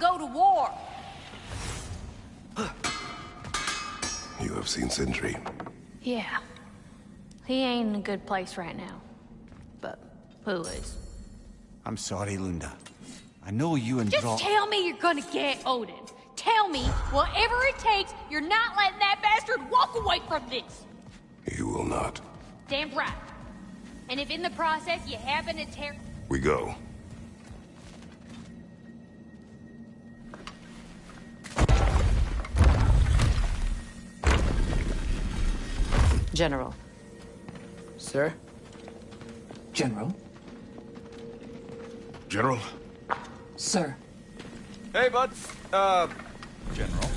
go to war. You have seen Sindri. Yeah. He ain't in a good place right now. But who is? I'm sorry, Lunda. I know you and Just tell me you're gonna get Odin. Tell me, whatever it takes, you're not letting that bastard walk away from this. You will not. Damn right. And if in the process you happen to tear... We go. General. Sir? General? General? Sir. Hey, bud. General.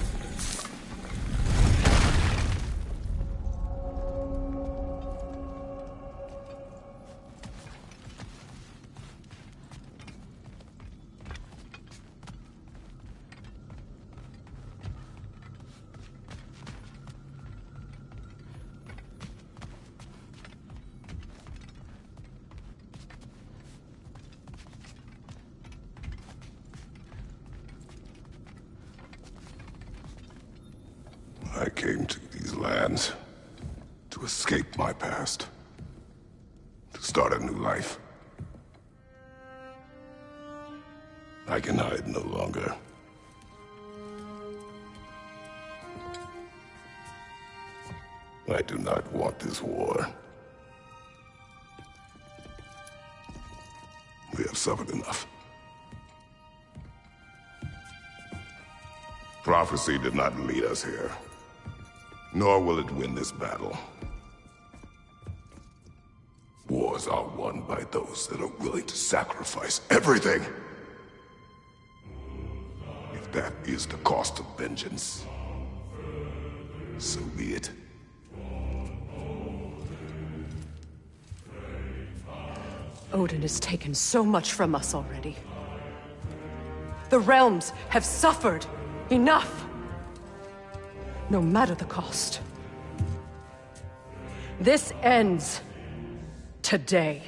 I came to these lands to escape my past, to start a new life. I can hide no longer. I do not want this war. We have suffered enough. Prophecy did not lead us here. Nor will it win this battle. Wars are won by those that are willing to sacrifice everything. If that is the cost of vengeance, so be it. Odin has taken so much from us already. The realms have suffered enough. No matter the cost. This ends today.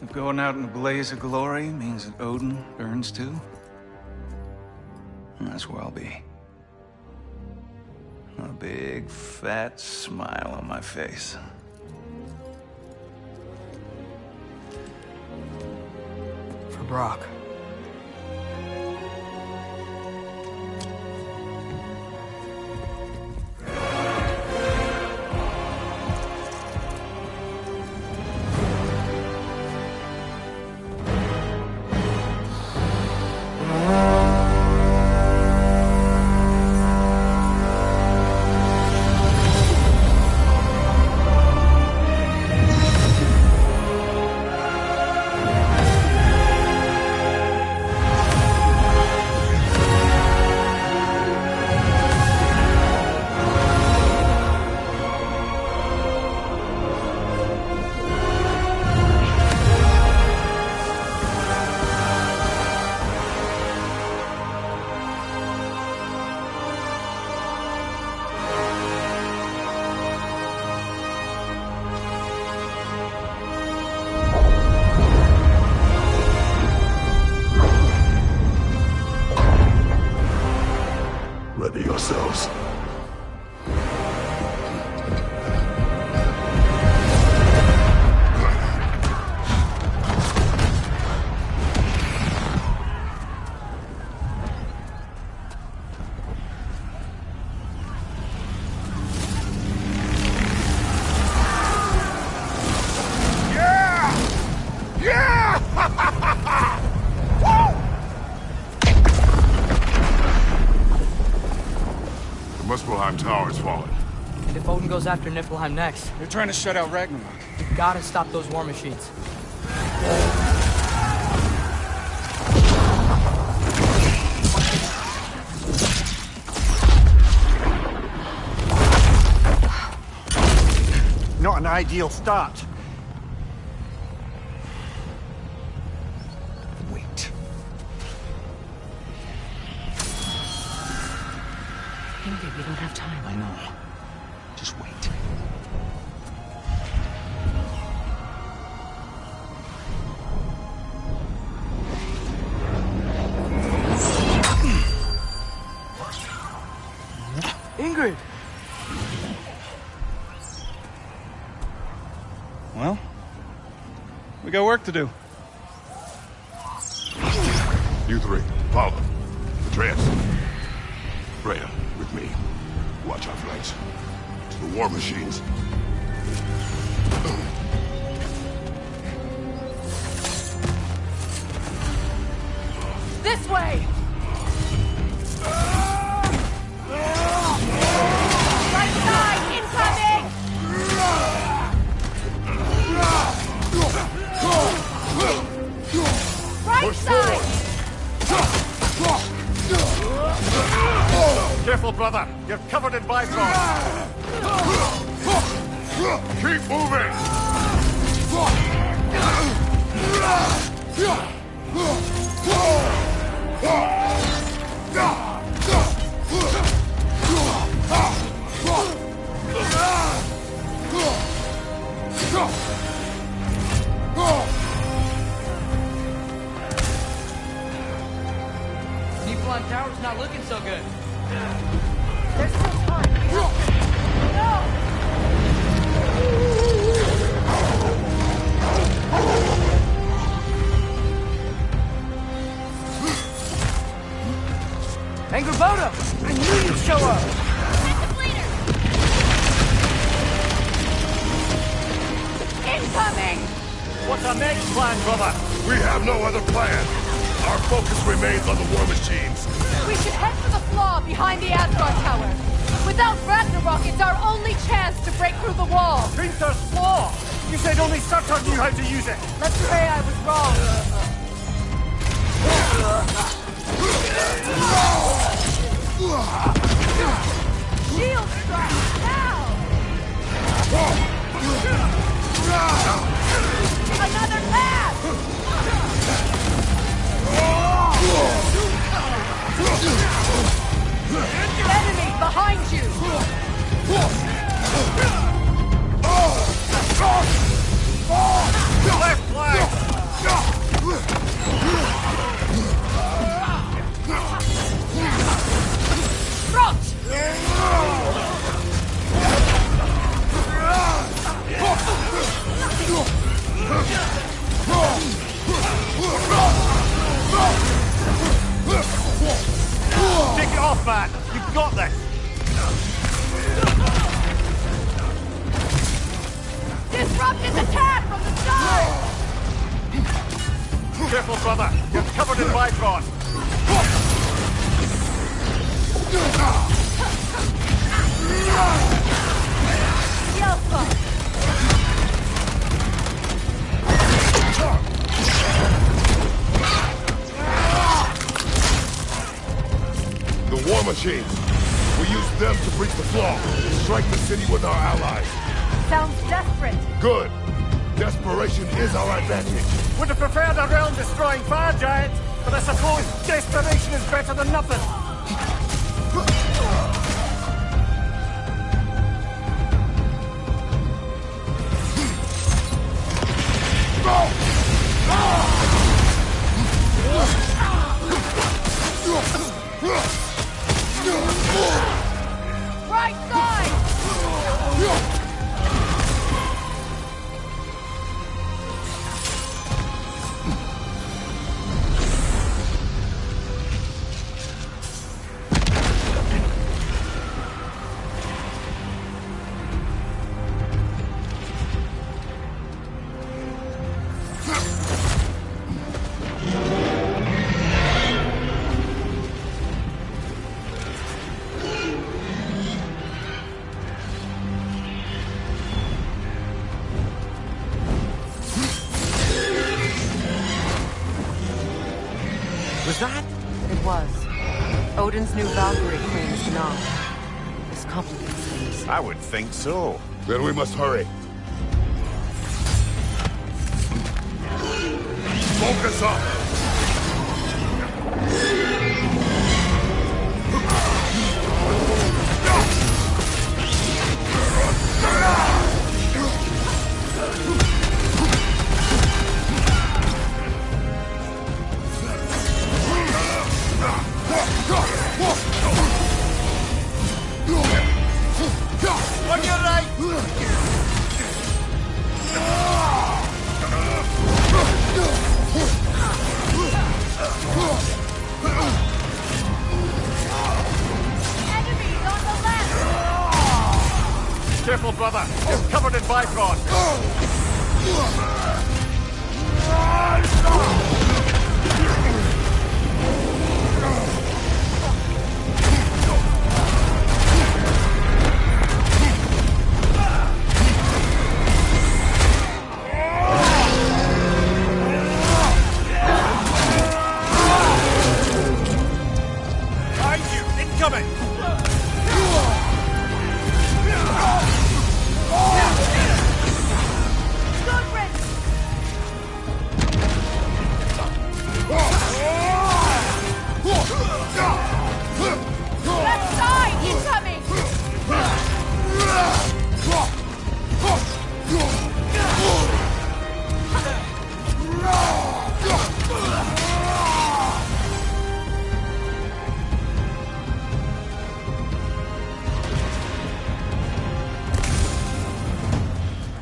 If going out in a blaze of glory means that Odin burns too, that's where I'll be. A big, fat smile on my face. For Brock. Ready yourselves. Muspelheim Tower is falling. If Odin goes after Niflheim next, They're trying to shut out Ragnarok. we've gotta stop those war machines. Not an ideal start. Wait. Henry, we don't have time. I know. Just wait. Well, we got work to do. You three, follow. Atreus. Freya, with me. Watch our flanks. To the war machines. This way! Right side, incoming! Right side! Careful, brother. You're covered in bifrost. Keep moving! Niflheim Tower's not looking so good. There's still time. Angerboda! I knew you'd show up! Incoming! What's our next plan, brother? We have no other plan. Our focus remains on the war machines. We should head for the flaw behind the Asgard Tower. Without Ragnarok, it's our only chance to break through the wall. Printer's flaw! You said only Surtur knew how to use it. Let's say I was wrong. Shield strike, now! Another pass! Enemy behind you! Left flank! Front! Take it off, man! You've got this! Disrupt his attack from the side! Careful, brother. You're covered in bifrost. Yelpa! The war machines. We use them to breach the flaw. Strike the city with our allies. Sounds desperate. Good. Desperation is our advantage. Would have preferred a realm-destroying fire giant, but I suppose desperation is better than nothing. Right side! Was that? It was. Odin's new Valkyrie claim is not. This complicates things. I would think so. Then we must hurry. Focus up! On your right! brother. You're covered in Bifrost. Behind you! Incoming! Left side, incoming!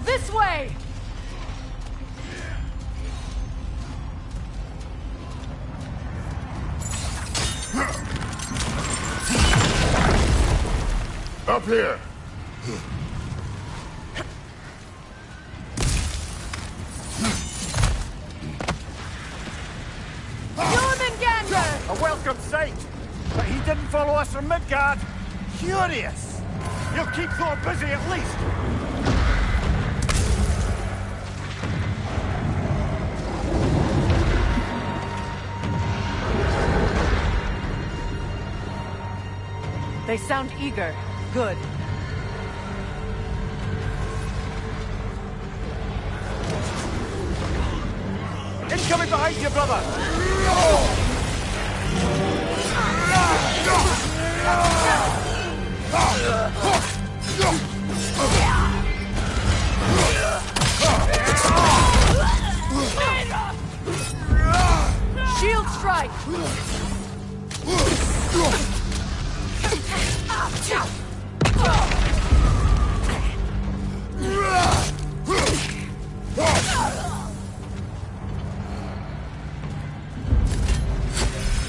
This way! Up here! Jormungandr! A welcome sight! But he didn't follow us from Midgard. Curious! You'll keep Thor busy at least! They sound eager. Good. Incoming behind you, brother! Shield strike!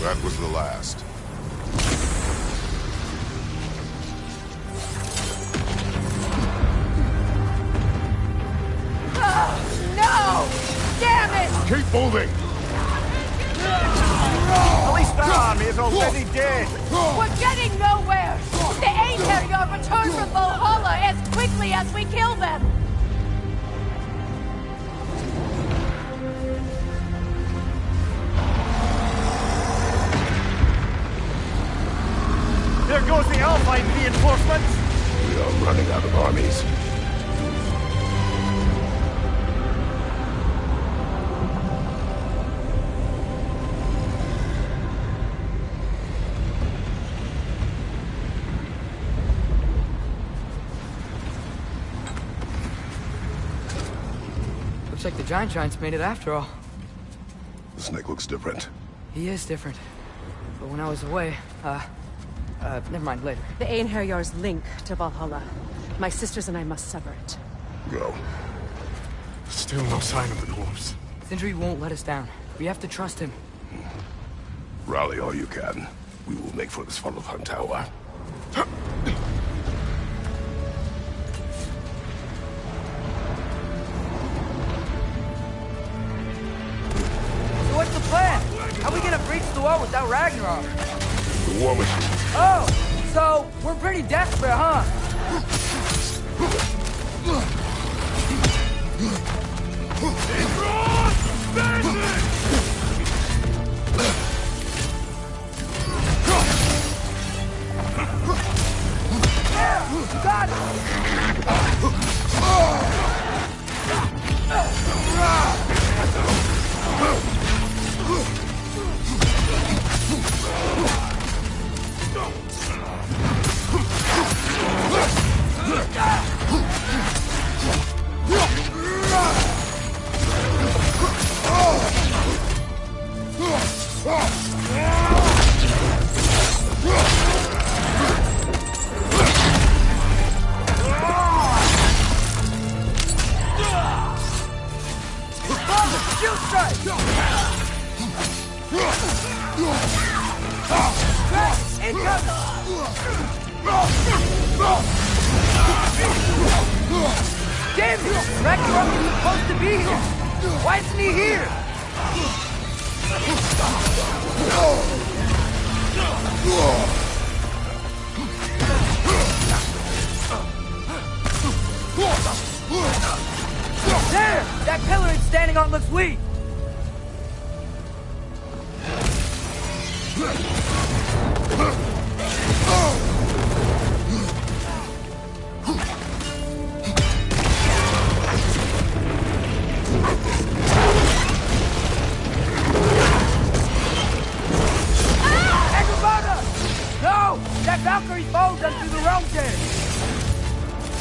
That was the last. No! Damn it! Keep moving! At least that army is already dead! We're getting nowhere! The Einherjar return from Valhalla as quickly as we kill them! There goes the Alpine reinforcements! We are running out of armies. Looks like the Giants made it after all. The snake looks different. He is different. But when I was away, never mind, later. The Einherjar's link to Valhalla. My sisters and I must sever it. Go. Still no sign of the dwarves. Sindri won't let us down. We have to trust him. Rally all you can. We will make for the Svalbard Tower. So what's the plan? How are we gonna breach the wall without Ragnarok? The war machine. Oh! So, we're pretty desperate, huh? Got Damn it! Ragnarok was supposed to be here! Why isn't he here? There! That pillar it's standing on looks weak! That Valkyrie's bow done through the realm there!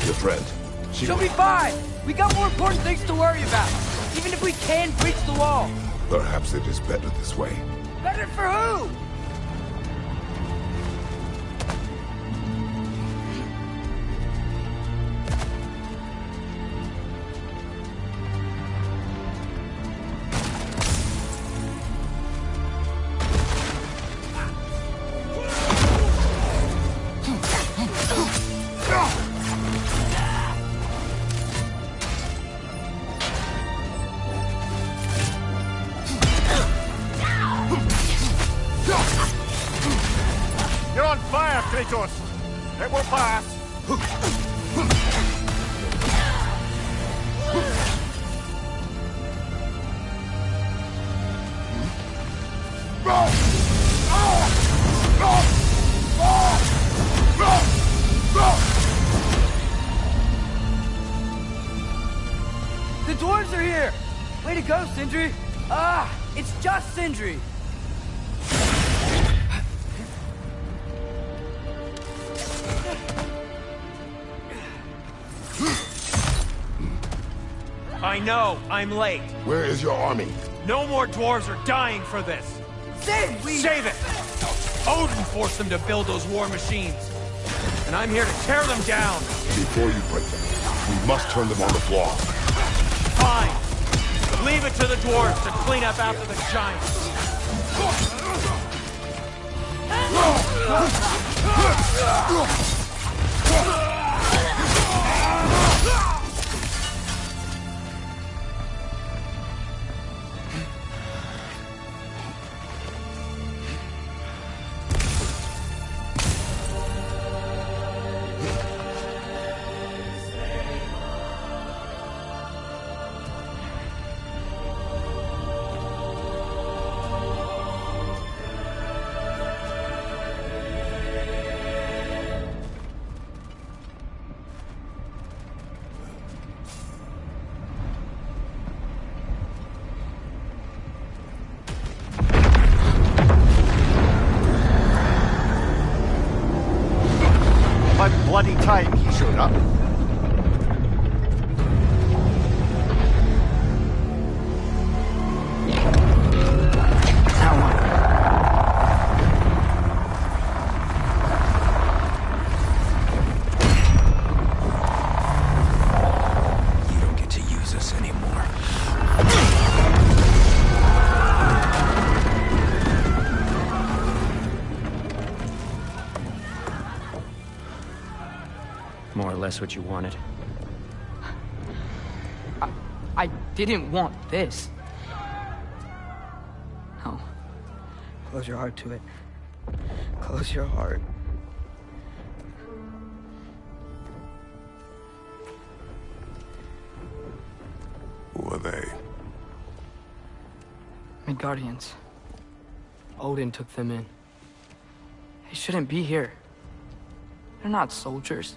Your friend. She'll be fine! We got more important things to worry about! Even if we can breach the wall! Perhaps it is better this way. Better for who? You're on fire, Kratos! It will pass! The dwarves are here! Way to go, Sindri! Ah, it's just Sindri! I know, I'm late. Where is your army? No more dwarves are dying for this. Sid, Save it! Odin forced them to build those war machines. And I'm here to tear them down. Before you break them, we must turn them on the floor. Fine. Leave it to the dwarves to clean up after the giants. Bloody time he showed up. You don't get to use us anymore. More or less what you wanted. I didn't want this. No. Close your heart to it. Close your heart. Who are they? Midgardians. Odin took them in. They shouldn't be here. They're not soldiers.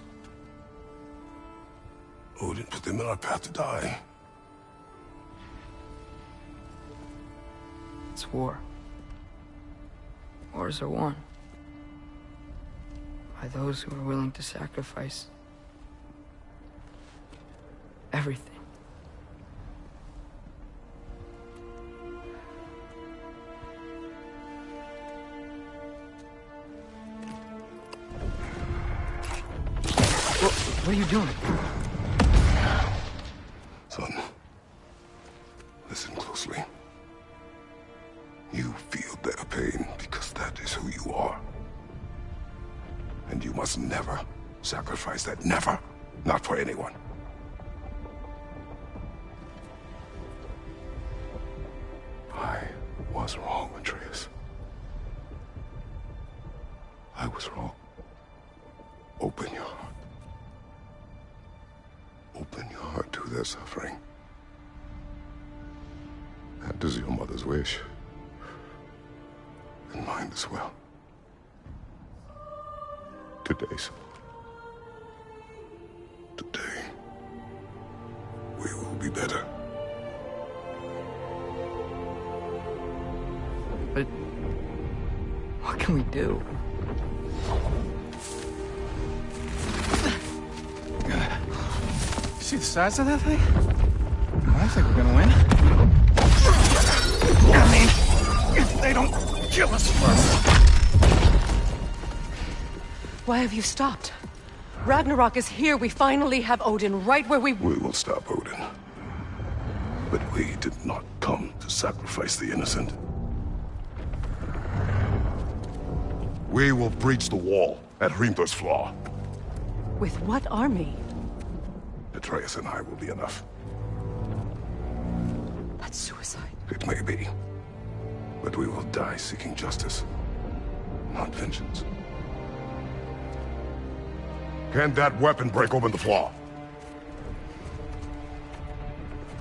Odin put them in our path to die. It's war. Wars are won by those who are willing to sacrifice everything. What are you doing? Son, listen closely. You feel their pain because that is who you are. And you must never sacrifice that. Never. Not for anyone. It is your mother's wish. And mine as well. Today, we will be better. But what can we do? See the size of that thing? I think we're gonna win. I mean, if they don't kill us first. Why have you stopped? Ragnarok is here. We finally have Odin right where we... We will stop Odin. But we did not come to sacrifice the innocent. We will breach the wall at Hrimthor's Flaw. With what army? Atreus and I will be enough. That's suicide. It may be. But we will die seeking justice, not vengeance. Can that weapon break open the flaw?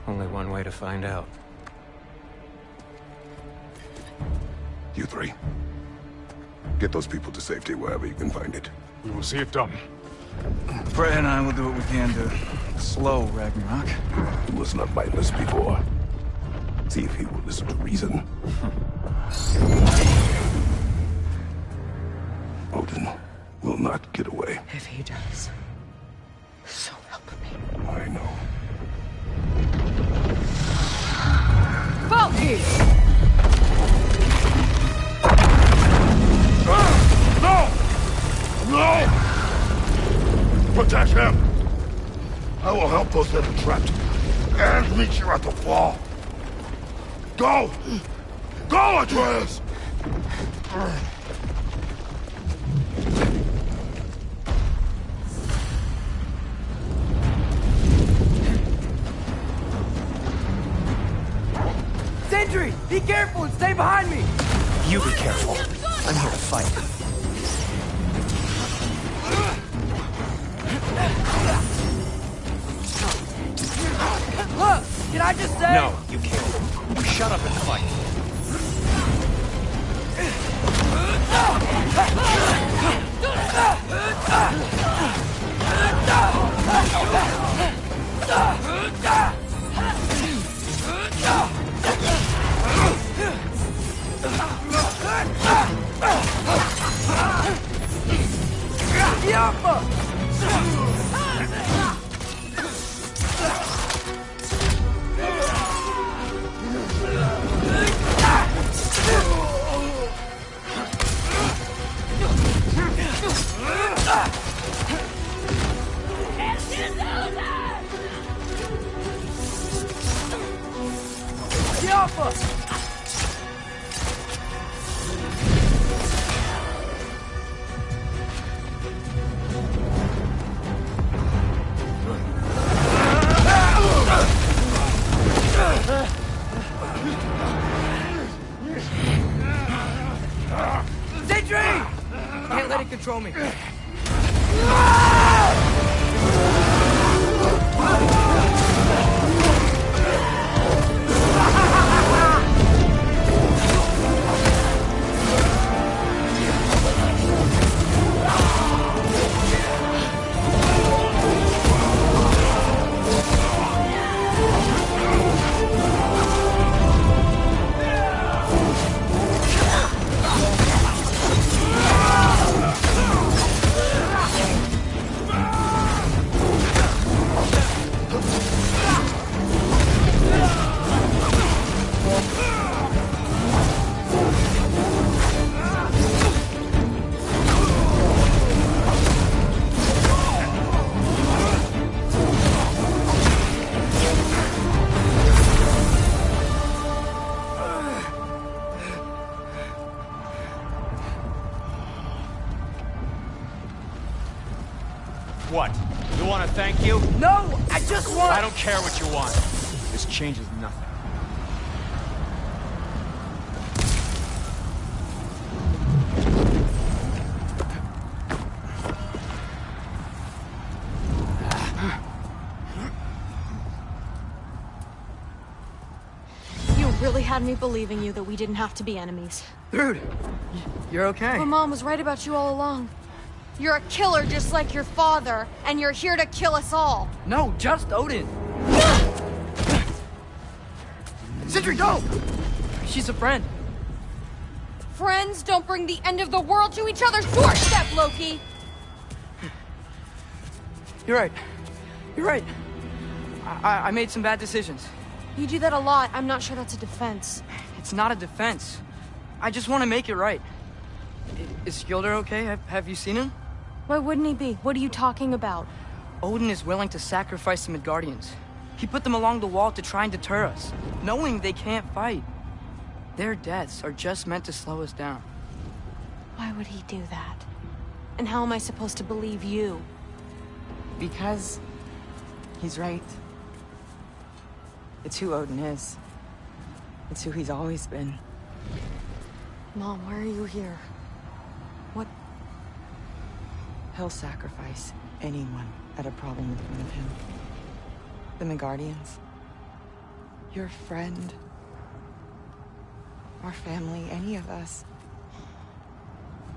Only one way to find out. You three. Get those people to safety wherever you can find it. We will see it done. Fred and I will do what we can to slow Ragnarok. He was not mindless before. See if he will listen to reason. Odin will not get away. If he does, so help me. I know. Valky! No! No! Protect him! I will help those that are trapped. And meet you at the flaw. Go! Go, Atreus! Sentry! Be careful and stay behind me! You be careful. I'm here to fight. Look! Can I just say... No, you can't. Shut up and fight. Can't let it control me. What? You want to thank you? No! I just want... I don't care what you want. This changes nothing. You really had me believing you that we didn't have to be enemies. Dude, you're okay. My mom was right about you all along. You're a killer just like your father, and you're here to kill us all. No, just Odin. Sindri, go! She's a friend. Friends don't bring the end of the world to each other's doorstep, Loki! You're right. You're right. I made some bad decisions. You do that a lot. I'm not sure that's a defense. It's not a defense. I just want to make it right. Is Skilder okay? Have you seen him? Why wouldn't he be? What are you talking about? Odin is willing to sacrifice the Midgardians. He put them along the wall to try and deter us, knowing they can't fight. Their deaths are just meant to slow us down. Why would he do that? And how am I supposed to believe you? Because he's right. It's who Odin is. It's who he's always been. Mom, why are you here? What? He'll sacrifice anyone at a problem in front of him. The Midgardians. Your friend. Our family, any of us.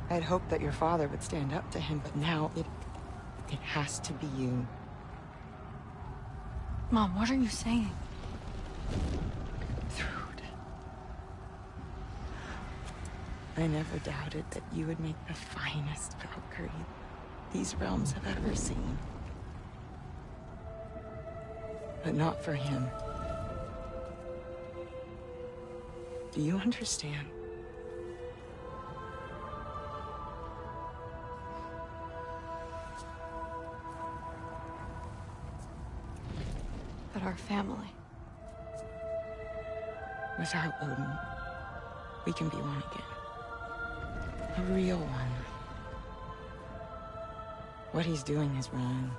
I'd hoped that your father would stand up to him, but now it has to be you. Mom, what are you saying? Thrud. I never doubted that you would make the finest Valkyrie these realms have ever seen. But not for him. Do you understand? But our family. Without Odin, we can be one again. A real one. What he's doing is wrong.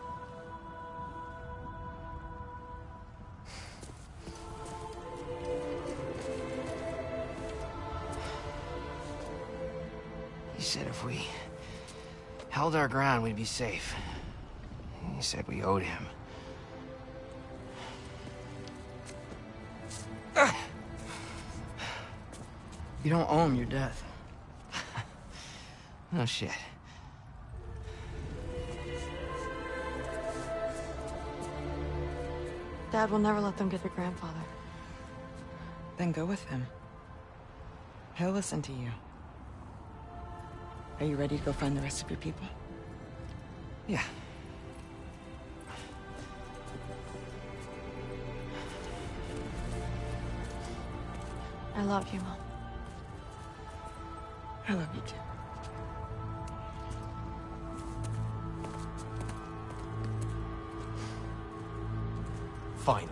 He said if we held our ground, we'd be safe. He said we owed him. You don't owe him your death. No shit. Dad will never let them get their grandfather. Then go with him. He'll listen to you. Are you ready to go find the rest of your people? Yeah. I love you, Mom. I love you too. Finally.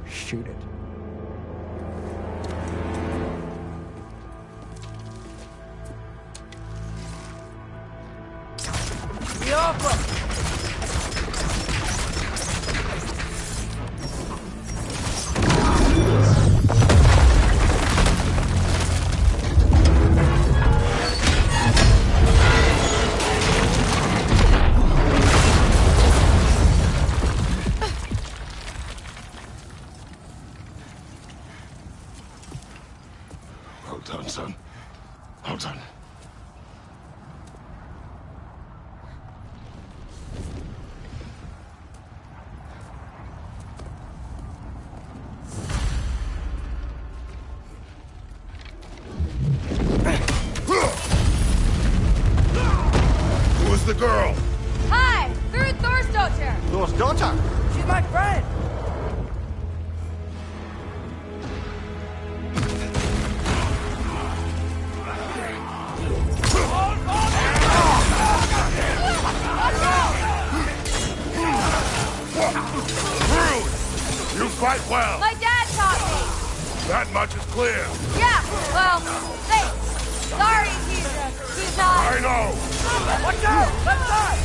Shoot it. Well done, son. Well done. Who was the girl? Hi! Thrud Thor's daughter! Thor's daughter? She's my friend! Rude! You fight well. My dad taught me! That much is clear. Yeah, well, thanks. Sorry, he's not... I know. Watch out! Left side!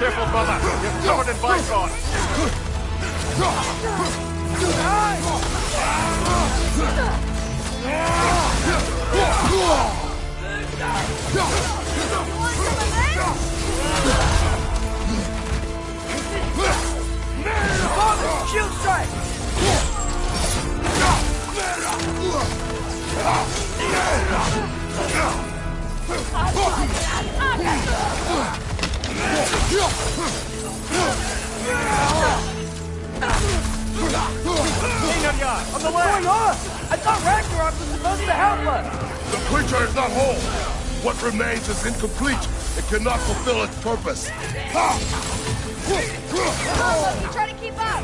Careful, brother. You're covered in bifrost. Father, shield strike! On the What's going on? I thought Ragnarok was supposed to help us! The creature is not whole. What remains is incomplete. It cannot fulfill its purpose. Look, try to keep up!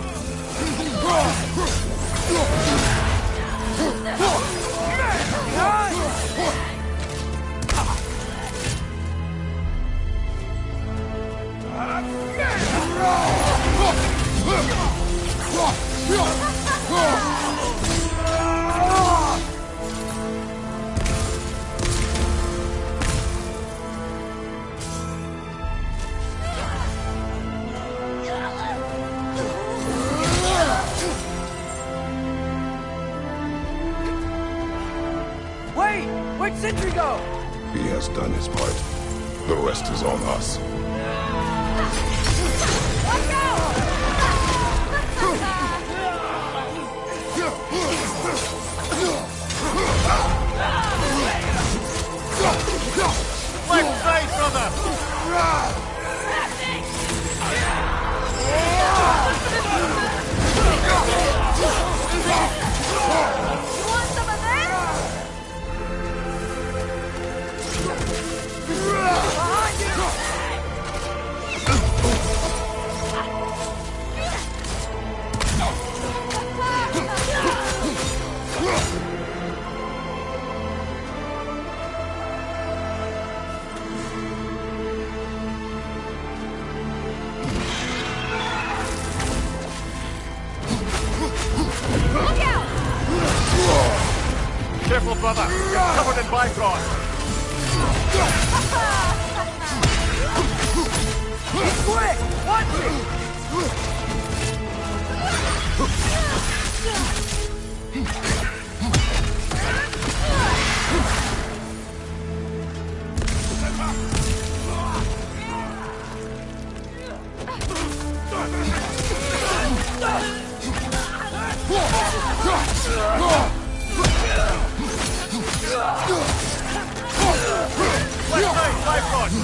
Wait! Where'd Sentry go? He has done his part. The rest is on us. Let's go! left side, brother! You want some of this? Behind Look out! Careful, brother. You're covered in bifrost. Quick! Watch it! Left side, bifrost.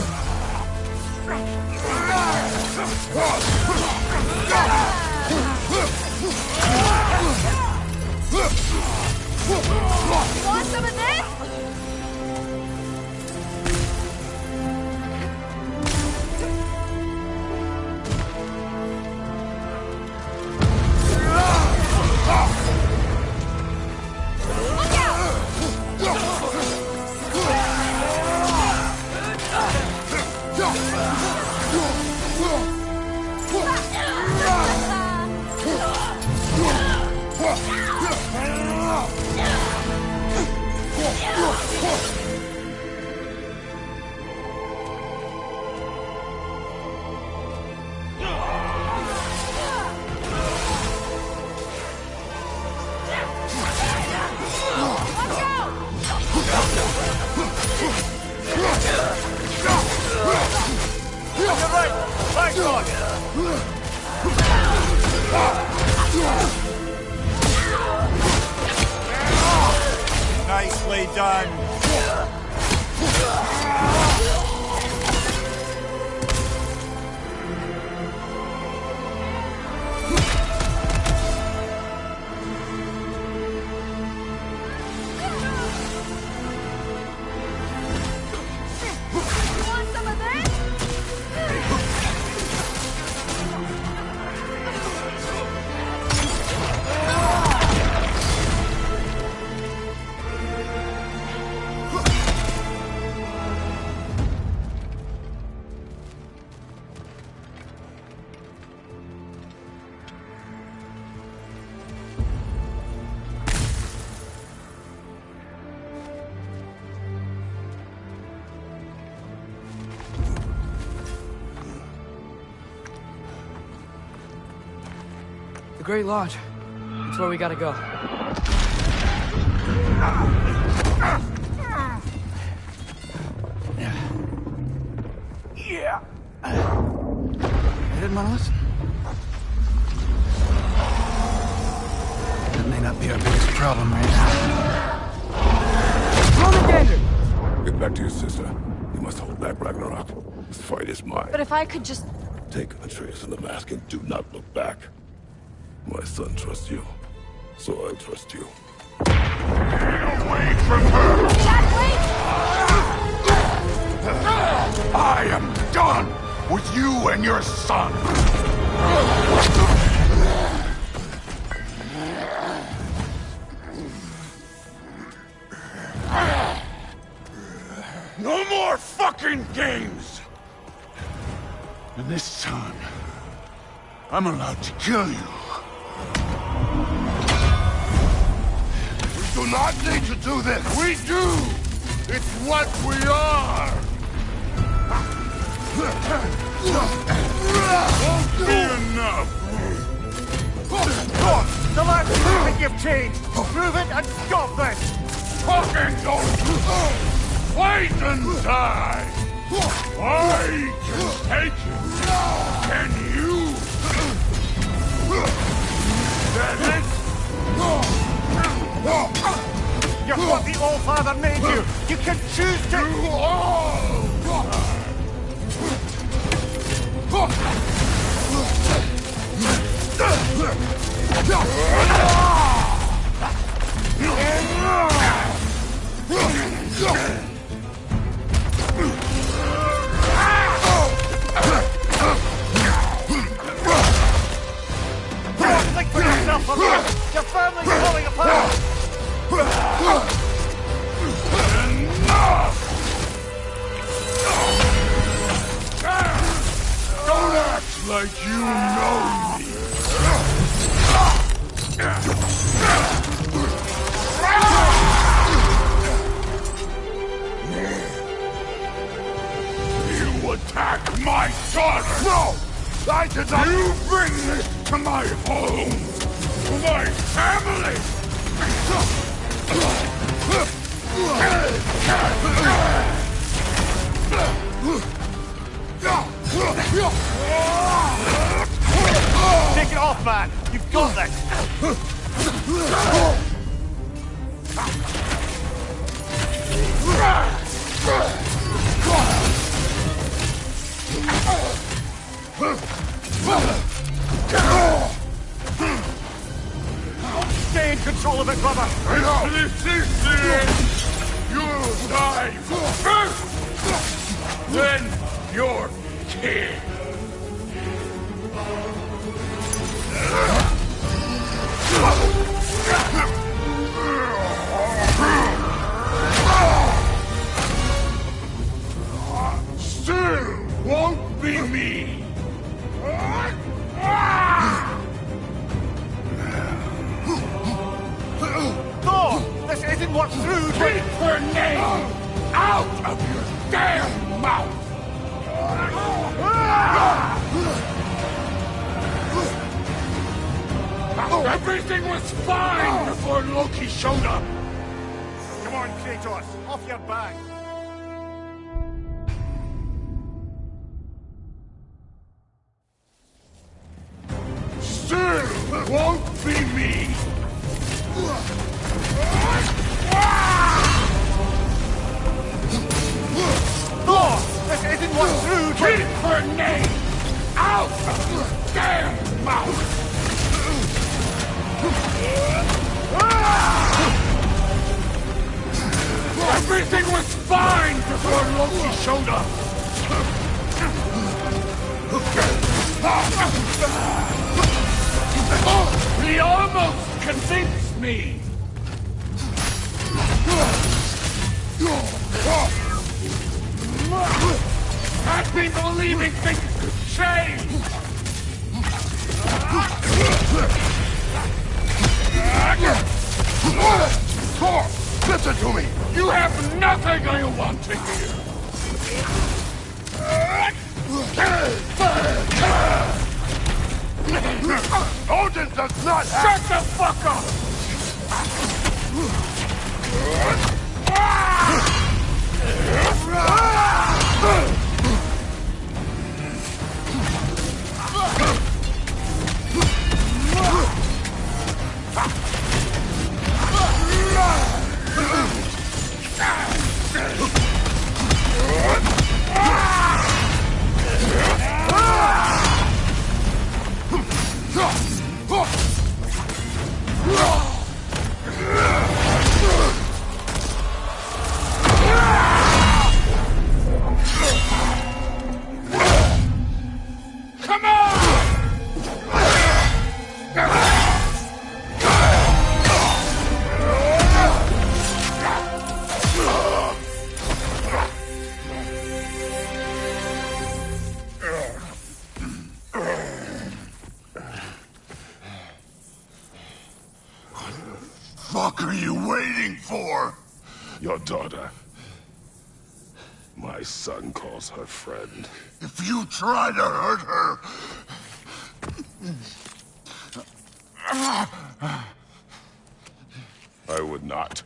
You want some of this? Look out! You're right. Bifrost. Nicely done. You want some of this? The Great Lodge. That's where we gotta go. Yeah. Headed, Monolith? That may not be our biggest problem right now. Get back to your sister. You must hold back Ragnarok. This fight is mine. But if I could just... Take Atreus and the mask and do not look back. My son trusts you, so I trust you. Get away from her! Dad, wait! I am done with you and your son! No more fucking games! And this time, I'm allowed to kill you. We do not need to do this. We do! It's what we are! Won't be enough! The last prove it you've changed! Prove it and stop this! Fucking don't! Fight and die! I can take it! Can you? That it? You're what the All-Father made you! You can choose to... You all! Don't think for yourself, Maria! Your family's falling apart! Enough! Don't act like you know me! You attack my daughter! No! I did not... You bring this to my home! To my family! Take it off, man! You've got this! Stay in control of it, brother! This is the end! You'll die first! Then your kid! Still won't be me! Thor! This isn't what's through! Keep her name out of your damn mouth! Everything was fine before Loki showed up! Come on, Kratos! Off your back! Still won't be me! Thor! This isn't what's through! Keep her name out of your damn mouth! Everything was fine before Loki showed up! He almost convinced me! I've been believing things could change! Thor, listen to me! You have nothing I want to hear! Odin Odin does not have... Shut the fuck up! What are you waiting for? Your daughter. My son calls her friend. If you try to hurt her... I would not.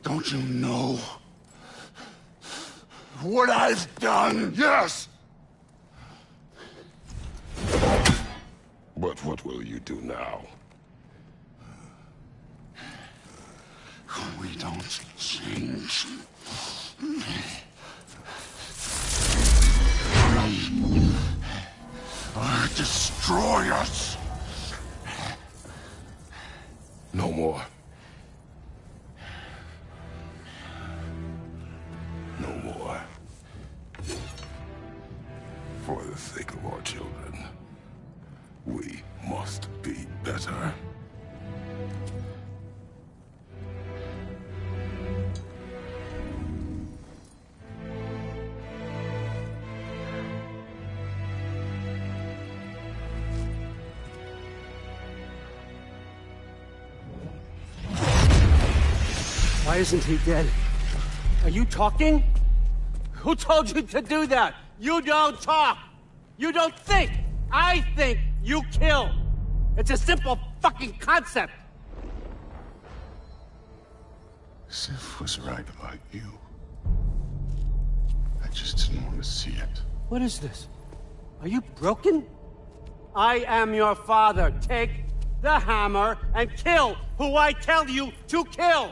Don't you know what I've done? Yes! But what will you do now? We don't change. Or destroy us. No more. No more. For the sake of our children, we must be better. Why isn't he dead? Are you talking? Who told you to do that? You don't talk! You don't think! I think, you kill! It's a simple fucking concept! Sif was right about you. I just didn't want to see it. What is this? Are you broken? I am your father. Take the hammer and kill who I tell you to kill!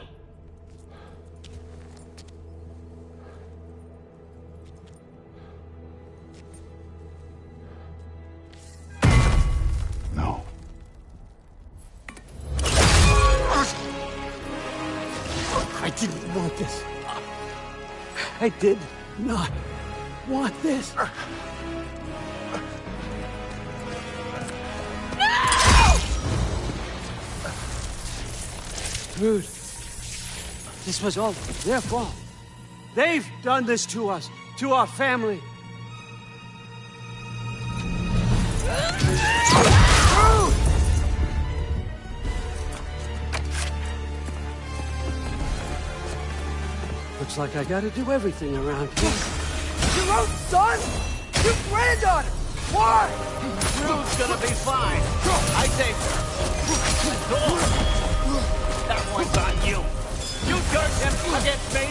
No. I didn't want this. I did not want this. Dude, this was all their fault. They've done this to us, to our family. Looks like I gotta do everything around here. Your own son? You granddaughter! Why? Rude's gonna be fine. I saved her. That one's on you. You turned him against me.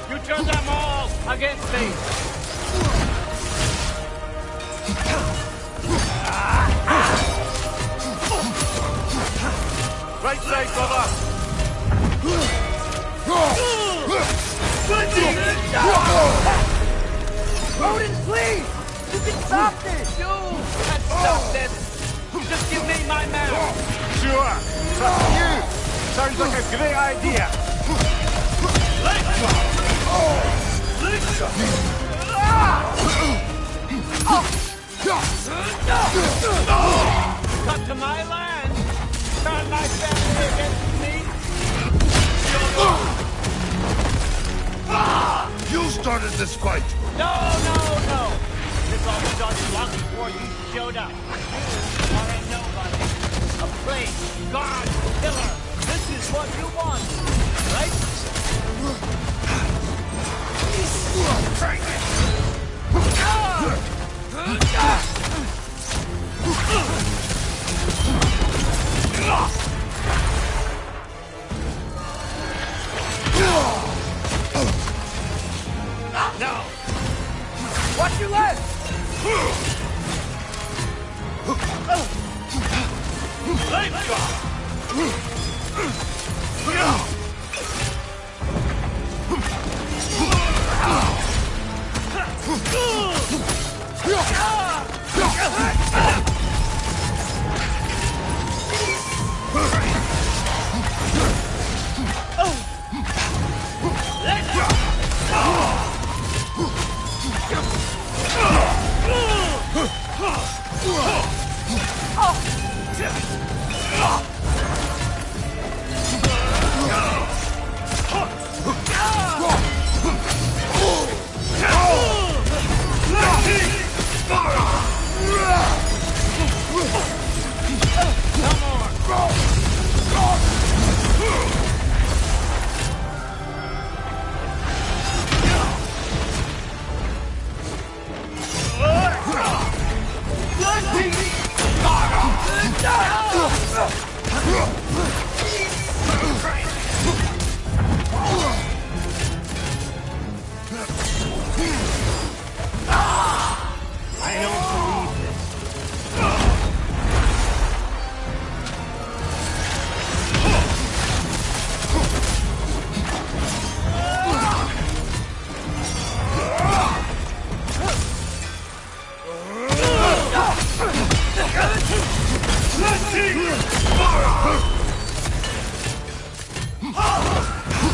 You turned them all against me. Right side, brother. Odin, please! You can stop this! You can stop this! Just give me my man! Sure! Trust you! Sounds like a great idea! Let's go! Let's go! Come to my land! Turn my family against me! You started this fight! No! This all started long before you showed up. You are a nobody. A plague, god, killer. This This is what you want, right? No! Watch your left! Let go!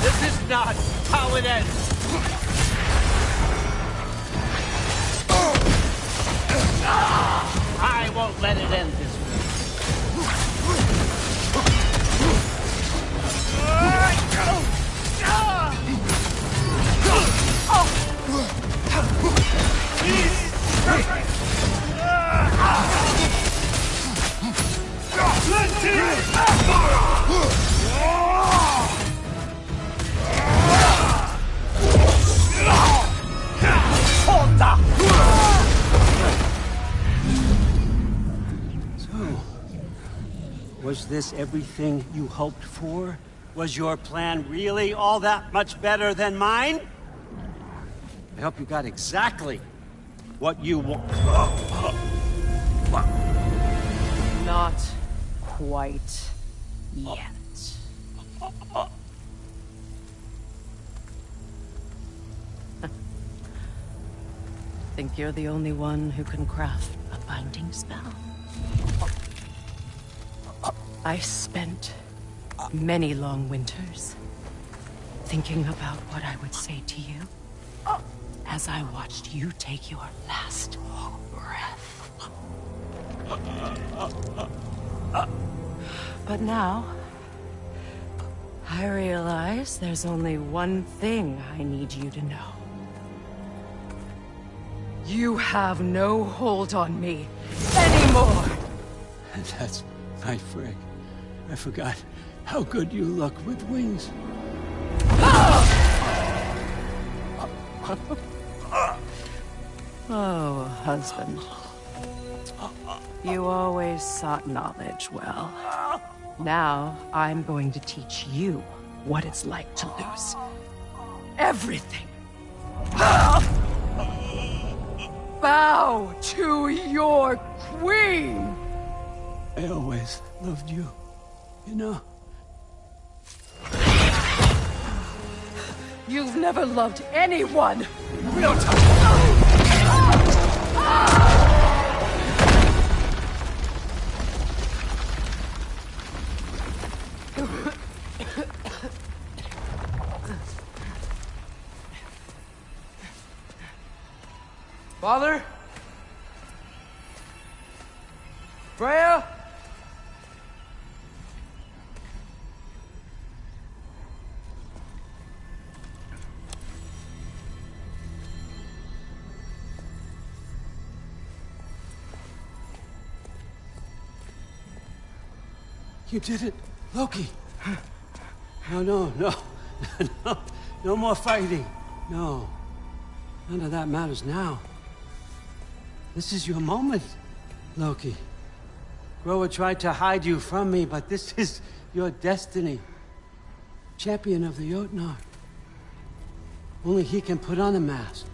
This is not how it ends. I won't let it end this way. Was this everything you hoped for? Was your plan really all that much better than mine? I hope you got exactly what you want. Not quite yet. Think you're the only one who can craft a binding spell? I spent many long winters thinking about what I would say to you as I watched you take your last breath. But now, I realize there's only one thing I need you to know. You have no hold on me anymore! And that's my frig. I forgot how good you look with wings. Oh, husband. You always sought knowledge well. Now, I'm going to teach you what it's like to lose everything. Bow to your queen! I always loved you, you know? You've never loved anyone! No time! Father? Freya? You did it, Loki. No. No more fighting. No. None of that matters now. This is your moment, Loki. Groa tried to hide you from me, but this is your destiny. Champion of the Jotnar. Only he can put on the mask.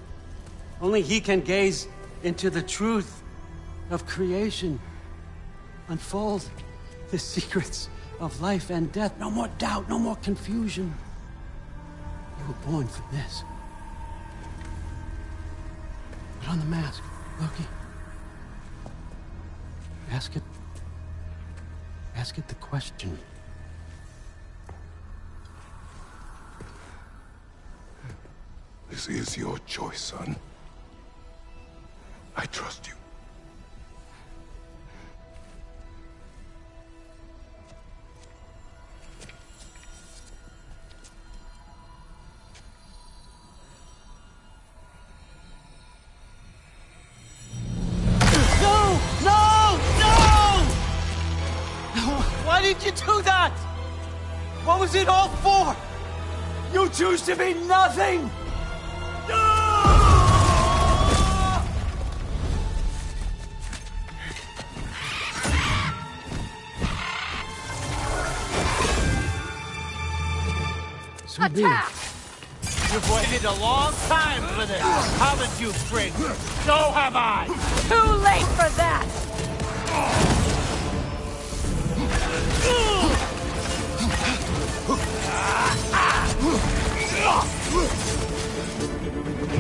Only he can gaze into the truth of creation. Unfold the secrets of life and death. No more doubt, no more confusion. You were born for this. Put on the mask, Loki. Ask it the question. This is your choice, son. I trust you. Why did you do that? What was it all for? You choose to be nothing! Attack! You've waited a long time for this, haven't you, Frigg? So have I! Too late for that!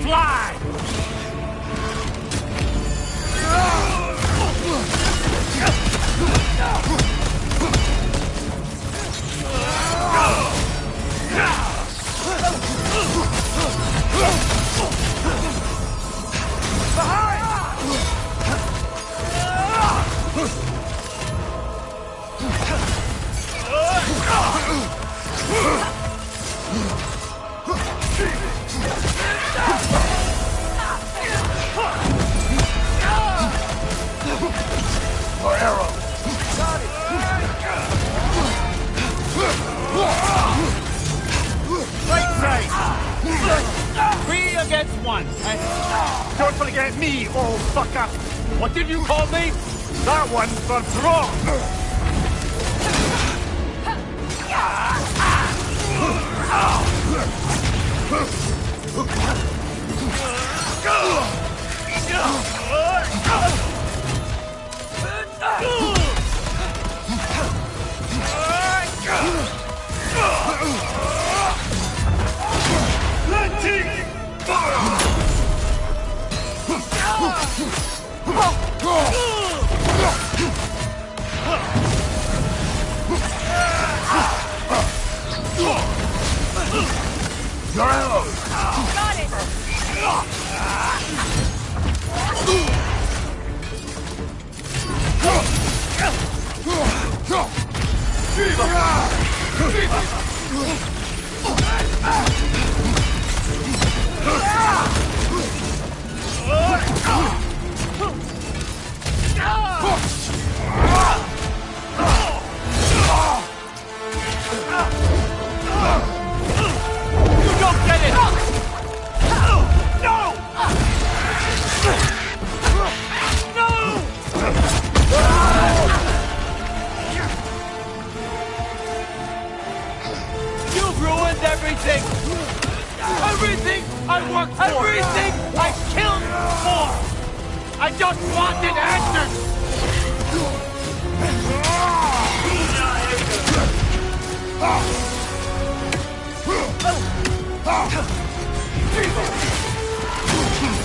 Fly! More arrows. Got it. 3 against 1. Don't forget me, old fucker. What did you call me? That one's for draw. Your arrow! Got it! You don't get it! No! You've ruined everything! Everything I worked for! Everything I killed for! I just wanted answers!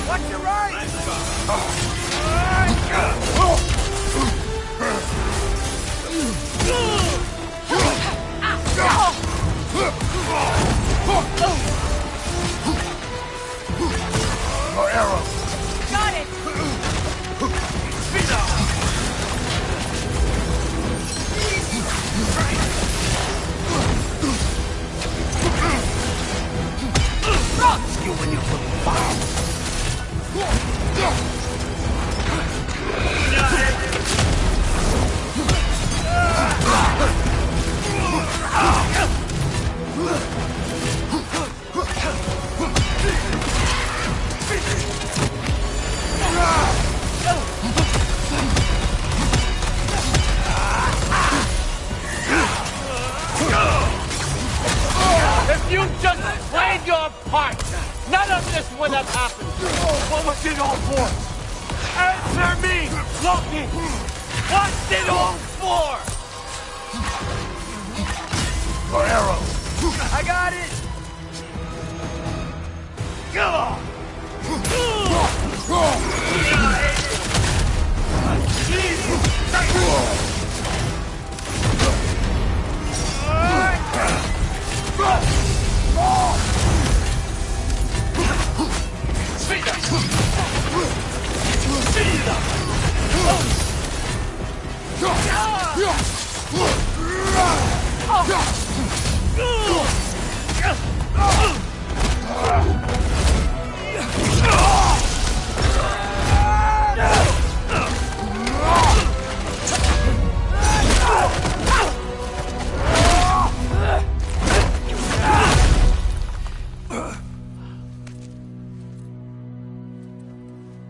Watch your right! Your arrow! Got it! You and your little bomb! this would have happened. What was it all for? Answer me, Loki! What's it all for? Your arrow. I got it! Go!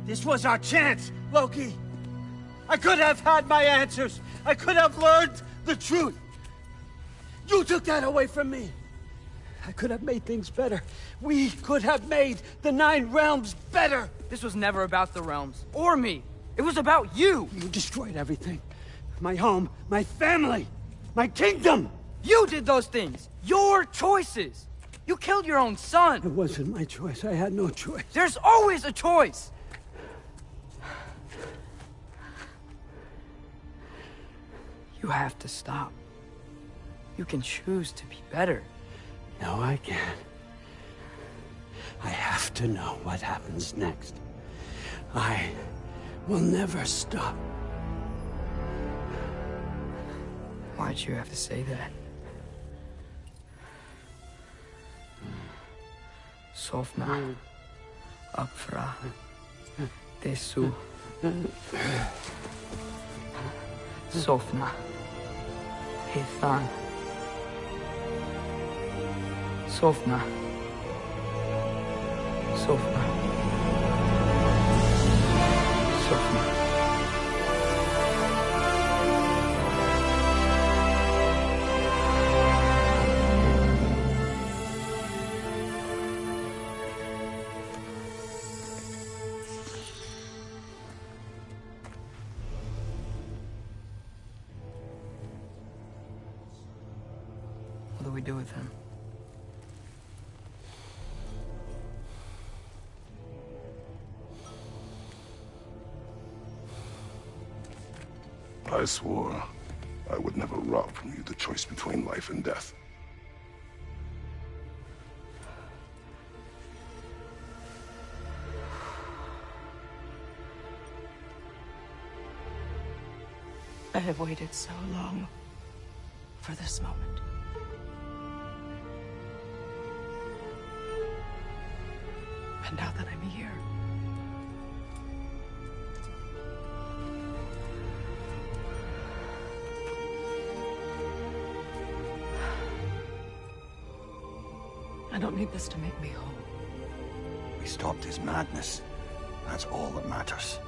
This was our chance, Loki. I could have had my answers. I could have learned the truth. You took that away from me. I could have made things better. We could have made the 9 realms better. This was never about the realms, or me. It was about you. You destroyed everything. My home, my family, my kingdom. You did those things. Your choices. You killed your own son. It wasn't my choice. I had no choice. There's always a choice. You have to stop. You can choose to be better. No, I can't. I have to know what happens next. I will never stop. Why'd you have to say that? Sofna. Apfra. Desu. Sofna. Hithan. Sofna. Sofna. Sofna. What do we do with him? I swore I would never rob from you the choice between life and death. I have waited so long for this moment. And now that I'm here, I don't need this to make me whole. We stopped his madness. That's all that matters.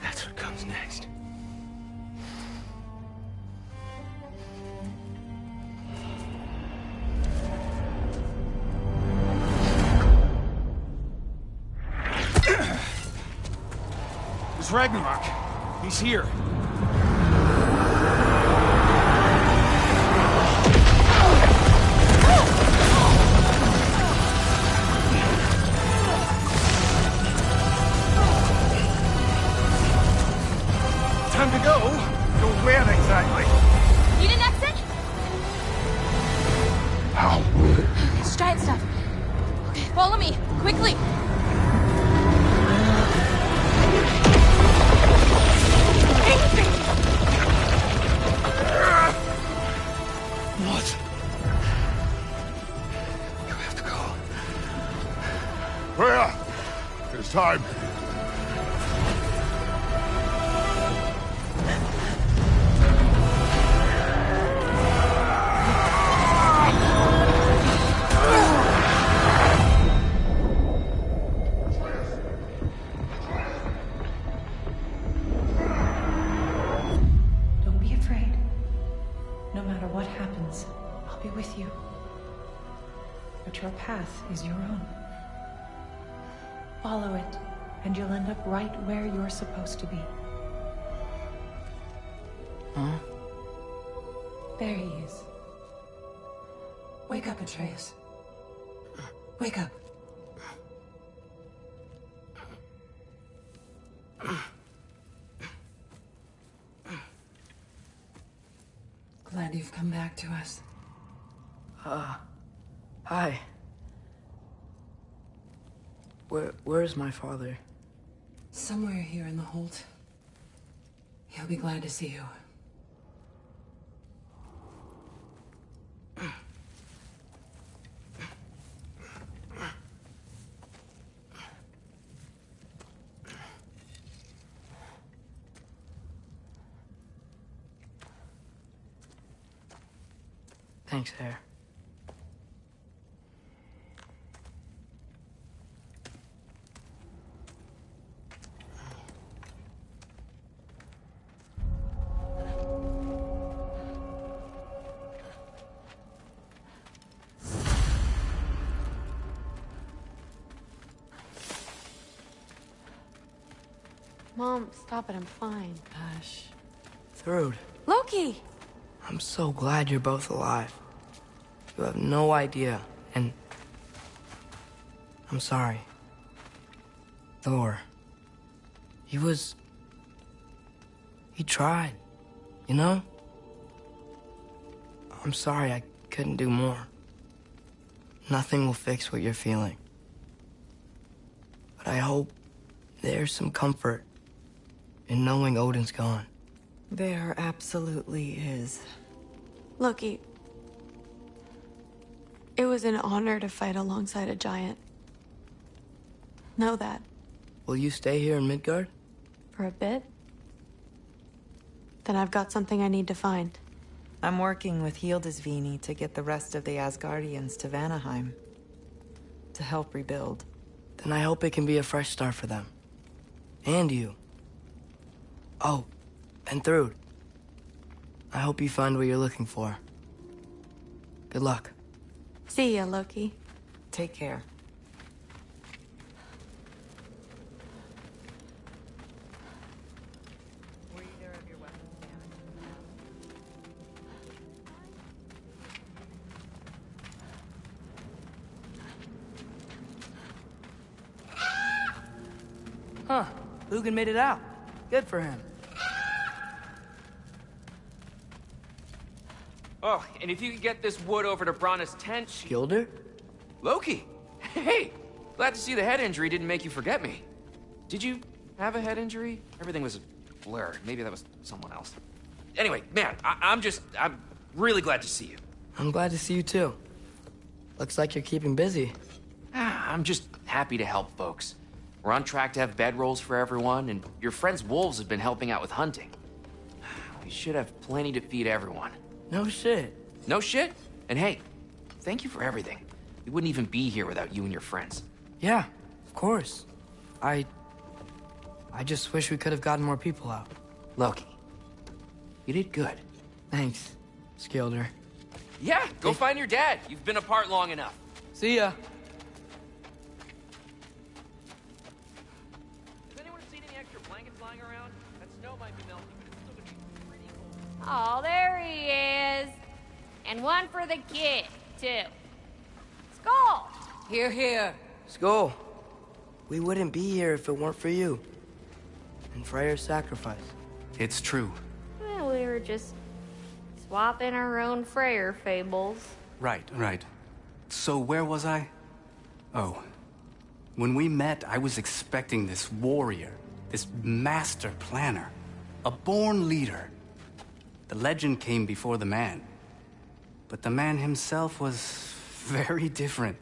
That's what comes next. It's Ragnarok. He's here. Time to go. Go where exactly? Need an exit? How? It's giant stuff. Okay, follow me, quickly. What? You have to go. Freya! It's time. be with you. But your path is your own. Follow it, and you'll end up right where you're supposed to be. Huh? There he is. Wake up, Atreus. Wake up. Glad you've come back to us. Hi. Where's my father? Somewhere here in the Holt. He'll be glad to see you. Thanks, Hare. Mom, stop it. I'm fine. Hush. Thrud, Loki! I'm so glad you're both alive. You have no idea, and I'm sorry. Thor. He tried, you know? I'm sorry I couldn't do more. Nothing will fix what you're feeling. But I hope there's some comfort in knowing Odin's gone. There absolutely is. Loki, it was an honor to fight alongside a giant. Know that. Will you stay here in Midgard? For a bit? Then I've got something I need to find. I'm working with Hildisvíni to get the rest of the Asgardians to Vanaheim. To help rebuild. Then I hope it can be a fresh start for them. And you. Oh, and Thrud. I hope you find what you're looking for. Good luck. See ya, Loki. Take care. Huh. Lugan made it out. Good for him. Oh, and if you could get this wood over to Brana's tent... Skilder? Loki! Hey! Glad to see the head injury didn't make you forget me. Did you have a head injury? Everything was a blur. Maybe that was someone else. Anyway, man, I'm really glad to see you. I'm glad to see you too. Looks like you're keeping busy. I'm just happy to help folks. We're on track to have bedrolls for everyone, and your friend's wolves have been helping out with hunting. We should have plenty to feed everyone. No shit. No shit? And hey, thank you for everything. We wouldn't even be here without you and your friends. Yeah, of course. I just wish we could have gotten more people out. Loki, you did good. Thanks, Skilder. Yeah, go find your dad. You've been apart long enough. See ya. Has anyone seen any extra blankets lying around? That snow might be melting, but it's still gonna be pretty cold. Oh, there he is. And one for the kid, too. Skull! Here, here. Skull. We wouldn't be here if it weren't for you. And Freyr's sacrifice. It's true. Well, we were just swapping our own Freyr fables. Right. So where was I? Oh. When we met, I was expecting this warrior, this master planner, a born leader. The legend came before the man. But the man himself was very different.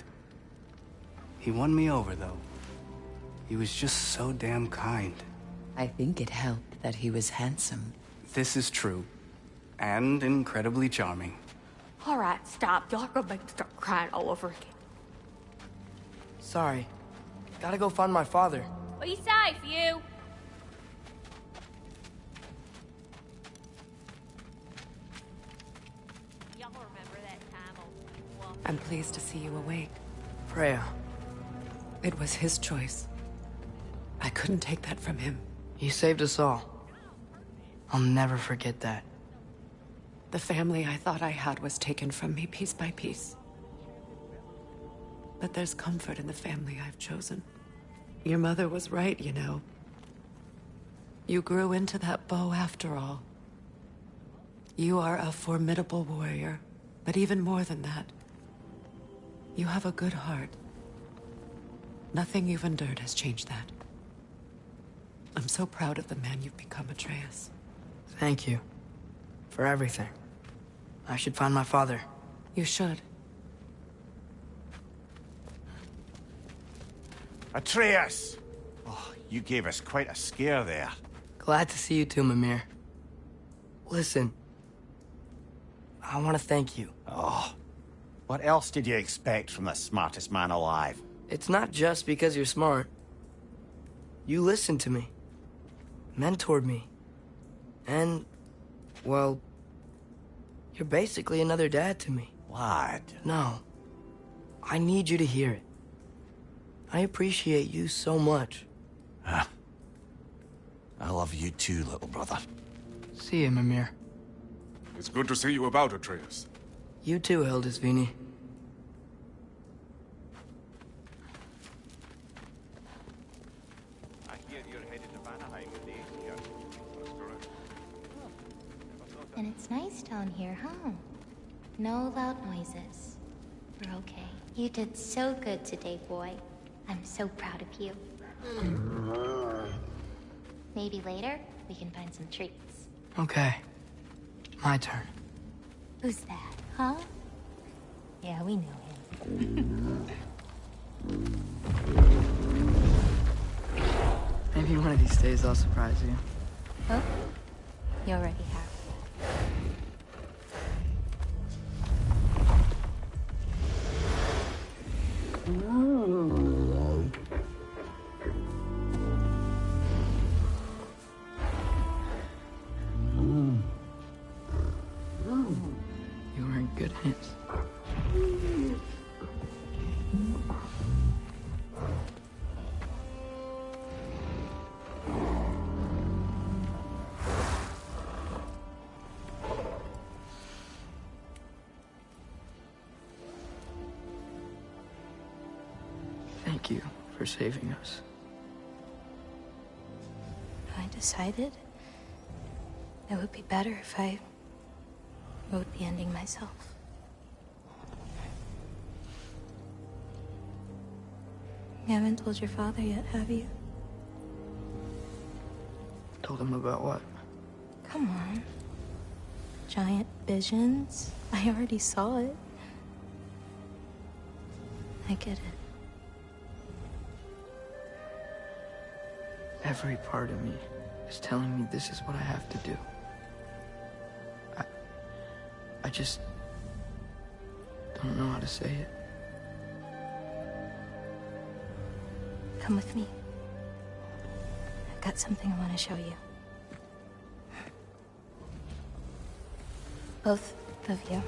He won me over, though. He was just so damn kind. I think it helped that he was handsome. This is true. And incredibly charming. All right, stop. Y'all are gonna make me start crying all over again. Sorry. Gotta go find my father. Be safe, you. Y'all remember that time I'm pleased to see you awake. Freya. It was his choice. I couldn't take that from him. He saved us all. I'll never forget that. The family I thought I had was taken from me piece by piece. But there's comfort in the family I've chosen. Your mother was right, you know. You grew into that bow after all. You are a formidable warrior, but even more than that, you have a good heart. Nothing you've endured has changed that. I'm so proud of the man you've become, Atreus. Thank you. For everything. I should find my father. You should. Atreus! Oh, you gave us quite a scare there. Glad to see you too, Mimir. Listen. I want to thank you. Oh. What else did you expect from the smartest man alive? It's not just because you're smart. You listened to me. Mentored me. And, well, you're basically another dad to me. Lad. No. I need you to hear it. I appreciate you so much. Huh. I love you too, little brother. See you, Mimir. It's good to see you about, Atreus. You too, Hildisvini. I hear you're headed to Vanaheim with the Aesir. That's correct. And it's nice down here, huh? No loud noises. We're okay. You did so good today, boy. I'm so proud of you. Maybe later, we can find some treats. Okay. My turn. Who's that, huh? Yeah, we know him. Maybe one of these days I'll surprise you. Huh? You already have. You were in good hands. Thank you for saving us. I decided it would be better if I wrote the ending myself. You haven't told your father yet, have you? Told him about what? Come on. Giant visions? I already saw it. I get it. Every part of me is telling me this is what I have to do. I just don't know how to say it. Come with me. I've got something I want to show you. Both of you.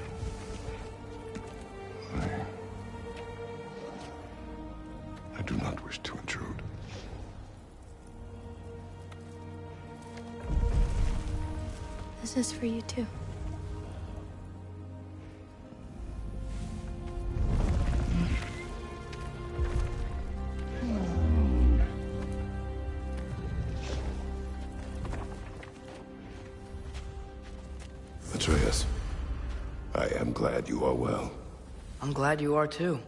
I do not wish to intrude. This is for you too. Atreus, I am glad you are well. I'm glad you are too.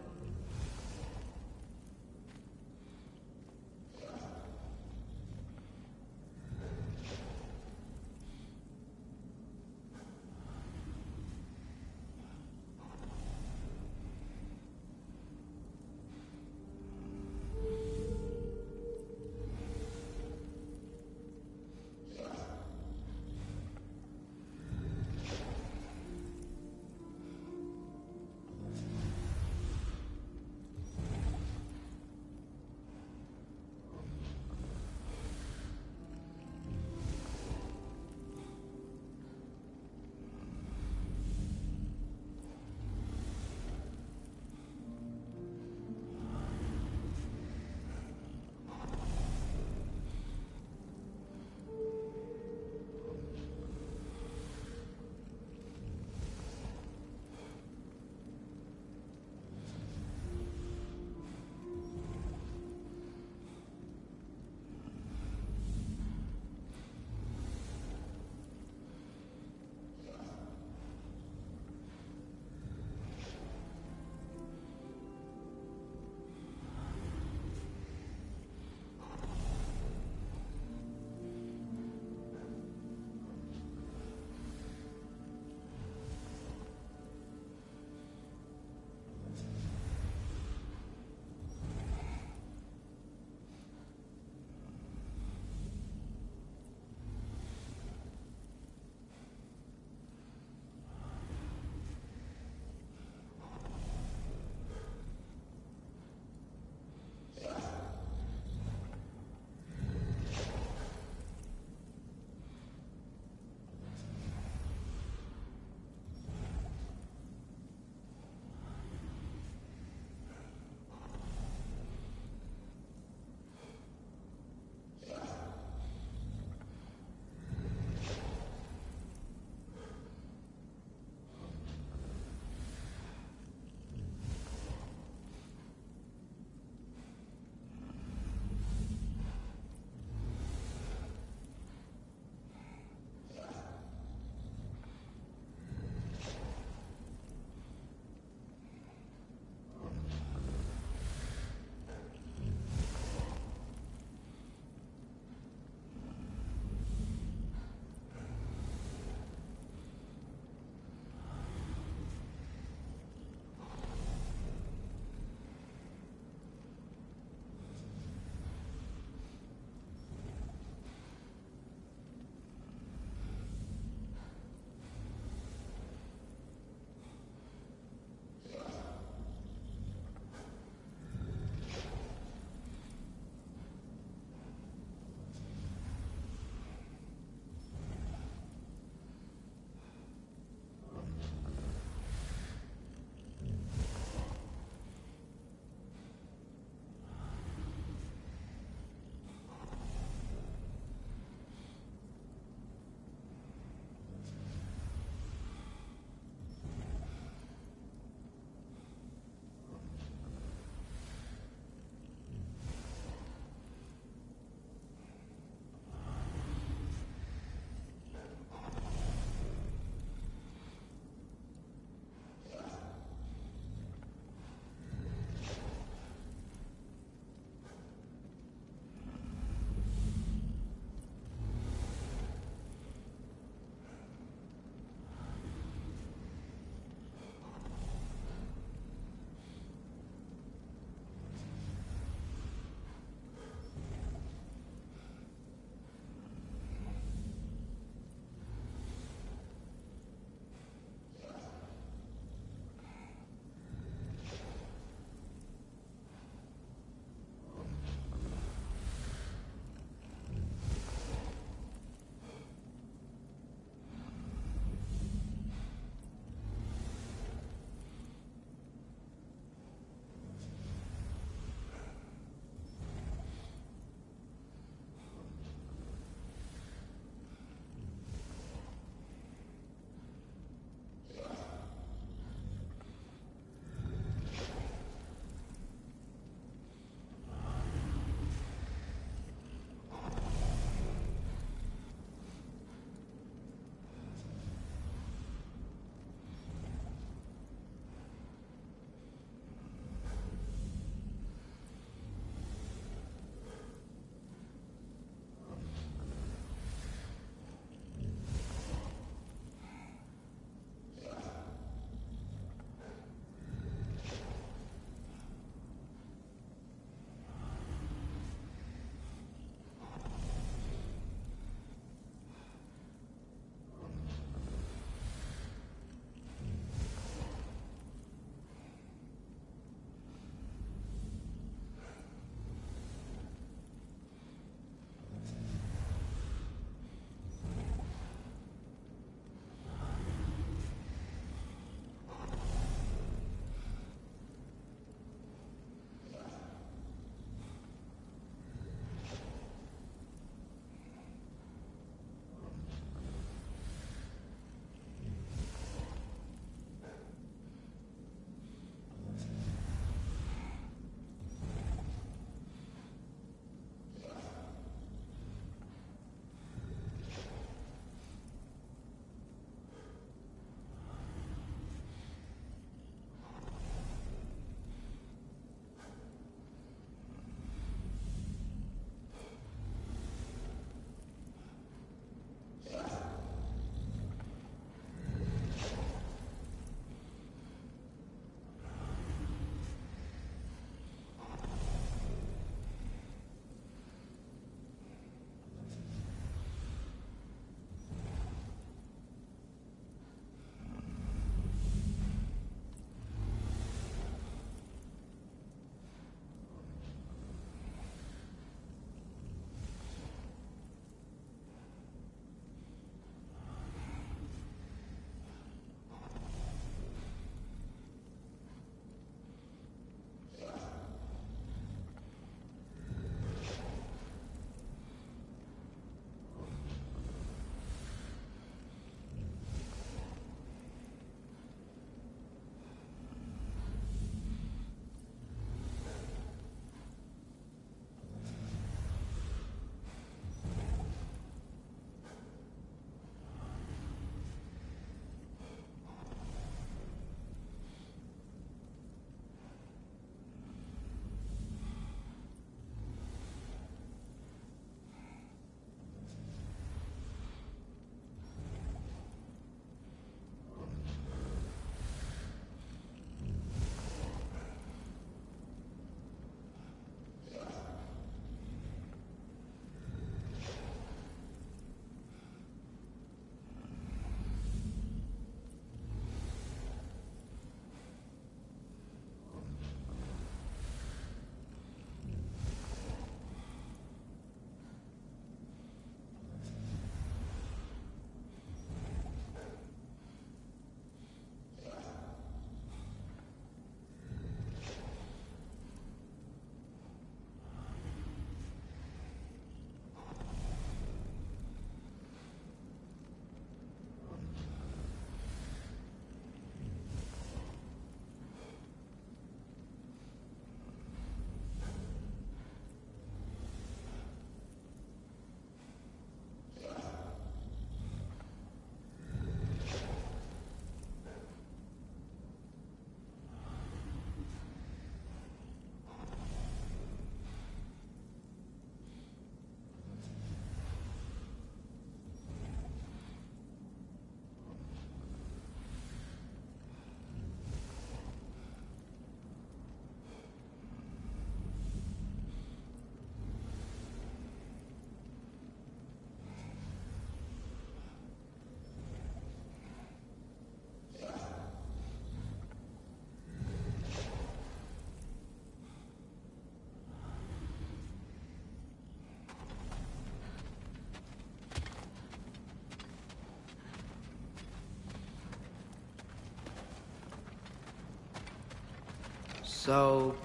So,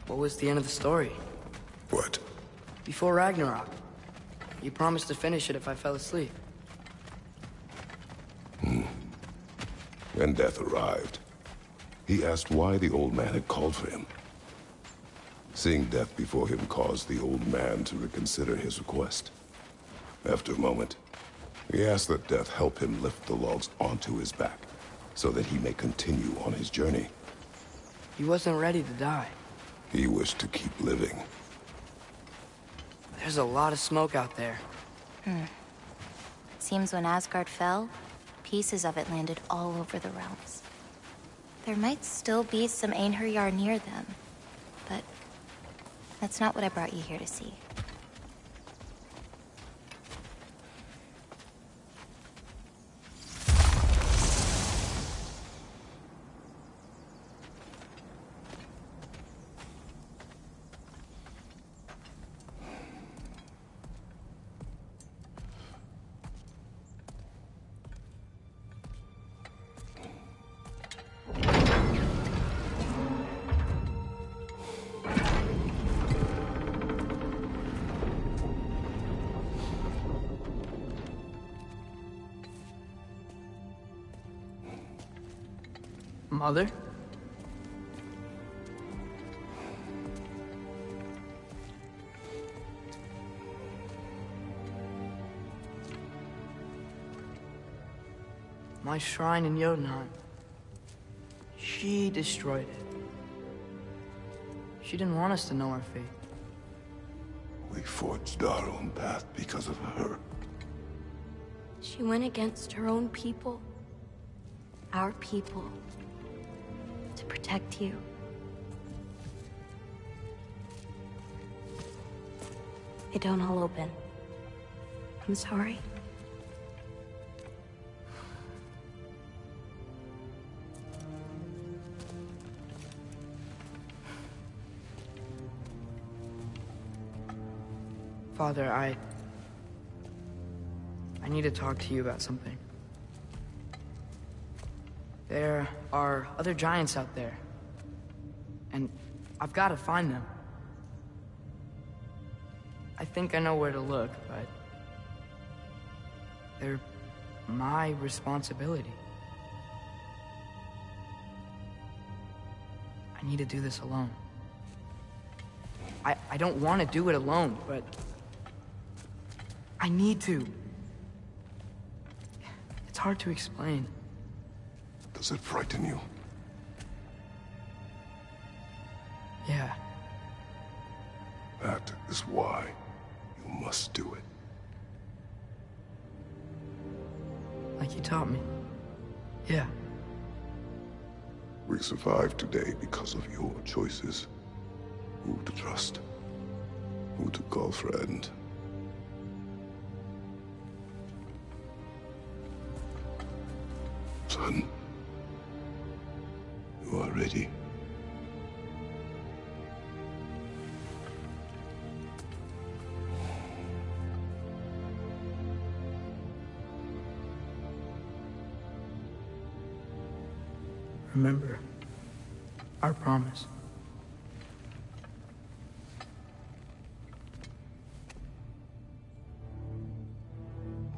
what was the end of the story? What? Before Ragnarok. You promised to finish it if I fell asleep. When death arrived, he asked why the old man had called for him. Seeing death before him caused the old man to reconsider his request. After a moment, he asked that death help him lift the logs onto his back, so that he may continue on his journey. He wasn't ready to die. He wished to keep living. There's a lot of smoke out there. Seems when Asgard fell, pieces of it landed all over the realms. There might still be some Einherjar near them, but that's not what I brought you here to see. Mother? My shrine in Jotunheim. She destroyed it. She didn't want us to know our fate. We forged our own path because of her. She went against her own people. Our people. To protect you. It don't all open. I'm sorry. Father, I need to talk to you about something. There are other giants out there, and I've got to find them. I think I know where to look, but they're my responsibility. I need to do this alone. I don't want to do it alone, but I need to. It's hard to explain. Does it frighten you? Yeah. That is why you must do it. Like you taught me. Yeah. We survived today because of your choices. Who to trust, who to call friend. Son, you are ready. Remember our promise.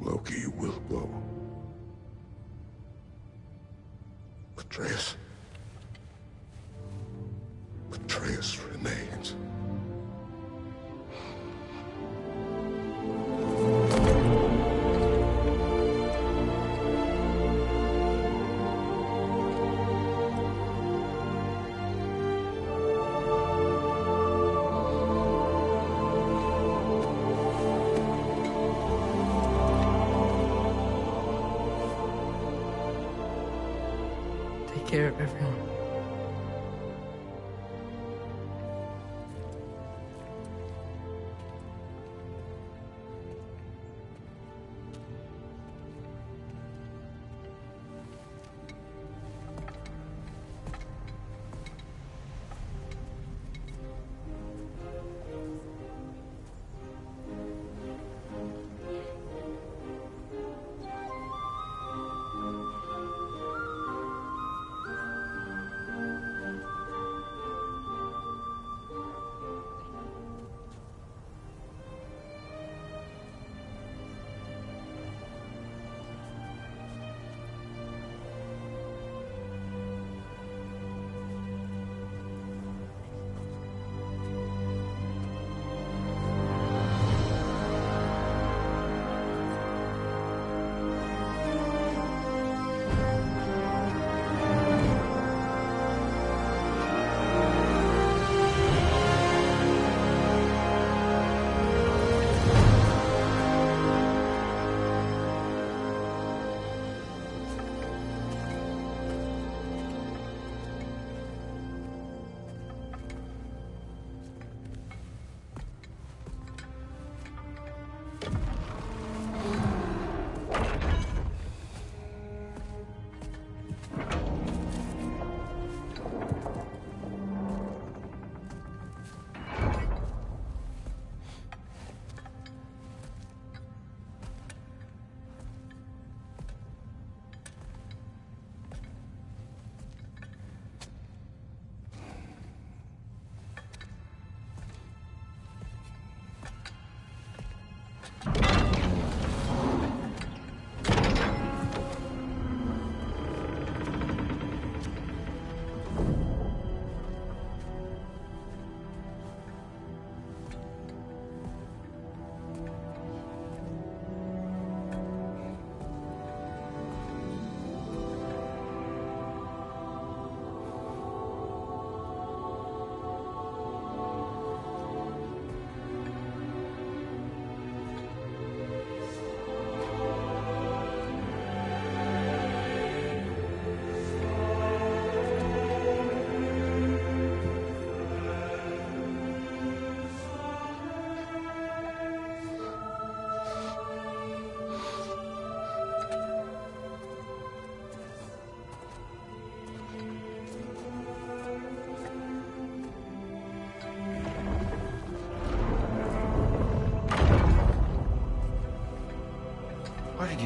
Loki will go. Atreus. Atreus remains. Take care of everyone.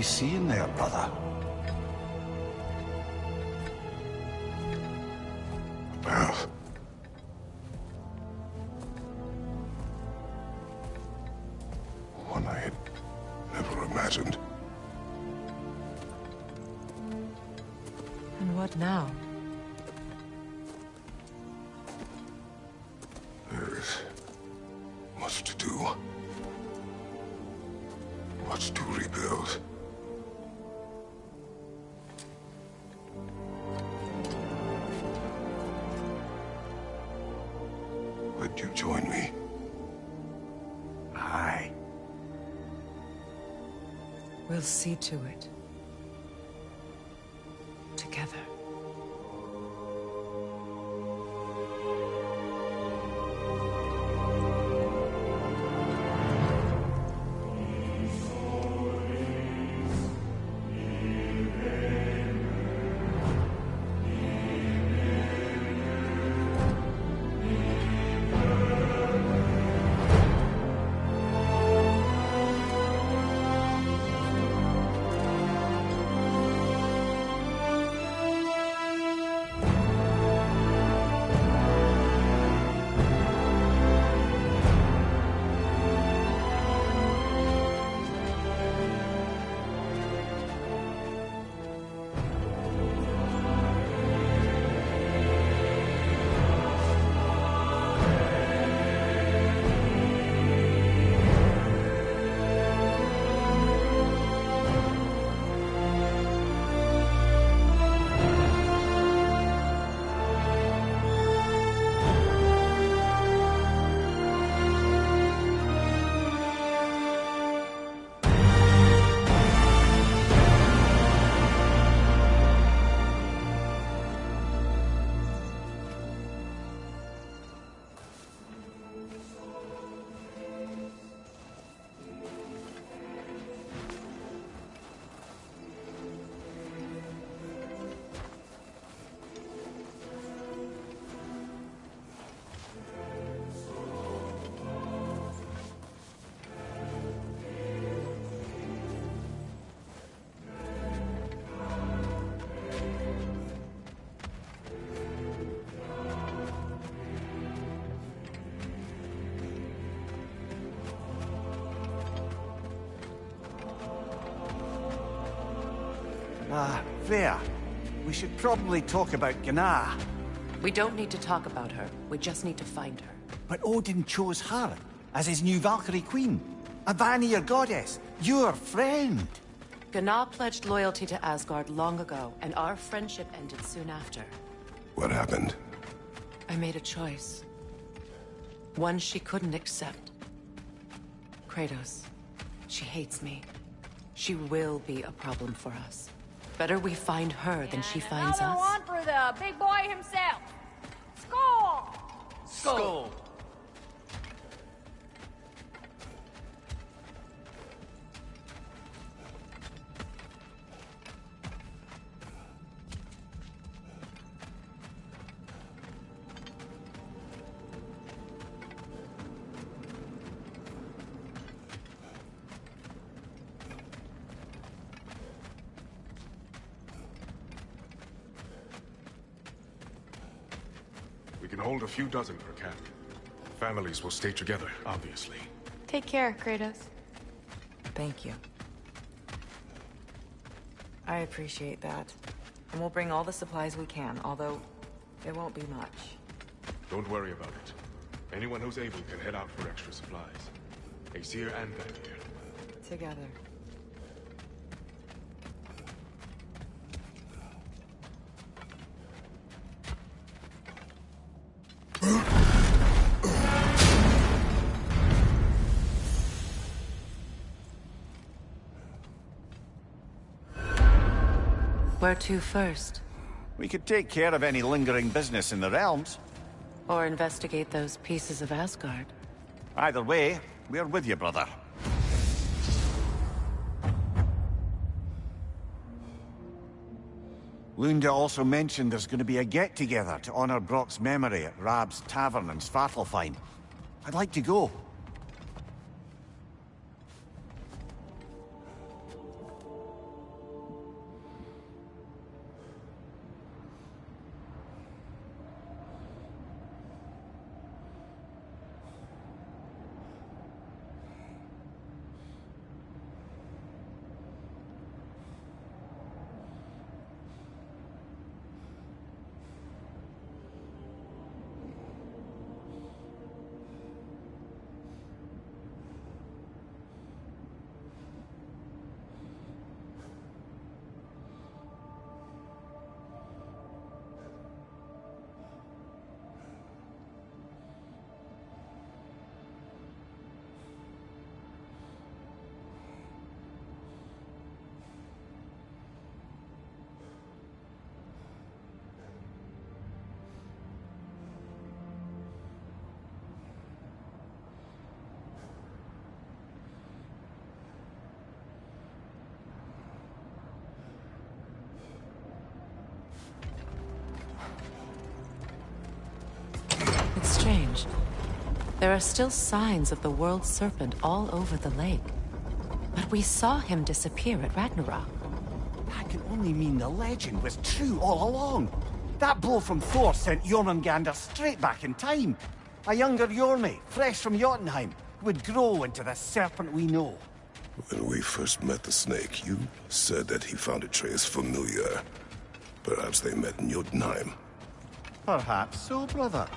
you seeing there, brother? Path. One I had never imagined. And what now? There is much to do. Much to rebuild. Would you join me? Aye. We'll see to it. Together. There. We should probably talk about Gná. We don't need to talk about her. We just need to find her. But Odin chose her as his new Valkyrie queen. A Vanir goddess. Your friend. Gná pledged loyalty to Asgard long ago, and our friendship ended soon after. What happened? I made a choice. One she couldn't accept. Kratos. She hates me. She will be a problem for us. Better we find her than she finds Another us. one for the big boy himself. Skull! Skull! We can hold a few dozen per camp. Families will stay together, obviously. Take care, Kratos. Thank you. I appreciate that. And we'll bring all the supplies we can, although it won't be much. Don't worry about it. Anyone who's able can head out for extra supplies. Aesir and Vanir. Together. Where to first? We could take care of any lingering business in the realms. Or investigate those pieces of Asgard? Either way, we're with you, brother. Lunda also mentioned there's going to be a get-together to honor Brock's memory at Rab's Tavern in Svartalfheim. I'd like to go. change. There are still signs of the world serpent all over the lake. But we saw him disappear at Ragnarok. That can only mean the legend was true all along. That blow from Thor sent Jormungandr straight back in time. A younger Jormi, fresh from Jotunheim, would grow into the serpent we know. When we first met the snake, you said that he found Atreus familiar. Perhaps they met in Jotunheim. Perhaps so, brother.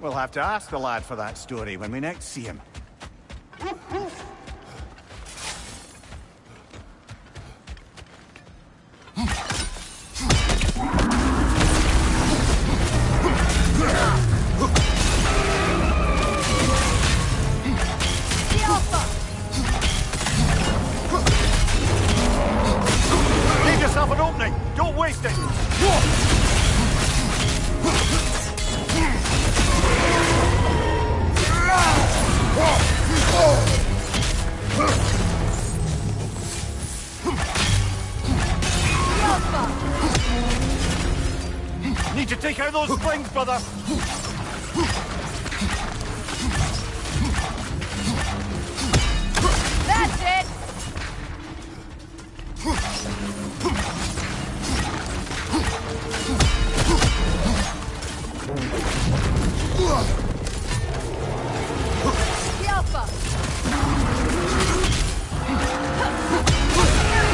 We'll have to ask the lad for that story when we next see him. Leave yourself an opening! Don't waste it! Need to take out those slings, brother! That's it!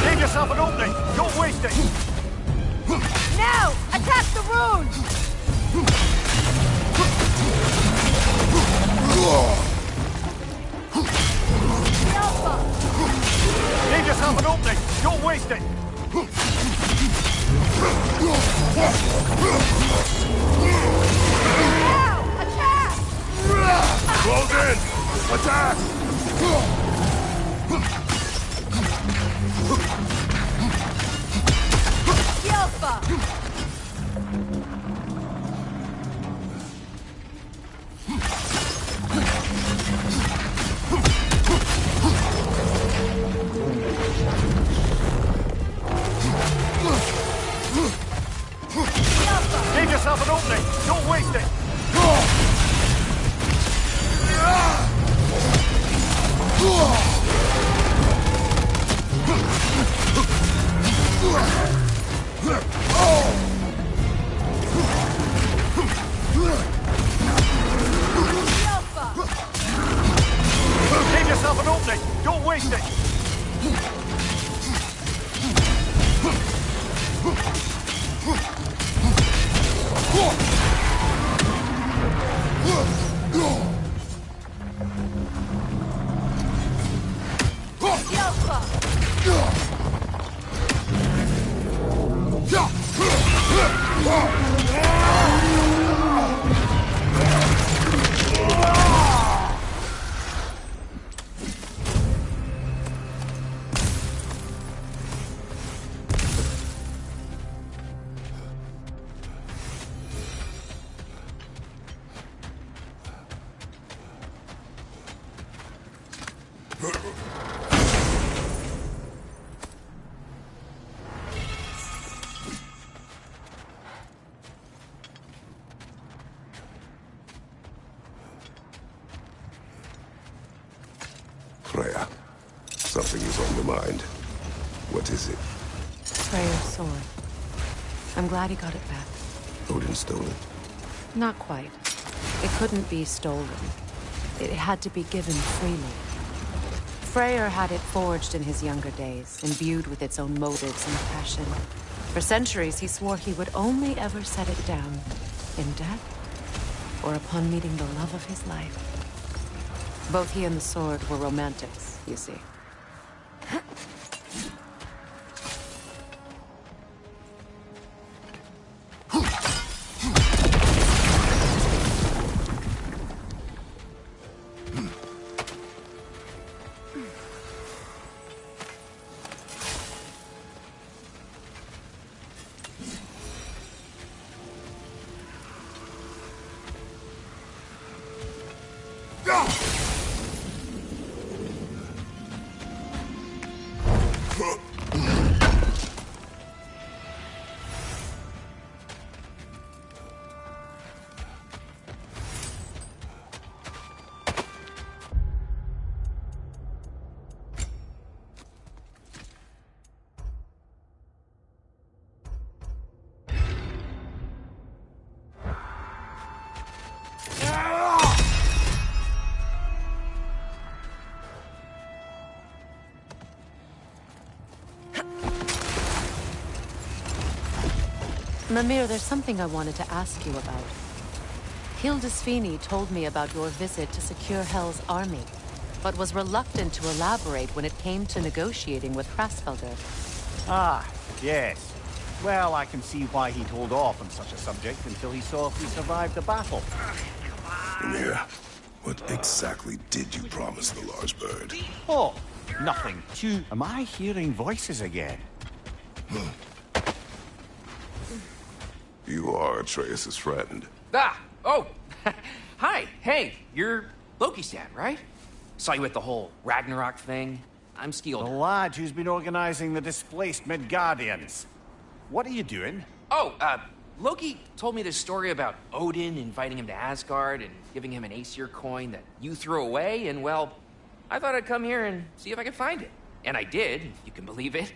Leave yourself an opening! Don't waste it! Now! Attack the runes! Leave yourself an opening! Don't waste it! Now! Attack! Close in! Attack! Leave yourself an opening! Don't waste it! Leave yourself an opening! Don't waste it! Freya, something is on your mind. What is it? Freyr's sword. I'm glad he got it back. Odin stole it. Not quite. It couldn't be stolen. It had to be given freely. Freyr had it forged in his younger days, imbued with its own motives and passion. For centuries, he swore he would only ever set it down in death or upon meeting the love of his life. Both he and the sword were romantics, you see. Mimir, there's something I wanted to ask you about. Hildisvini told me about your visit to secure Hell's army, but was reluctant to elaborate when it came to negotiating with Hrasfelder. Ah, yes. Well, I can see why he'd hold off on such a subject until he saw if we survived the battle. Mimir, what exactly did you promise the large bird? Oh, nothing too... Am I hearing voices again? You are Atreus' friend. Ah! Oh! Hi! Hey, you're Loki's dad, right? Saw you at the whole Ragnarok thing. I'm Skilder. The lad who's been organizing the displaced Midgardians. What are you doing? Oh, Loki told me this story about Odin inviting him to Asgard and giving him an Aesir coin that you threw away, and well, I thought I'd come here and see if I could find it. And I did, if you can believe it.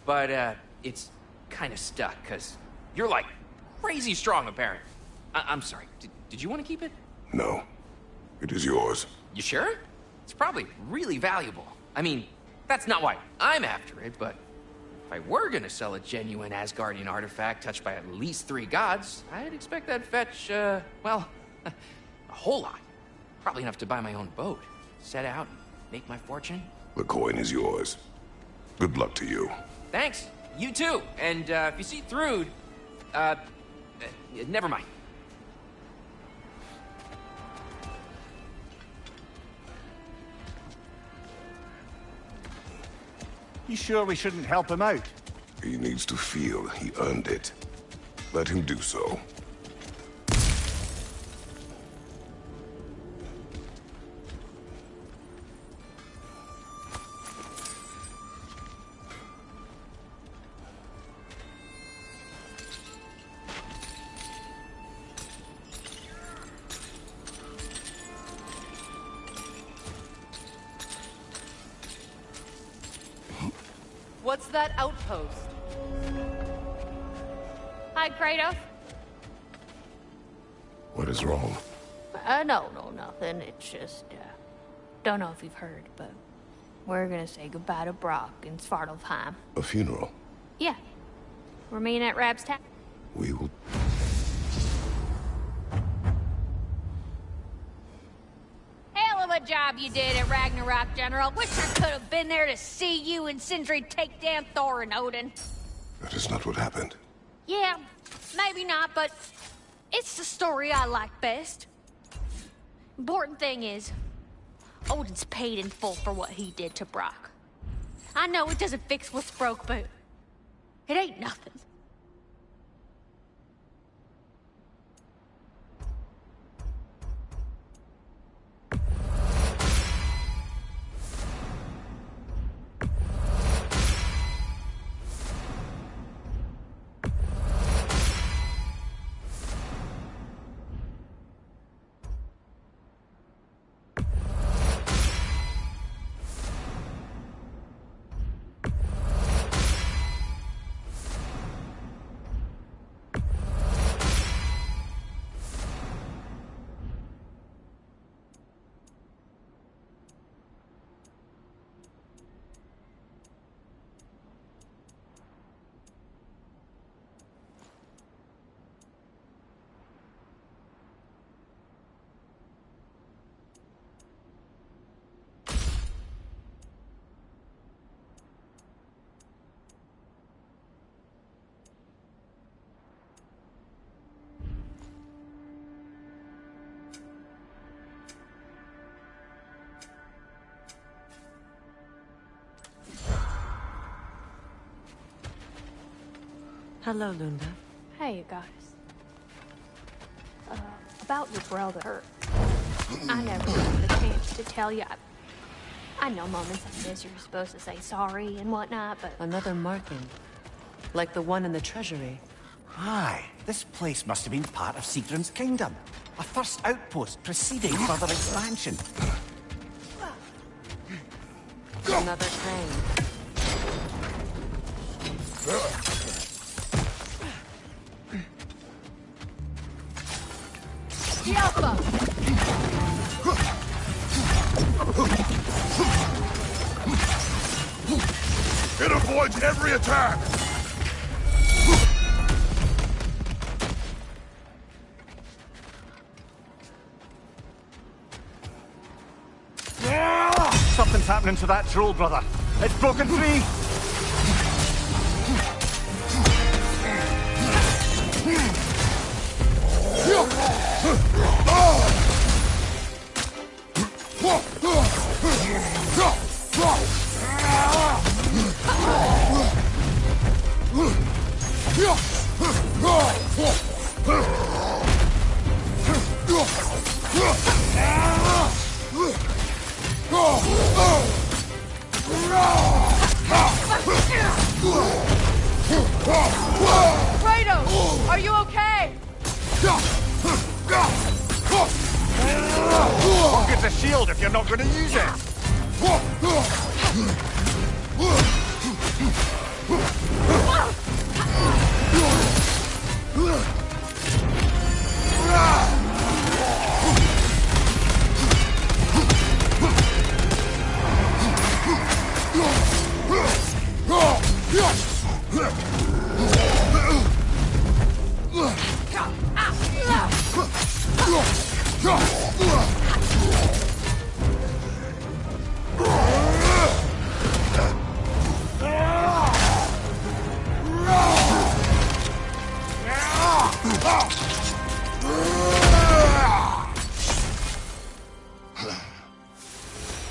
But, it's kind of stuck, because you're, like, crazy strong, apparently. I'm sorry, did you want to keep it? No. It is yours. You sure? It's probably really valuable. I mean, that's not why I'm after it, but if I were gonna sell a genuine Asgardian artifact touched by at least 3 gods, I'd expect that'd fetch, well, a whole lot. Probably enough to buy my own boat, set out and make my fortune. The coin is yours. Good luck to you. Thanks. You too. And, if you see Thrud, never mind. You sure we shouldn't help him out? He needs to feel he earned it. Let him do so. What's that outpost? Hi, Kratos. What is wrong? No, nothing. It's just, don't know if you've heard, but we're gonna say goodbye to Brock in Svartalfheim. A funeral? Yeah. We're meeting at Rab's town. We will... Hell of a job you did at Ragnarok, General. Wish I could have been there to see you and Sindri take down Thor and Odin. That is not what happened. Yeah, maybe not, but it's the story I like best. Important thing is, Odin's paid in full for what he did to Brock. I know it doesn't fix what's broke, but it ain't nothing. Hello, Lunda. Hey, you guys. About your brother. I never got the chance to tell you. I know moments like this you're supposed to say sorry and whatnot, but... Another marking. Like the one in the treasury. Aye, this place must have been part of Sigrun's kingdom. A first outpost preceding further expansion. Another crane. It avoids every attack! Something's happening to that troll, brother. It's broken free. Kratos, are you okay? What good's a shield if you're not going to use it?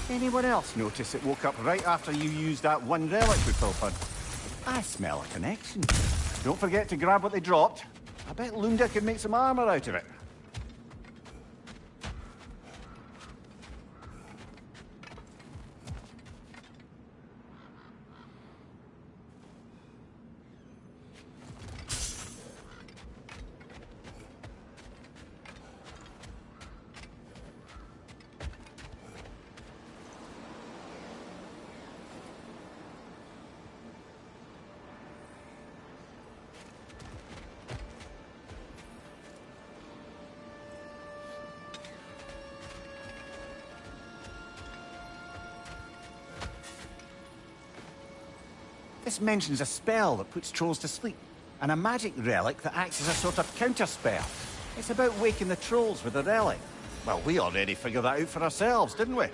Anyone else notice it woke up right after you used that one relic we pilfered? I smell a connection. Don't forget to grab what they dropped. I bet Lunda could make some armor out of it. This mentions a spell that puts trolls to sleep, and a magic relic that acts as a sort of counter-spell. It's about waking the trolls with a relic. Well, we already figured that out for ourselves, didn't we?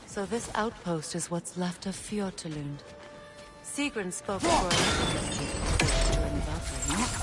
So this outpost is what's left of Fjortulund. Sigrun spoke for a during Valkyrie.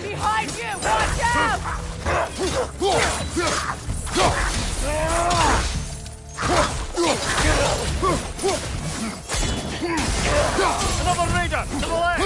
Behind you! Watch out! Another raider! To the left!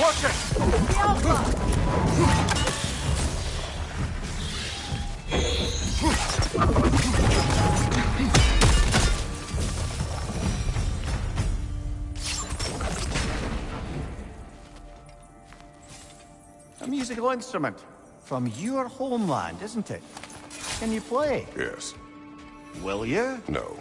Reinforcements! The Alpha! A musical instrument. From your homeland, isn't it? Can you play? Yes. Will you? No.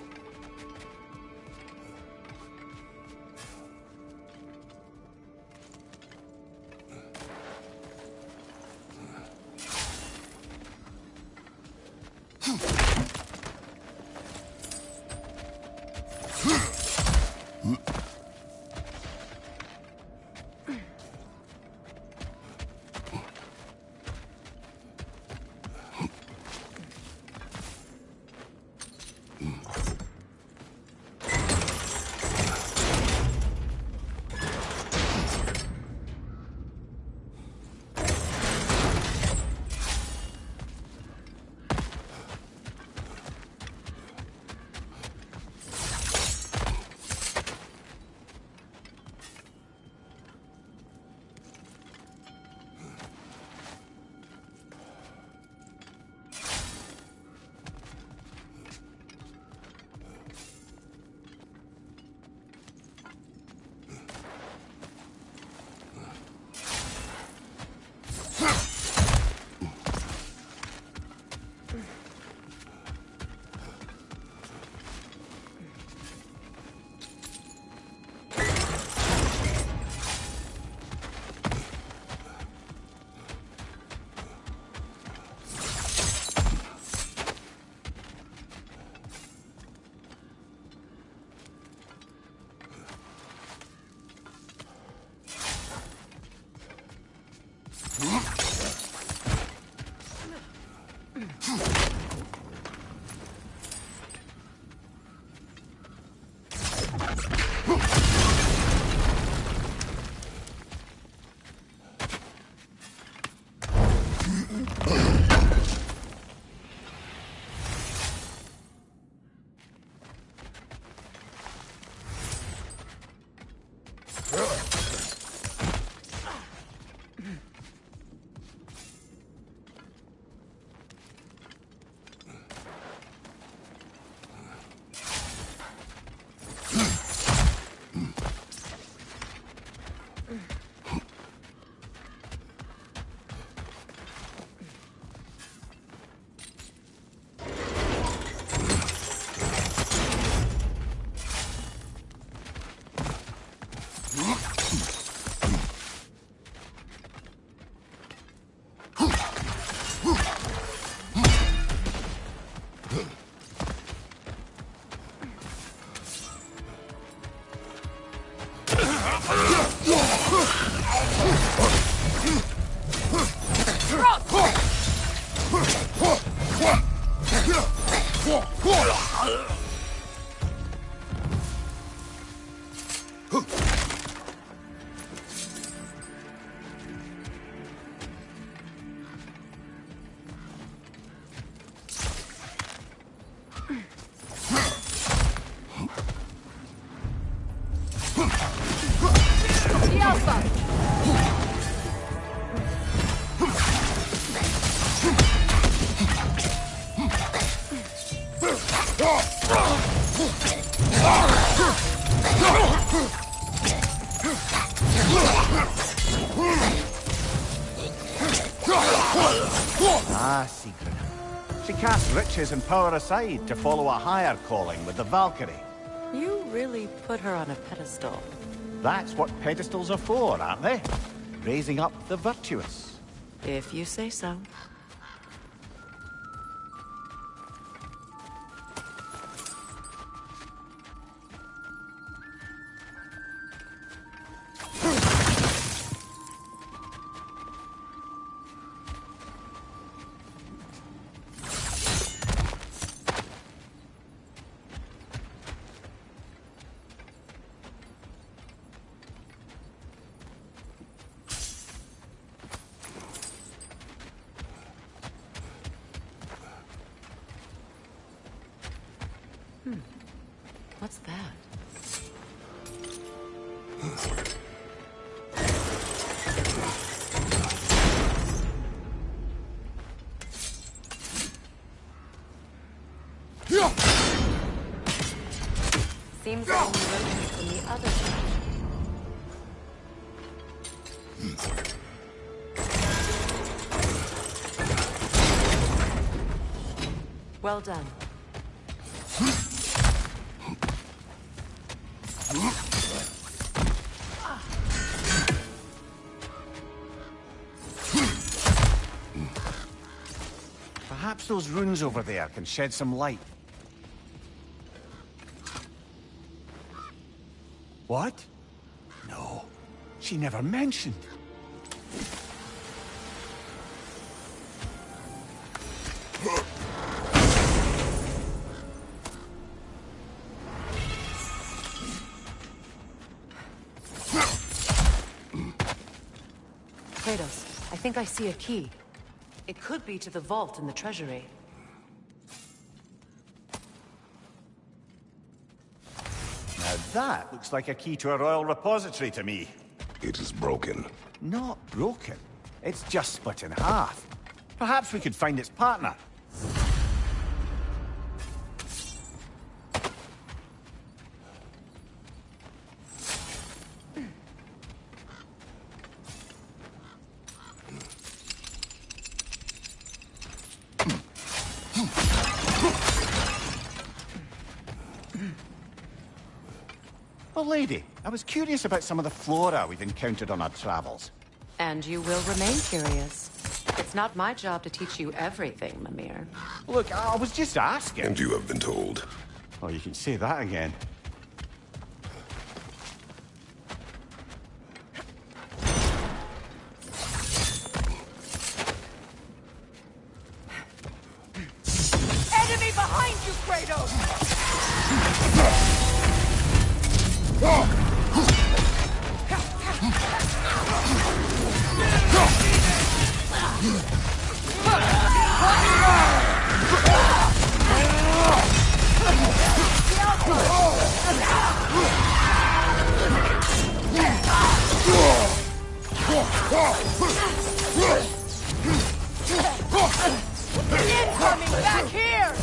Ah, secret. She cast riches and power aside to follow a higher calling with the Valkyrie. You really put her on a pedestal. That's what pedestals are for, aren't they? Raising up the virtuous. If you say so. What's that? things that only rotate in the other direction. Well done. Perhaps those runes over there can shed some light. What? No, she never mentioned. Kratos, I think I see a key. It could be to the vault in the treasury. Now that looks like a key to a royal repository to me. It is broken. Not broken. It's just split in half. Perhaps we could find its partner. Well, lady, I was curious about some of the flora we've encountered on our travels. And you will remain curious. It's not my job to teach you everything, Mimir. Look, I was just asking. And you have been told. Oh, you can say that again. Enemy behind you, Kratos! Incoming back here!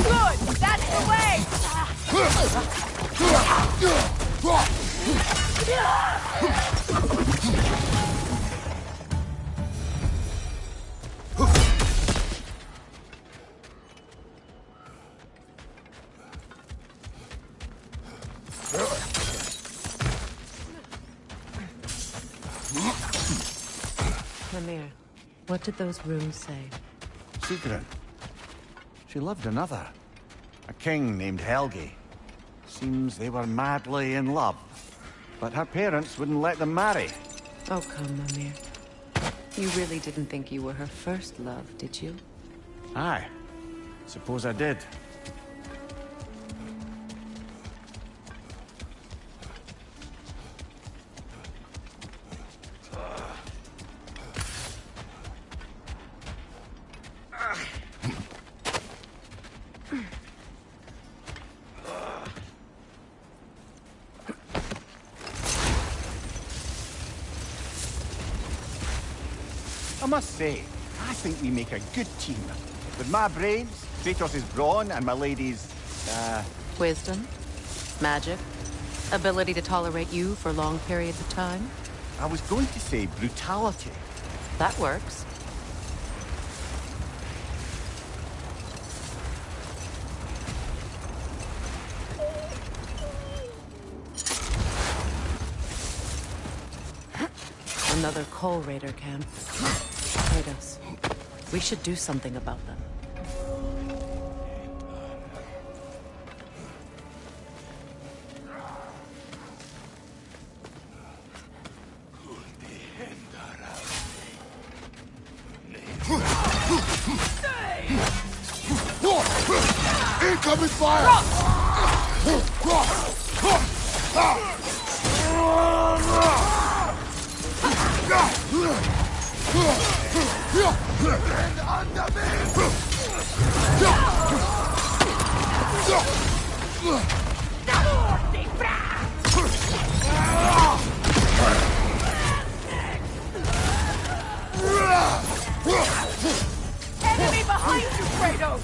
Good! That's the way! Mimir, what did those runes say? Secret. She loved another. A king named Helgi. Seems they were madly in love. But her parents wouldn't let them marry. Oh, come, Mimir. You really didn't think you were her first love, did you? Aye. Suppose I did. I must say, I think we make a good team. With my brains, Kratos' brawn, and my lady's, Wisdom? Magic? Ability to tolerate you for long periods of time? I was going to say brutality. That works. Another Coal Raider camp. Kratos, we should do something about them. Incoming fire! And under me! Enemy behind you, Kratos!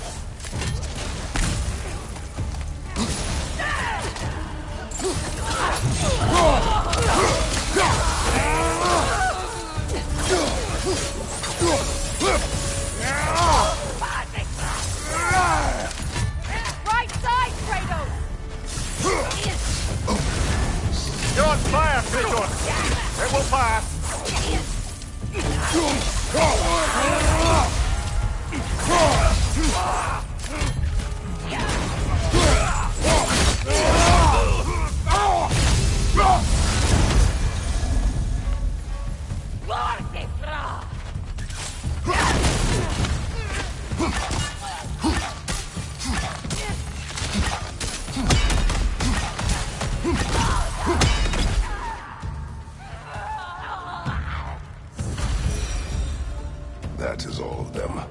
Right side, Kratos! You're on fire, Kratos! It will pass! That is all of them.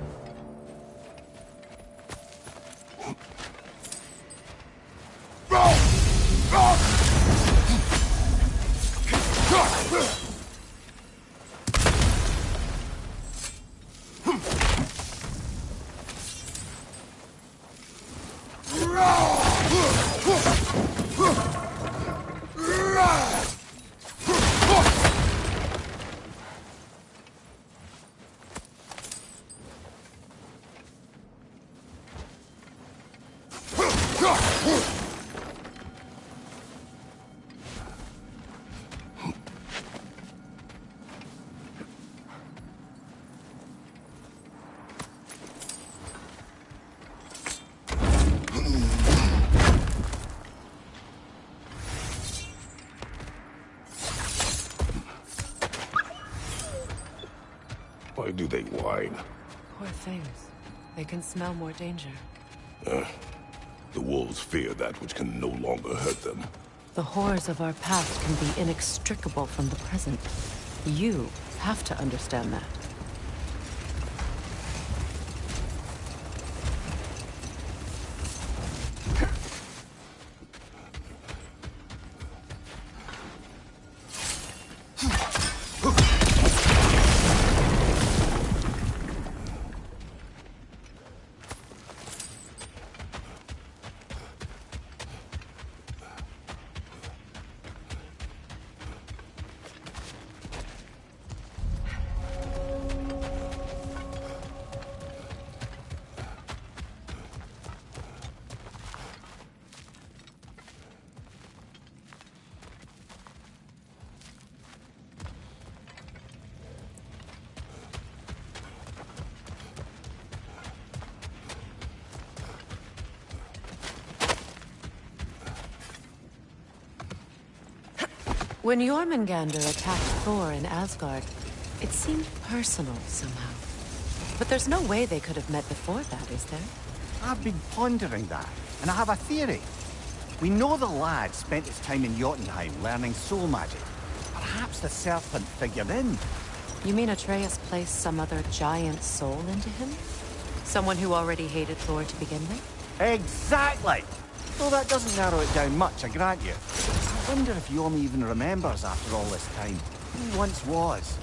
Why do they whine? Poor things. They can smell more danger. The wolves fear that which can no longer hurt them. The horrors of our past can be inextricable from the present. You have to understand that. When Jormungandr attacked Thor in Asgard, it seemed personal somehow. But there's no way they could have met before that, is there? I've been pondering that, and I have a theory. We know the lad spent his time in Jotunheim learning soul magic. Perhaps the serpent figured in. You mean Atreus placed some other giant soul into him? Someone who already hated Thor to begin with? Exactly! Though that doesn't narrow it down much, I grant you. I wonder if Yumi even remembers after all this time who he once was.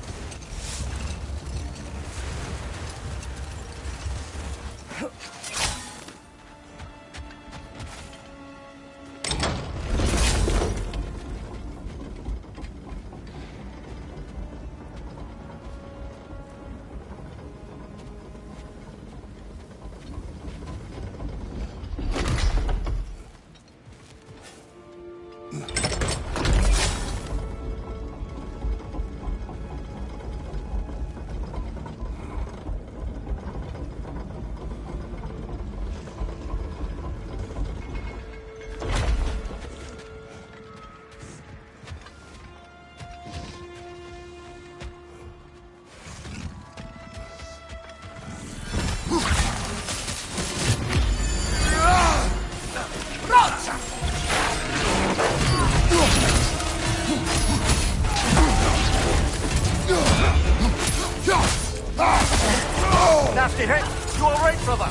Nasty hit! You alright, brother?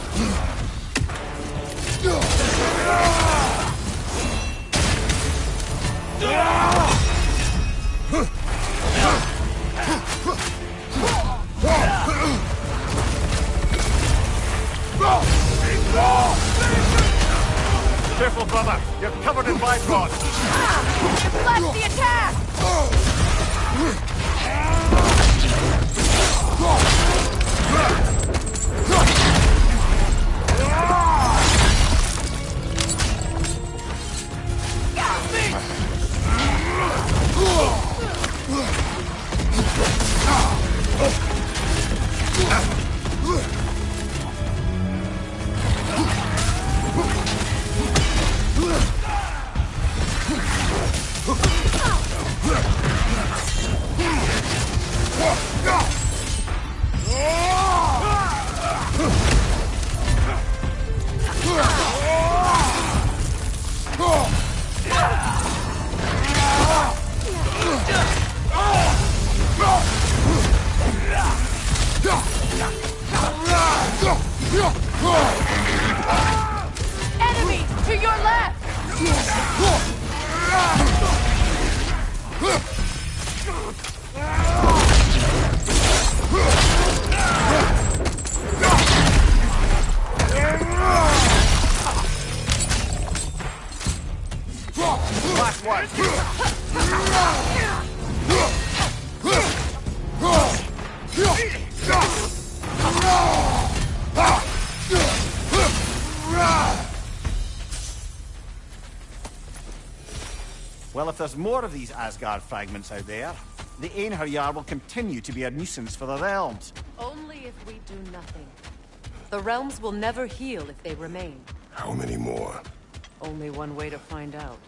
Careful, brother. You're covered in bifrost. Deflect the attack! Enemy to your left! Last one. Well, if there's more of these Asgard fragments out there, the Einherjar will continue to be a nuisance for the realms. Only if we do nothing. The realms will never heal if they remain. How many more? Only one way to find out.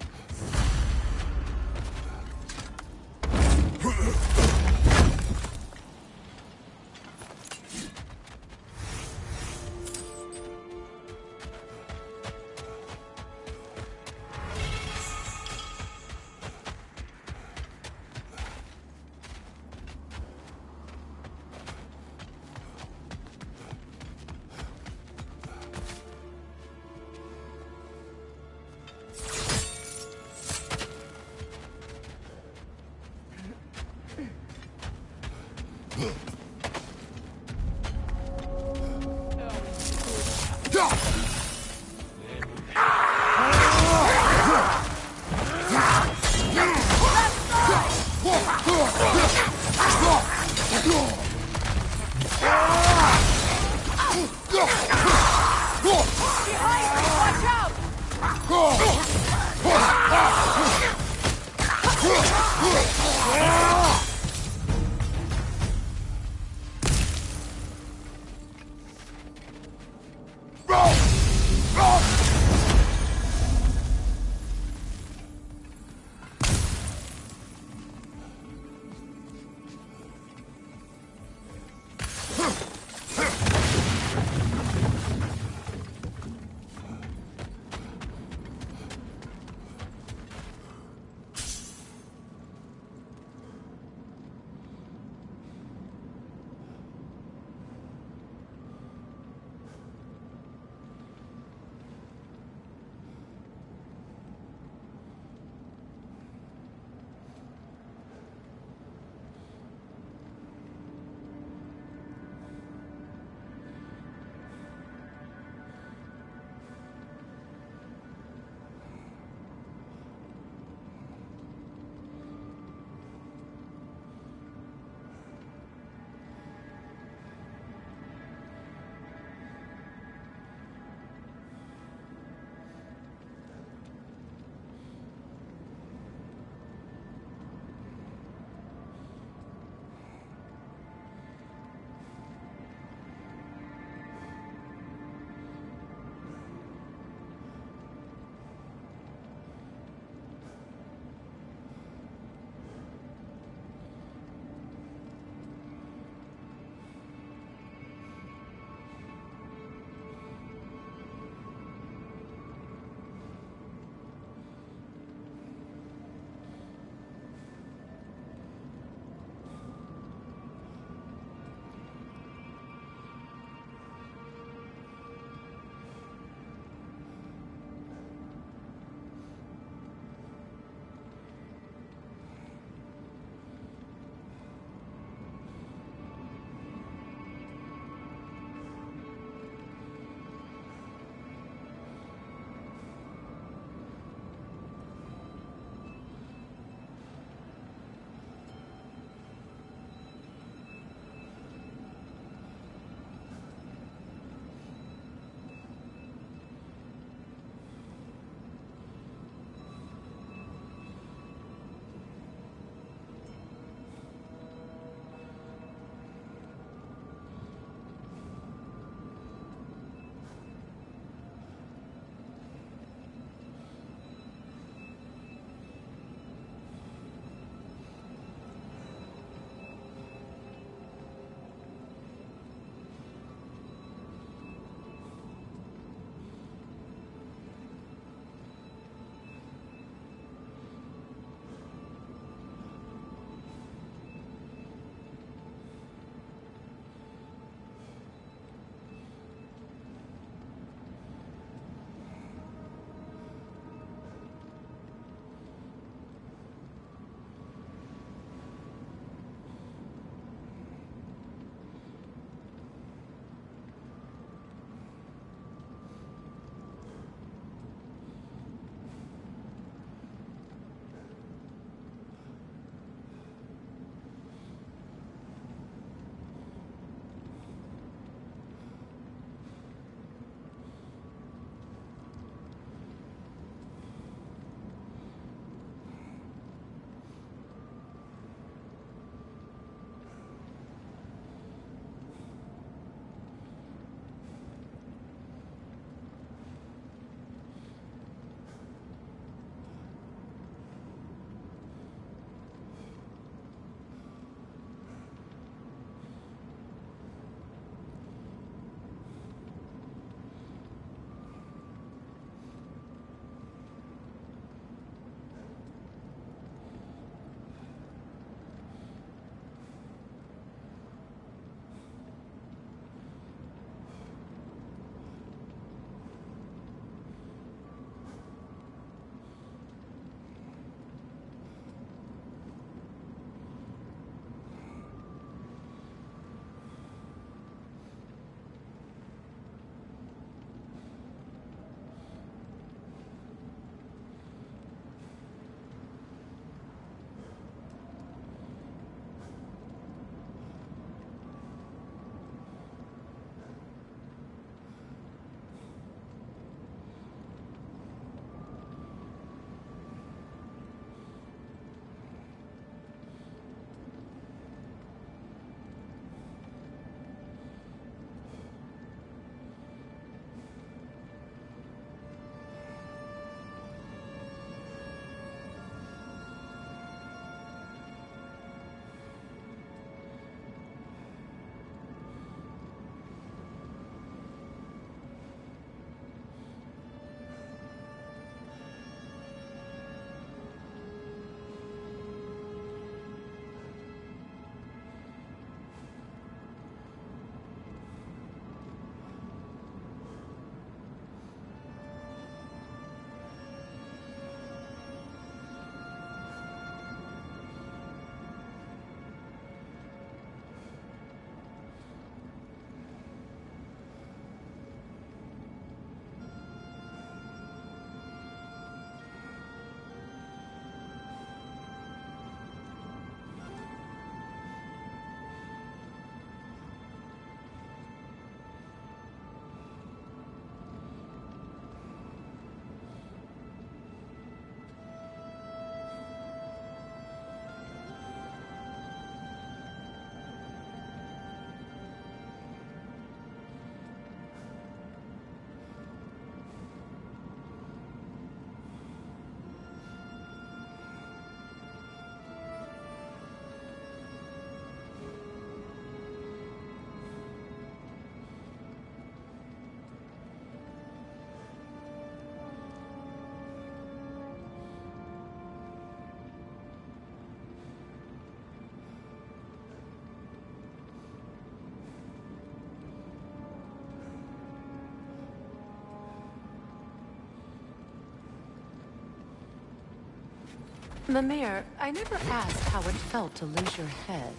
Mimir, I never asked how it felt to lose your head.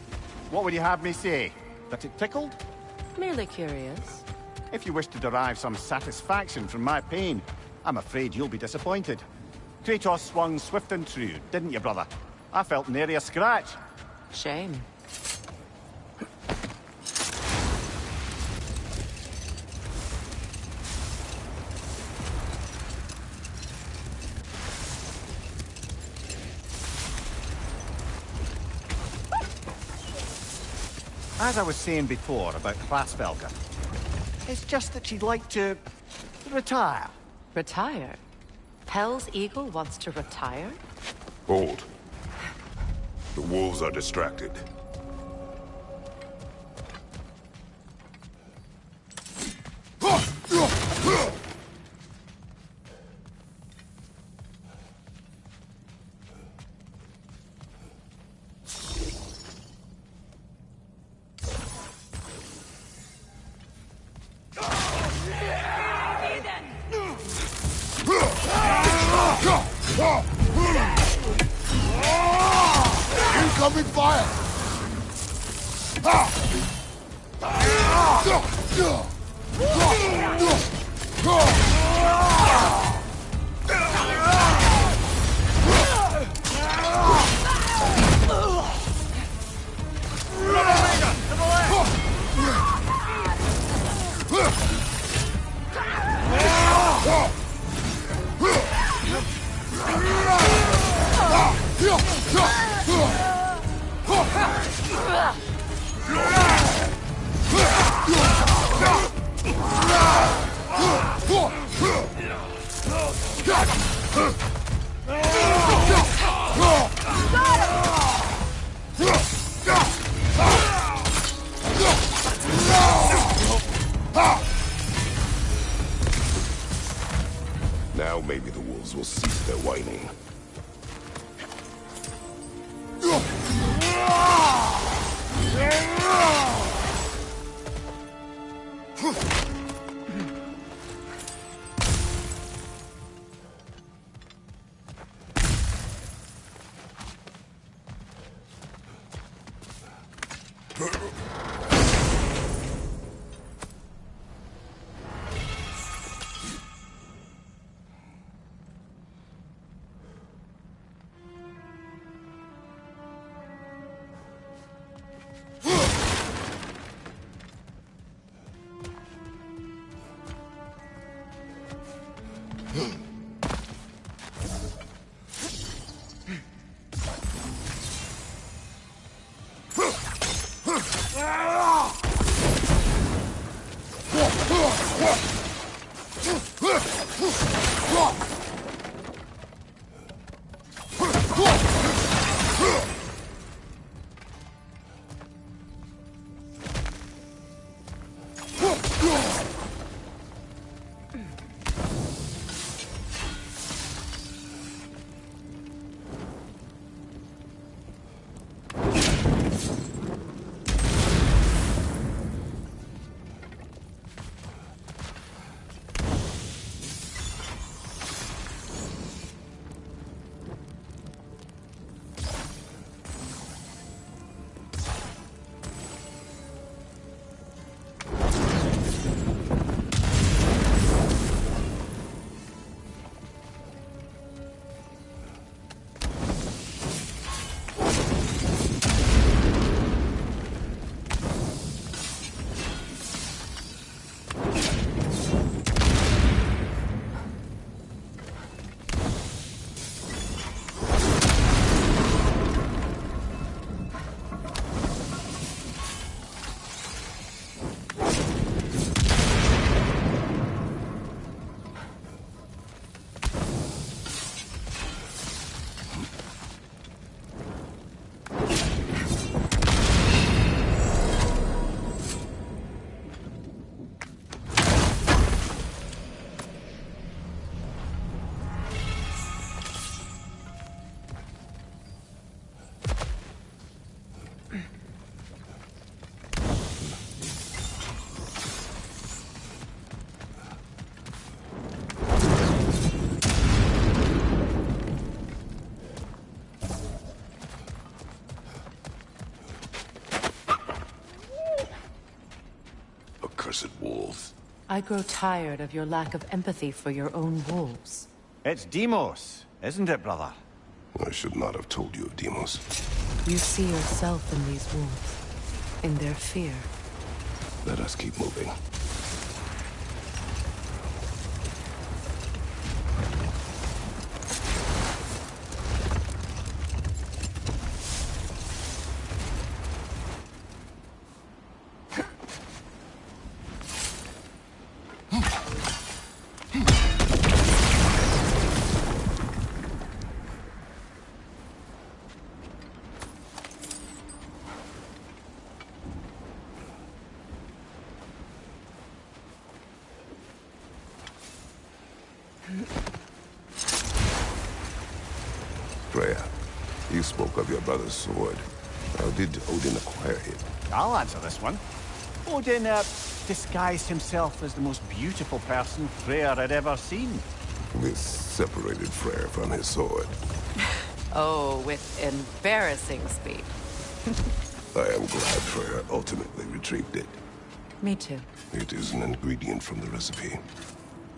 What would you have me say? That it tickled? Merely curious. If you wish to derive some satisfaction from my pain, I'm afraid you'll be disappointed. Kratos swung swift and true, didn't you, brother? I felt nary a scratch. Shame. As I was saying before about Hlasvelka, it's just that she'd like to retire. Retire? Hell's Eagle wants to retire? Hold. The wolves are distracted. Incoming fire! Now maybe the wolves will cease their whining. accursed wolves. I grow tired of your lack of empathy for your own wolves. It's Demos, isn't it, brother? I should not have told you of Demos. You see yourself in these wolves, in their fear. Let us keep moving. Freya, you spoke of your brother's sword. How did Odin acquire it? I'll answer this one. Odin, disguised himself as the most beautiful person Freya had ever seen. This separated Freya from his sword. Oh, with embarrassing speed. I am glad Freya ultimately retrieved it. Me too. It is an ingredient from the recipe.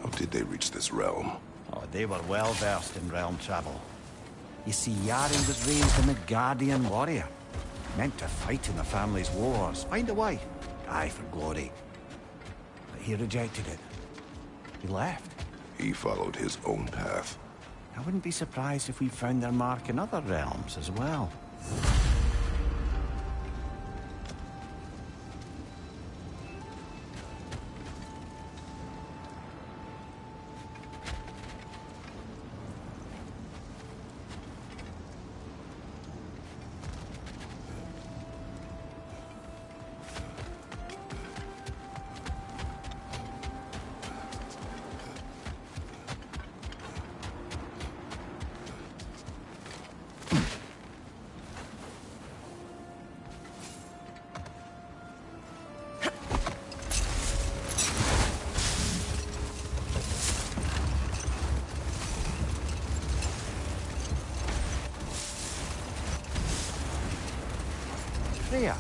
How did they reach this realm? Oh, they were well versed in realm travel. You see, Yari was raised a Midgardian warrior. Meant to fight in the family's wars, find a wife, die for glory. But he rejected it. He left. He followed his own path. I wouldn't be surprised if we found their mark in other realms as well. Freya,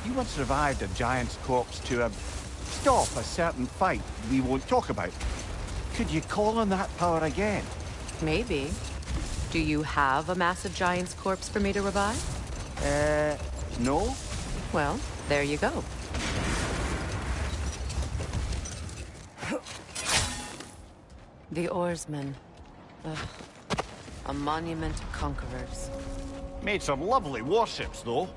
you once revived a giant's corpse to stop a certain fight we won't talk about. Could you call on that power again? Maybe. Do you have a massive giant's corpse for me to revive? No? Well, there you go. The oarsmen. Ugh. A monument to conquerors. Made some lovely warships, though.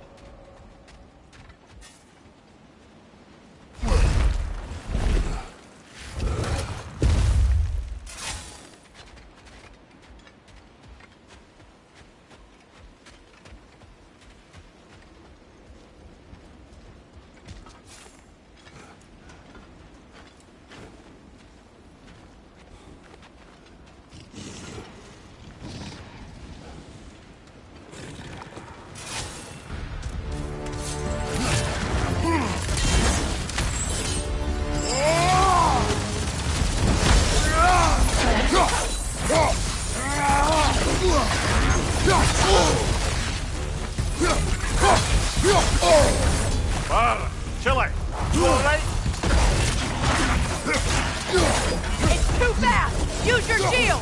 Chile, you all right? It's too fast! Use your shield!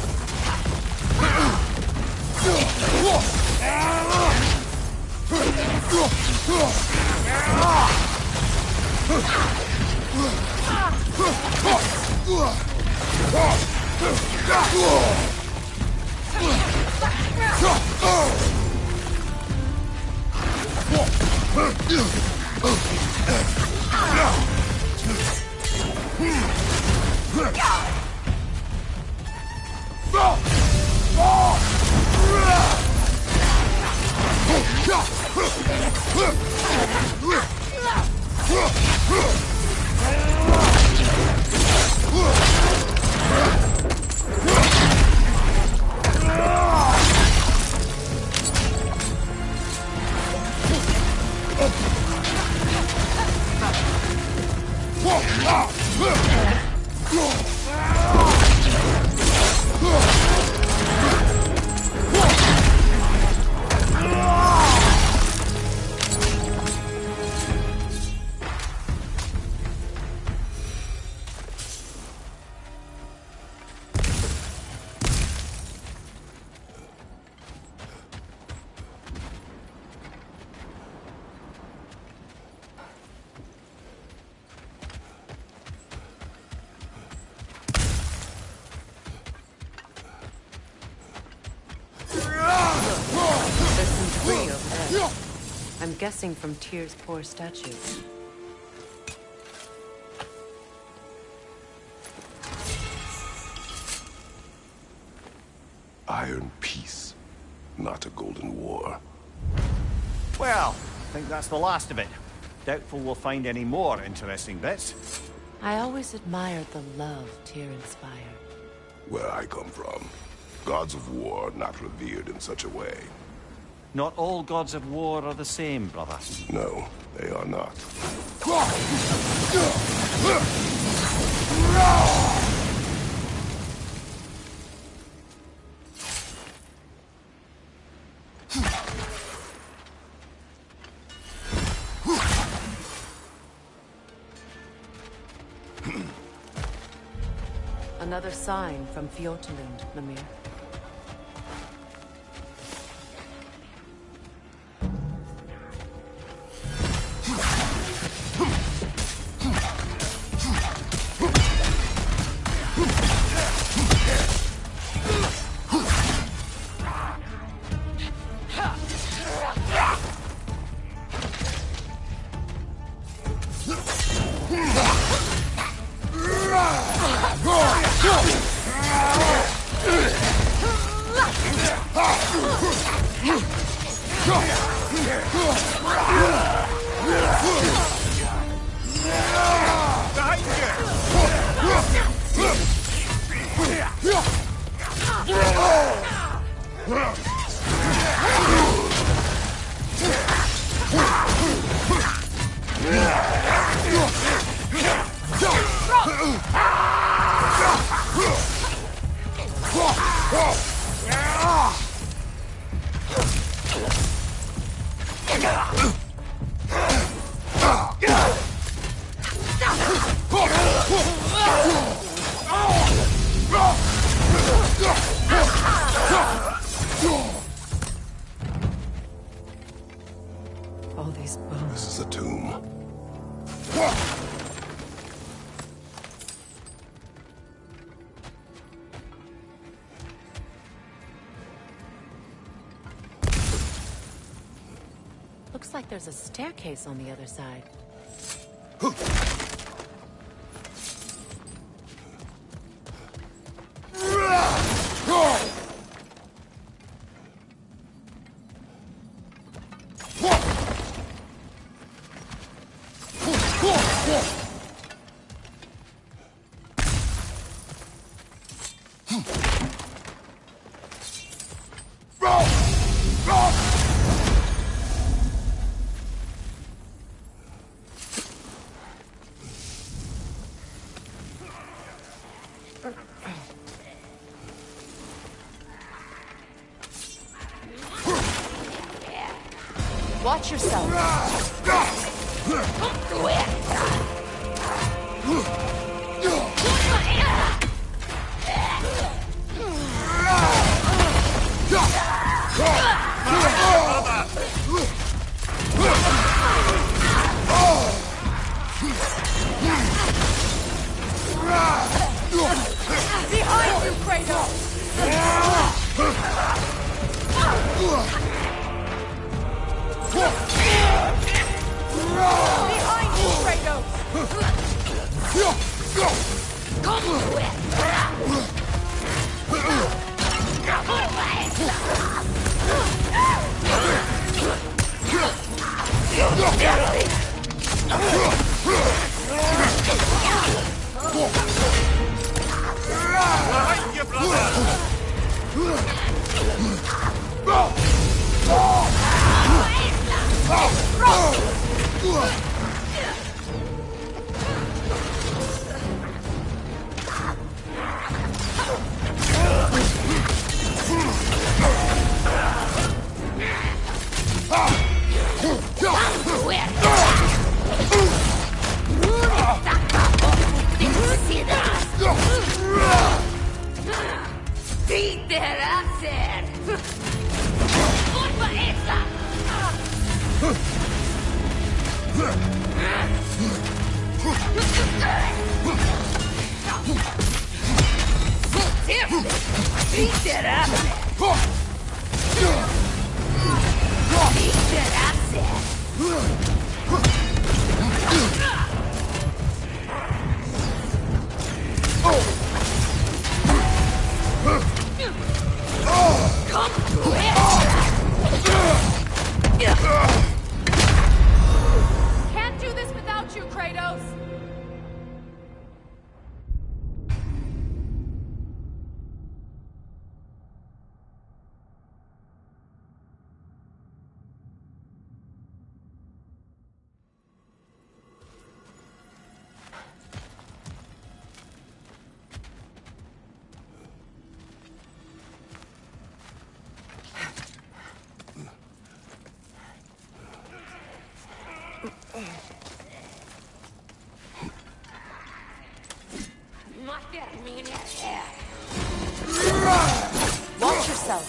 I'm guessing from Tyr's poor statue. Iron peace, not a golden war. Well, I think that's the last of it. Doubtful we'll find any more interesting bits. I always admired the love Tyr inspired. Where I come from, gods of war are not revered in such a way. Not all gods of war are the same, brother. No, they are not. Another sign from Fjortland, Mimir. All these bones. This is a tomb. Looks like there's a staircase on the other side. Watch yourself. Behind you, Kratos! Behind you, Kratos! Behind you, brother! Huh! Can't do this without you, Kratos! Watch yourself.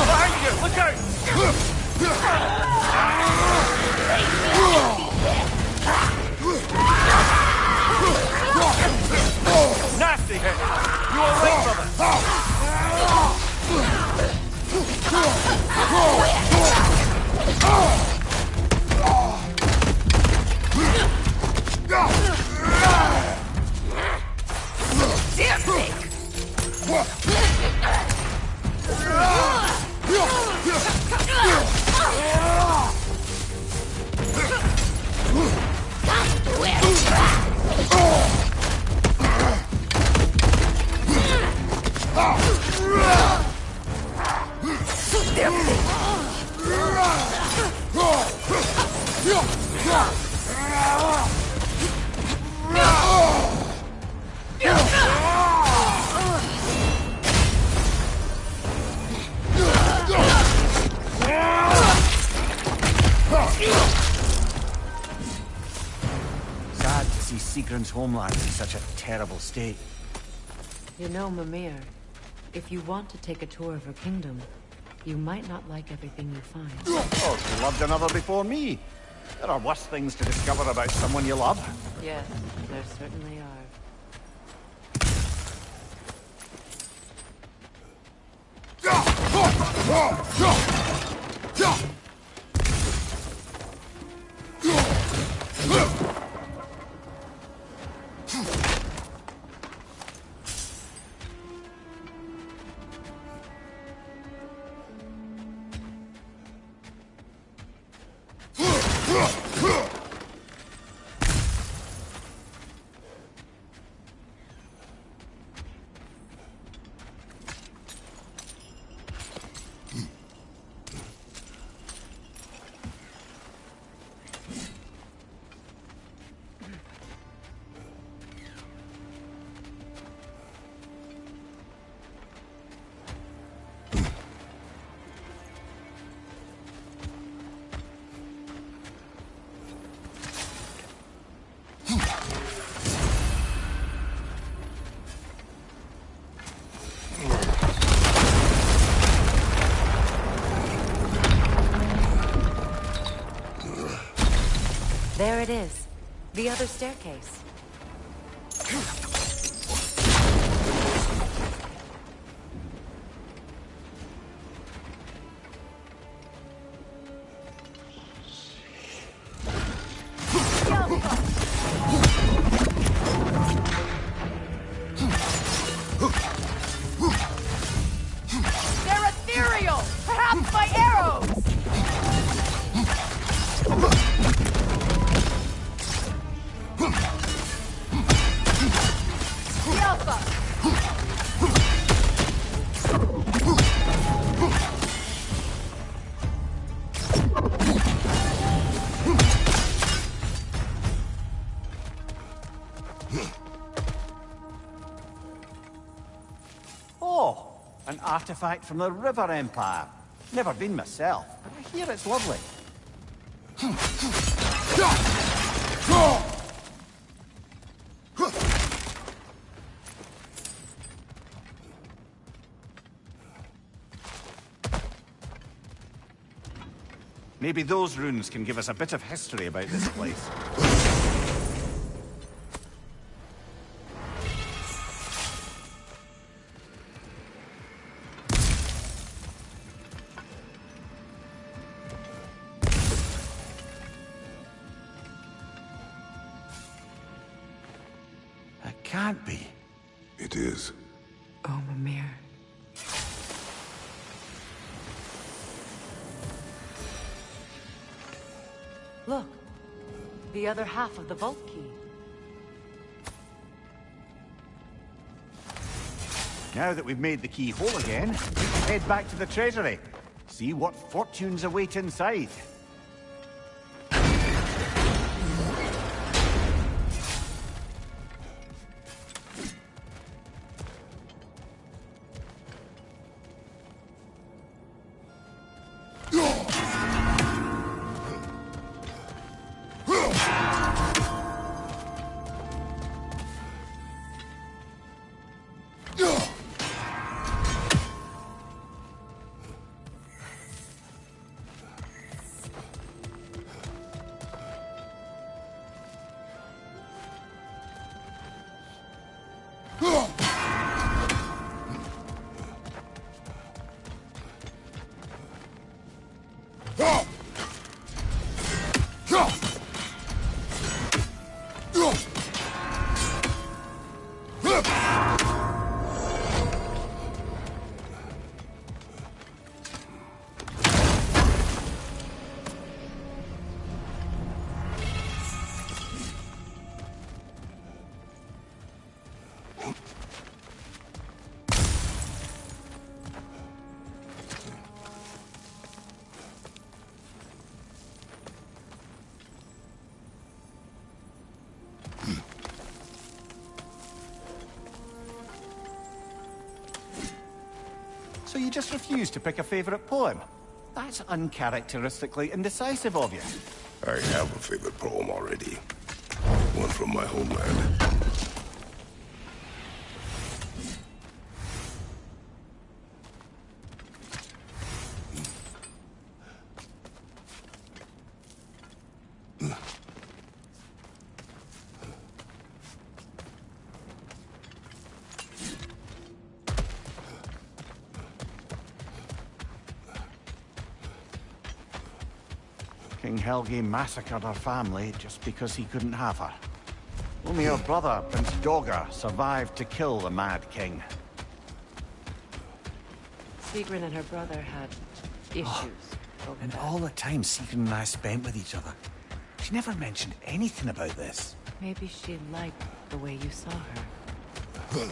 Behind you! Look out! Nasty hit! You alright, Sad to see Sigrun's homeland in such a terrible state. You know, Mimir, if you want to take a tour of her kingdom, you might not like everything you find. Oh, you loved another before me. There are worse things to discover about someone you love. Yes, there certainly are. There it is. The other staircase. They're ethereal! Perhaps by arrows! Oh, an artifact from the River Empire. Never been myself, but I hear it's lovely. Maybe those runes can give us a bit of history about this place. It can't be. It is. Oh, Mimir. Look, the other half of the vault key. Now that we've made the key whole again, we can head back to the treasury. See what fortunes await inside. So you just refuse to pick a favorite poem? That's uncharacteristically indecisive of you. I have a favorite poem already. One from my homeland. King Helgi massacred her family just because he couldn't have her. Only her brother, Prince Dogger, survived to kill the Mad King. Sigrun and her brother had issues over And that. all the time Sigrun and I spent with each other, she never mentioned anything about this. Maybe she liked the way you saw her.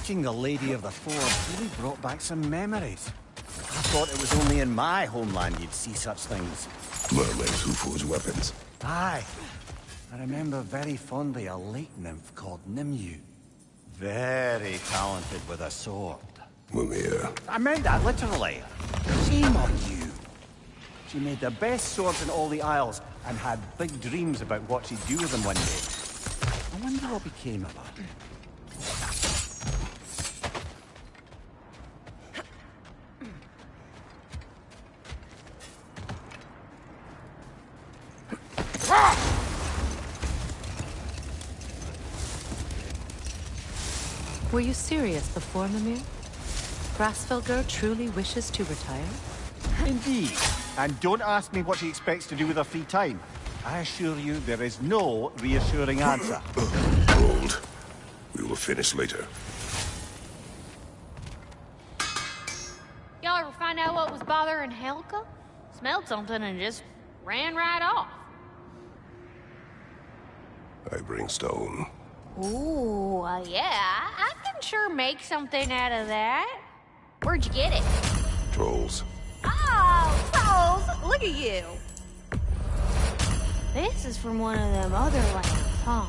Meeting the Lady of the Forge really brought back some memories. I thought it was only in my homeland you'd see such things. Mermaids who forge weapons. Aye. I remember very fondly a lake nymph called Nimue. Very talented with a sword. Mumia. I meant that literally. Shame on you. She made the best swords in all the Isles and had big dreams about what she'd do with them one day. I wonder what became of her. Were you serious before, Mimir? Grasfelger truly wishes to retire? Indeed. And don't ask me what she expects to do with her free time. I assure you there is no reassuring answer. Hold. We will finish later. Y'all ever find out what was bothering Helga? Smelled something and just ran right off. I bring stone. Ooh, yeah, I can sure make something out of that. Where'd you get it? Trolls. Oh, trolls! Look at you. This is from one of them other lands, huh?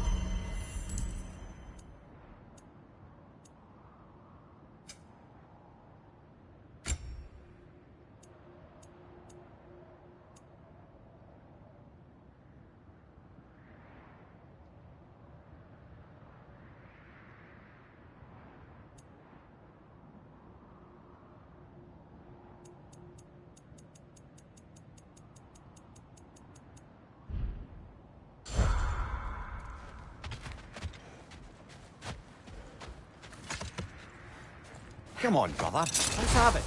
Come on, brother. Let's have it.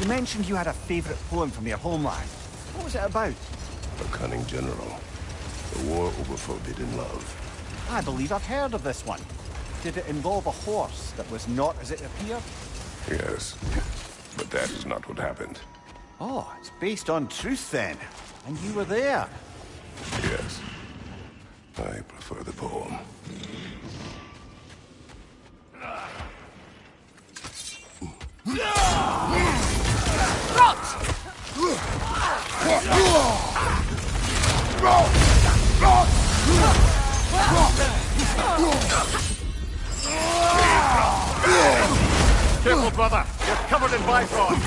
You mentioned you had a favorite poem from your homeland. What was it about? A cunning general. A war over forbidden love. I believe I've heard of this one. Did it involve a horse that was not as it appeared? Yes, but that is not what happened. Oh, it's based on truth then. And you were there. Yes. I prefer the poem. Careful, brother. You're covered in bifrost.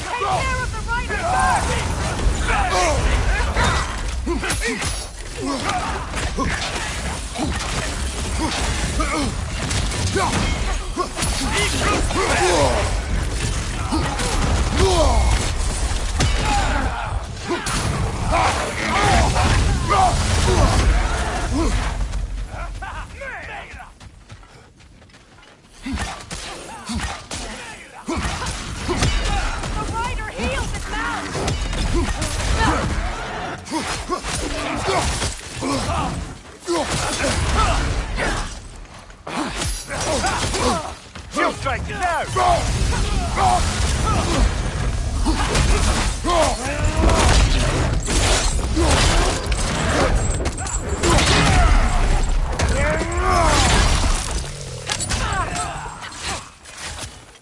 Take care of the rider Shield strike now!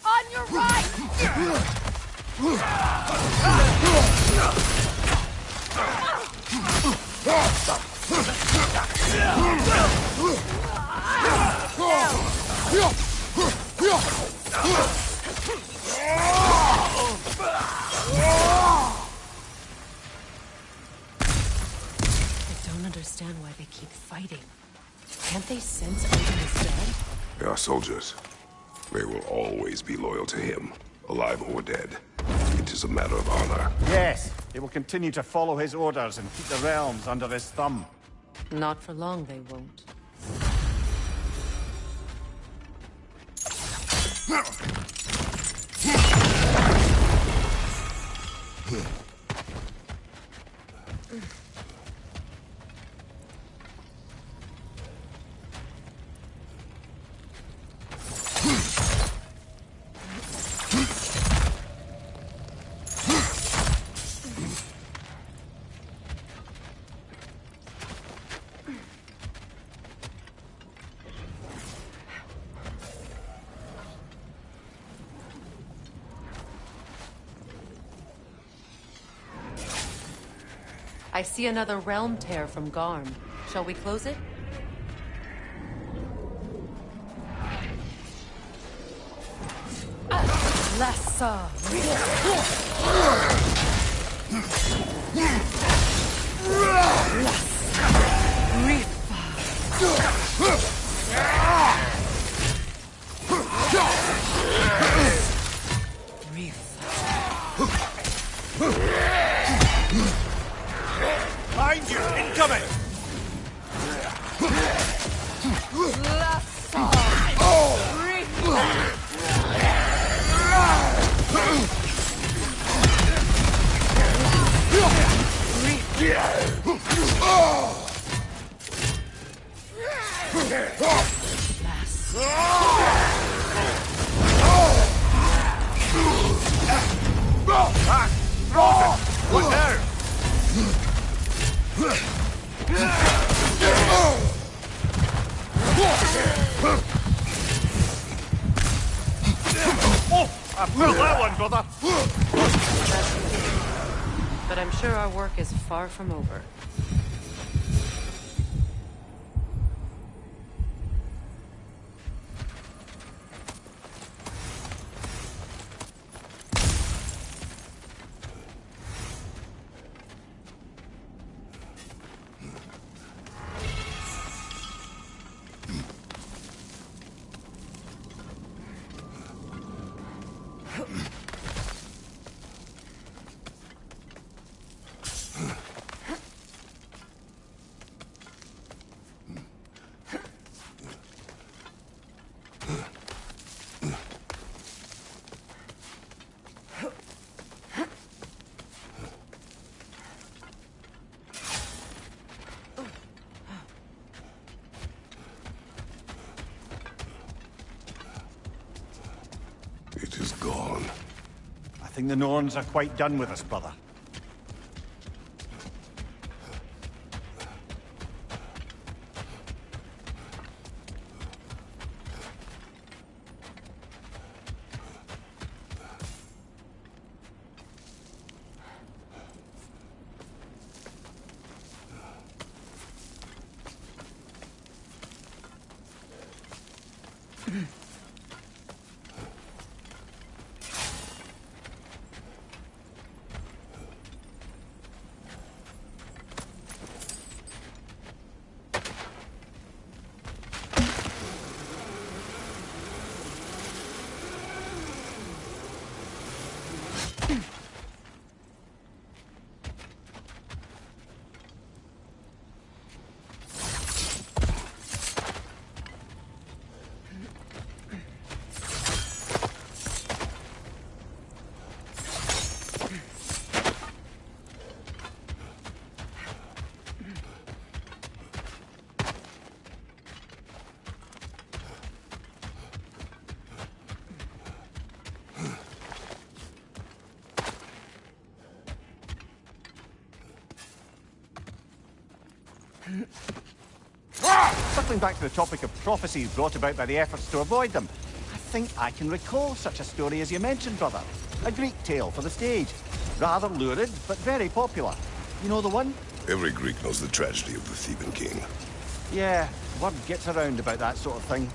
on your right! I don't understand why they keep fighting. Can't they sense Odin is dead? They are soldiers. They will always be loyal to him, alive or dead. It is a matter of honor. Yes, they will continue to follow his orders and keep the realms under his thumb. Not for long, they won't. I see another realm tear from Garm. Shall we close it? Lassa. Behind you! Incoming! What now? Oh, I felt that one, brother. But I'm sure our work is far from over. It is gone. I think the Norns are quite done with us, brother. Circling back to the topic of prophecies brought about by the efforts to avoid them, I think I can recall such a story as you mentioned, brother. A Greek tale for the stage. Rather lurid, but very popular. You know the one? Every Greek knows the tragedy of the Theban king. Yeah, word gets around about that sort of thing.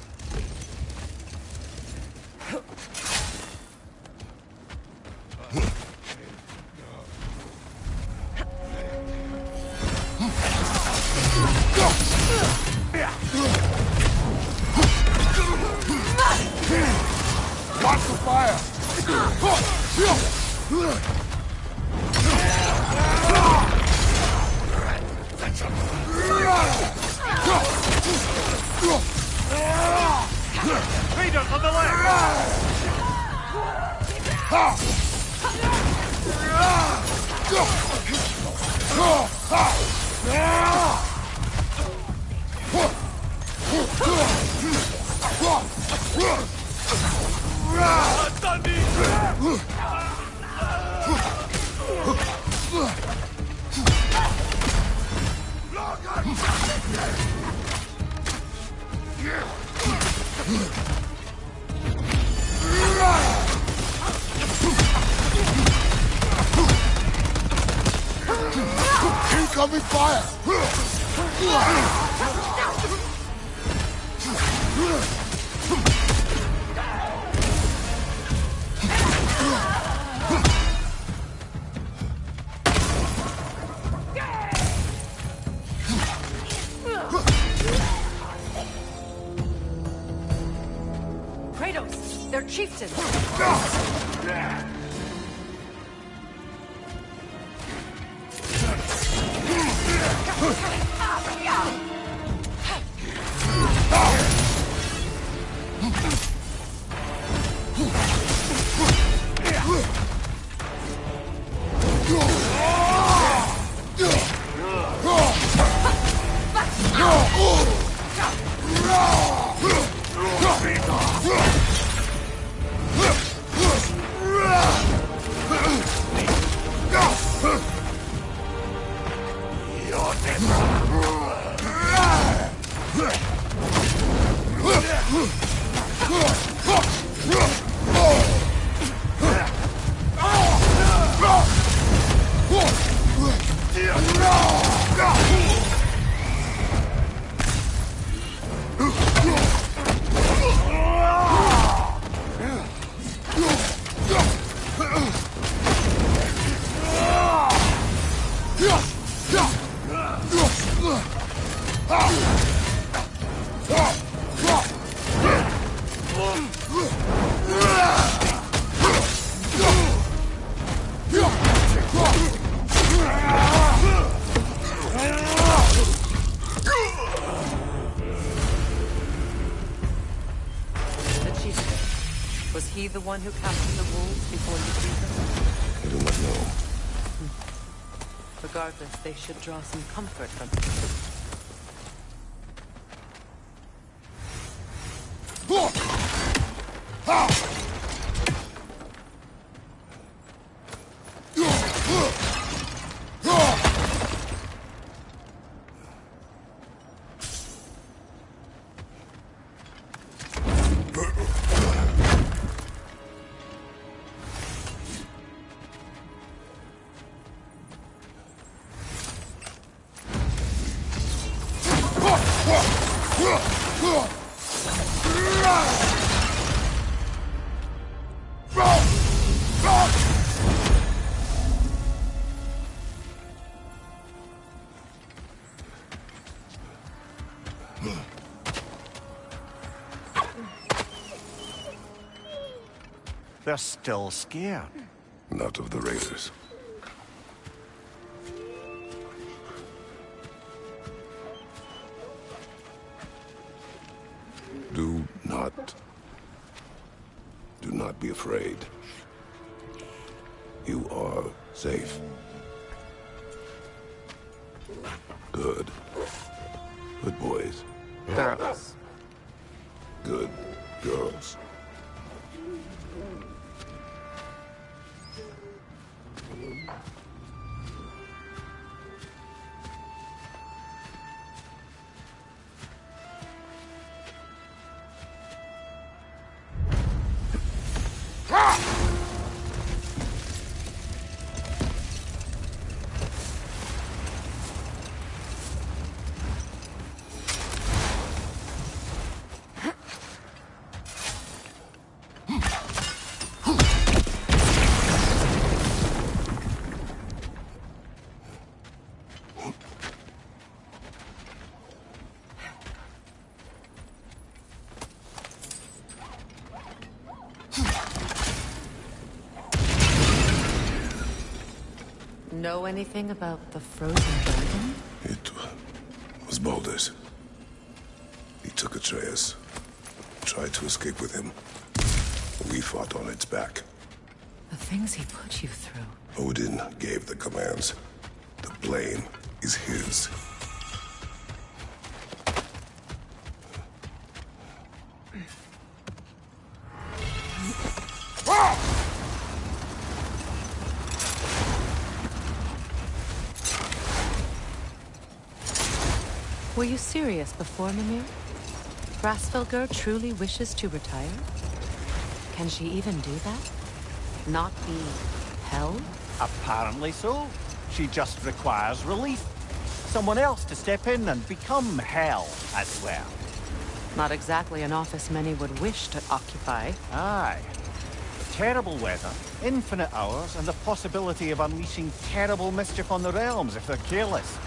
Watch the fire! Leaders on the left! Incoming fire! Kratos, they're chieftains. Was he the one who captured the wolves before you freed them? I do not know. Regardless, they should draw some comfort from him. They're still scared. Not of the raiders. Do not be afraid. You are safe. Good. Good boys. Girls. Good girls. Know anything about the frozen dragon? It was Baldur's. He took Atreus. Tried to escape with him. We fought on its back. The things he put you through. Odin gave the commands. The blame is his. Were you serious before, Mimir? Grasfelger truly wishes to retire? Can she even do that? Not be hell? Apparently so. She just requires relief. Someone else to step in and become hell, as it were. Not exactly an office many would wish to occupy. Aye. Terrible weather, infinite hours, and the possibility of unleashing terrible mischief on the realms if they're careless.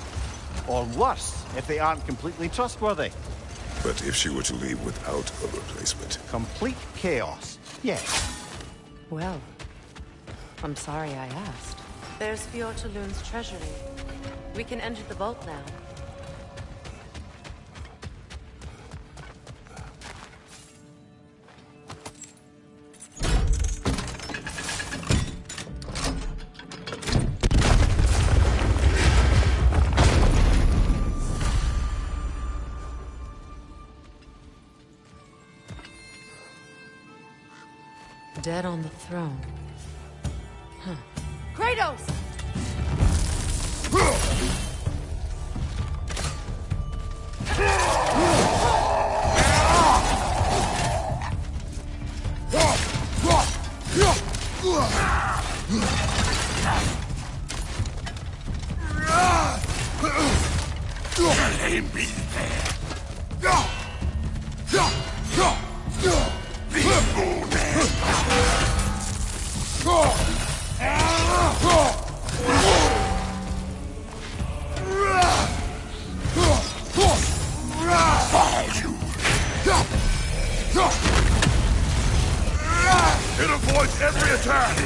Or worse, if they aren't completely trustworthy. But if she were to leave without a replacement? Complete chaos, yes. Well, I'm sorry I asked. There's Fjortulun's treasury. We can enter the vault now. Dead on the throne. Huh. Kratos! It avoids every attack!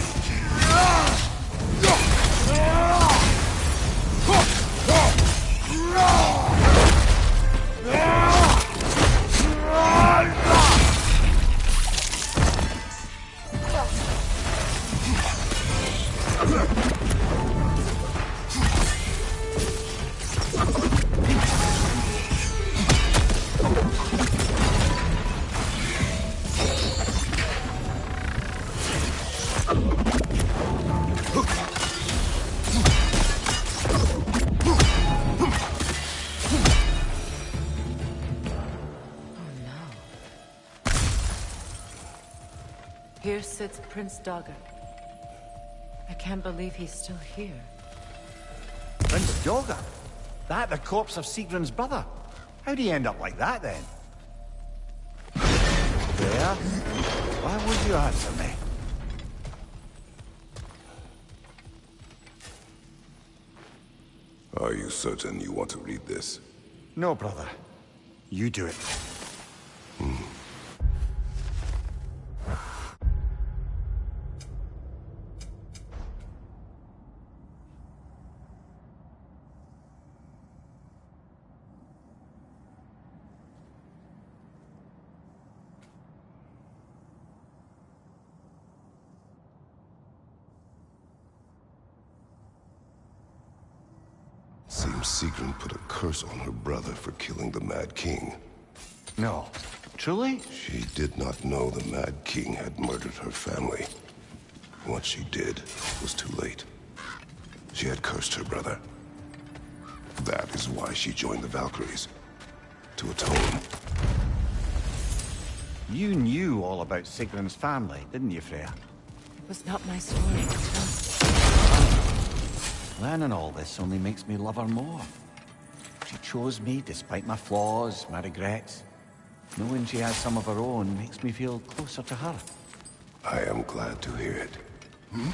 Here sits Prince Dagger. I can't believe he's still here. Prince Dagger? That the corpse of Sigrun's brother? How'd he end up like that, then? There? Why would you answer me? Are you certain you want to read this? No, brother. You do it. Sigrun put a curse on her brother for killing the Mad King. No. Truly? She did not know the Mad King had murdered her family. What she did was too late. She had cursed her brother. That is why she joined the Valkyries. To atone. You knew all about Sigrun's family, didn't you, Freya? It was not my story to tell. Learning all this only makes me love her more. She chose me despite my flaws, my regrets. Knowing she has some of her own makes me feel closer to her. I am glad to hear it. Hmm?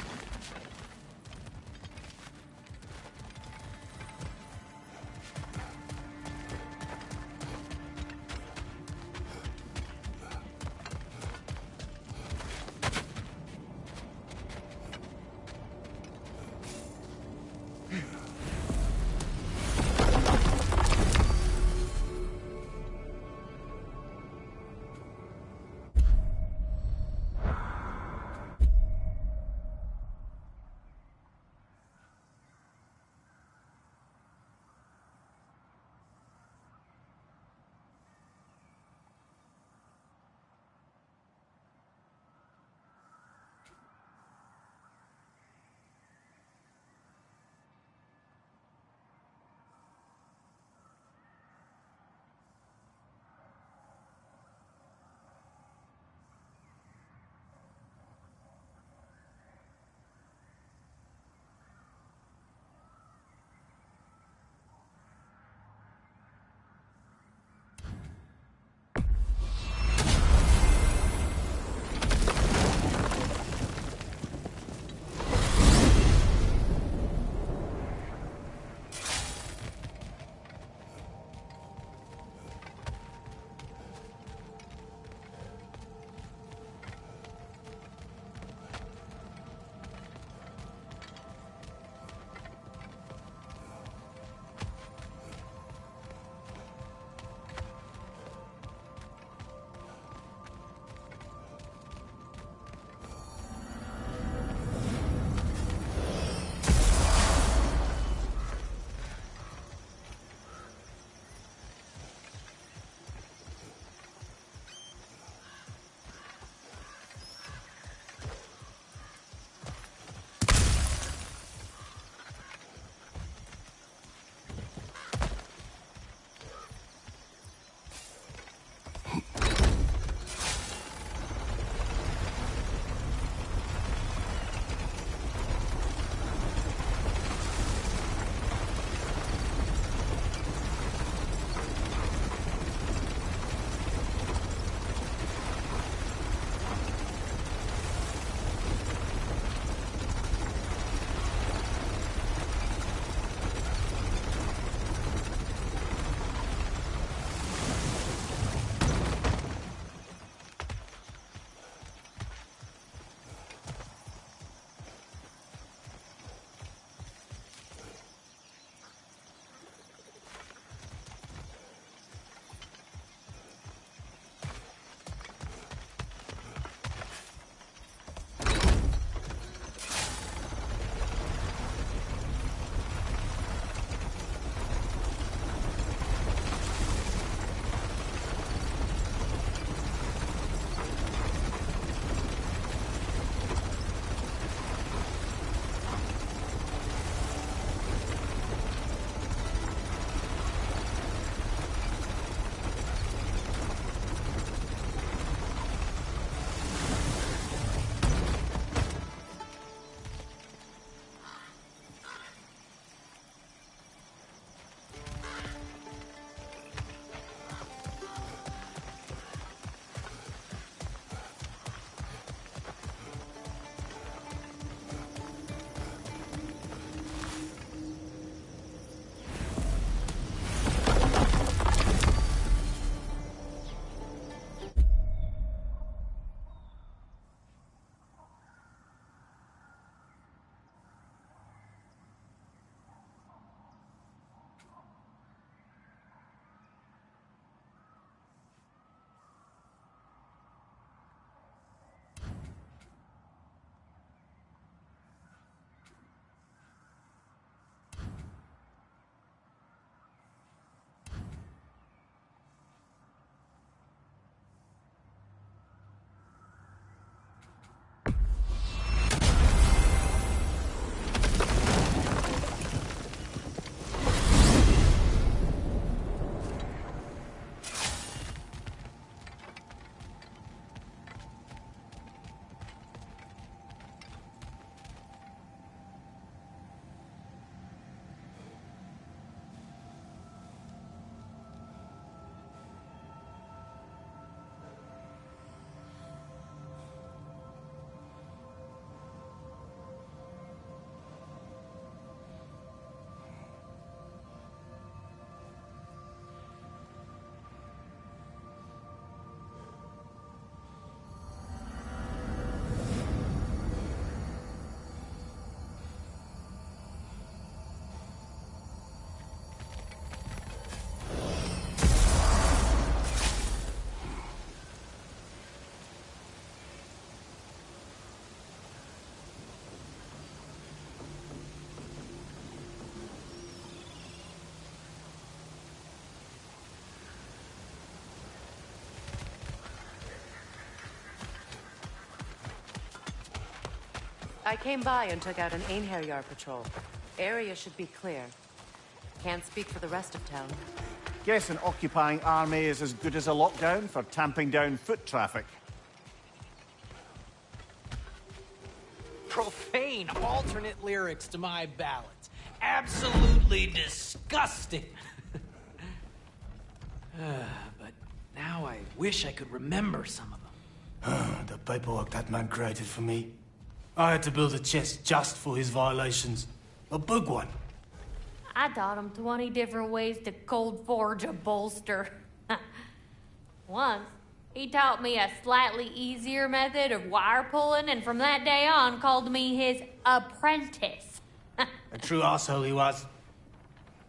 I came by and took out an Einherjar patrol. Area should be clear. Can't speak for the rest of town. Guess an occupying army is as good as a lockdown for tamping down foot traffic. Profane alternate lyrics to my ballads. Absolutely disgusting. But now I wish I could remember some of them. The paperwork that man created for me. I had to build a chest just for his violations. A big one. I taught him 20 different ways to cold forge a bolster. Once, he taught me a slightly easier method of wire pulling, and from that day on called me his apprentice. A true arsehole he was.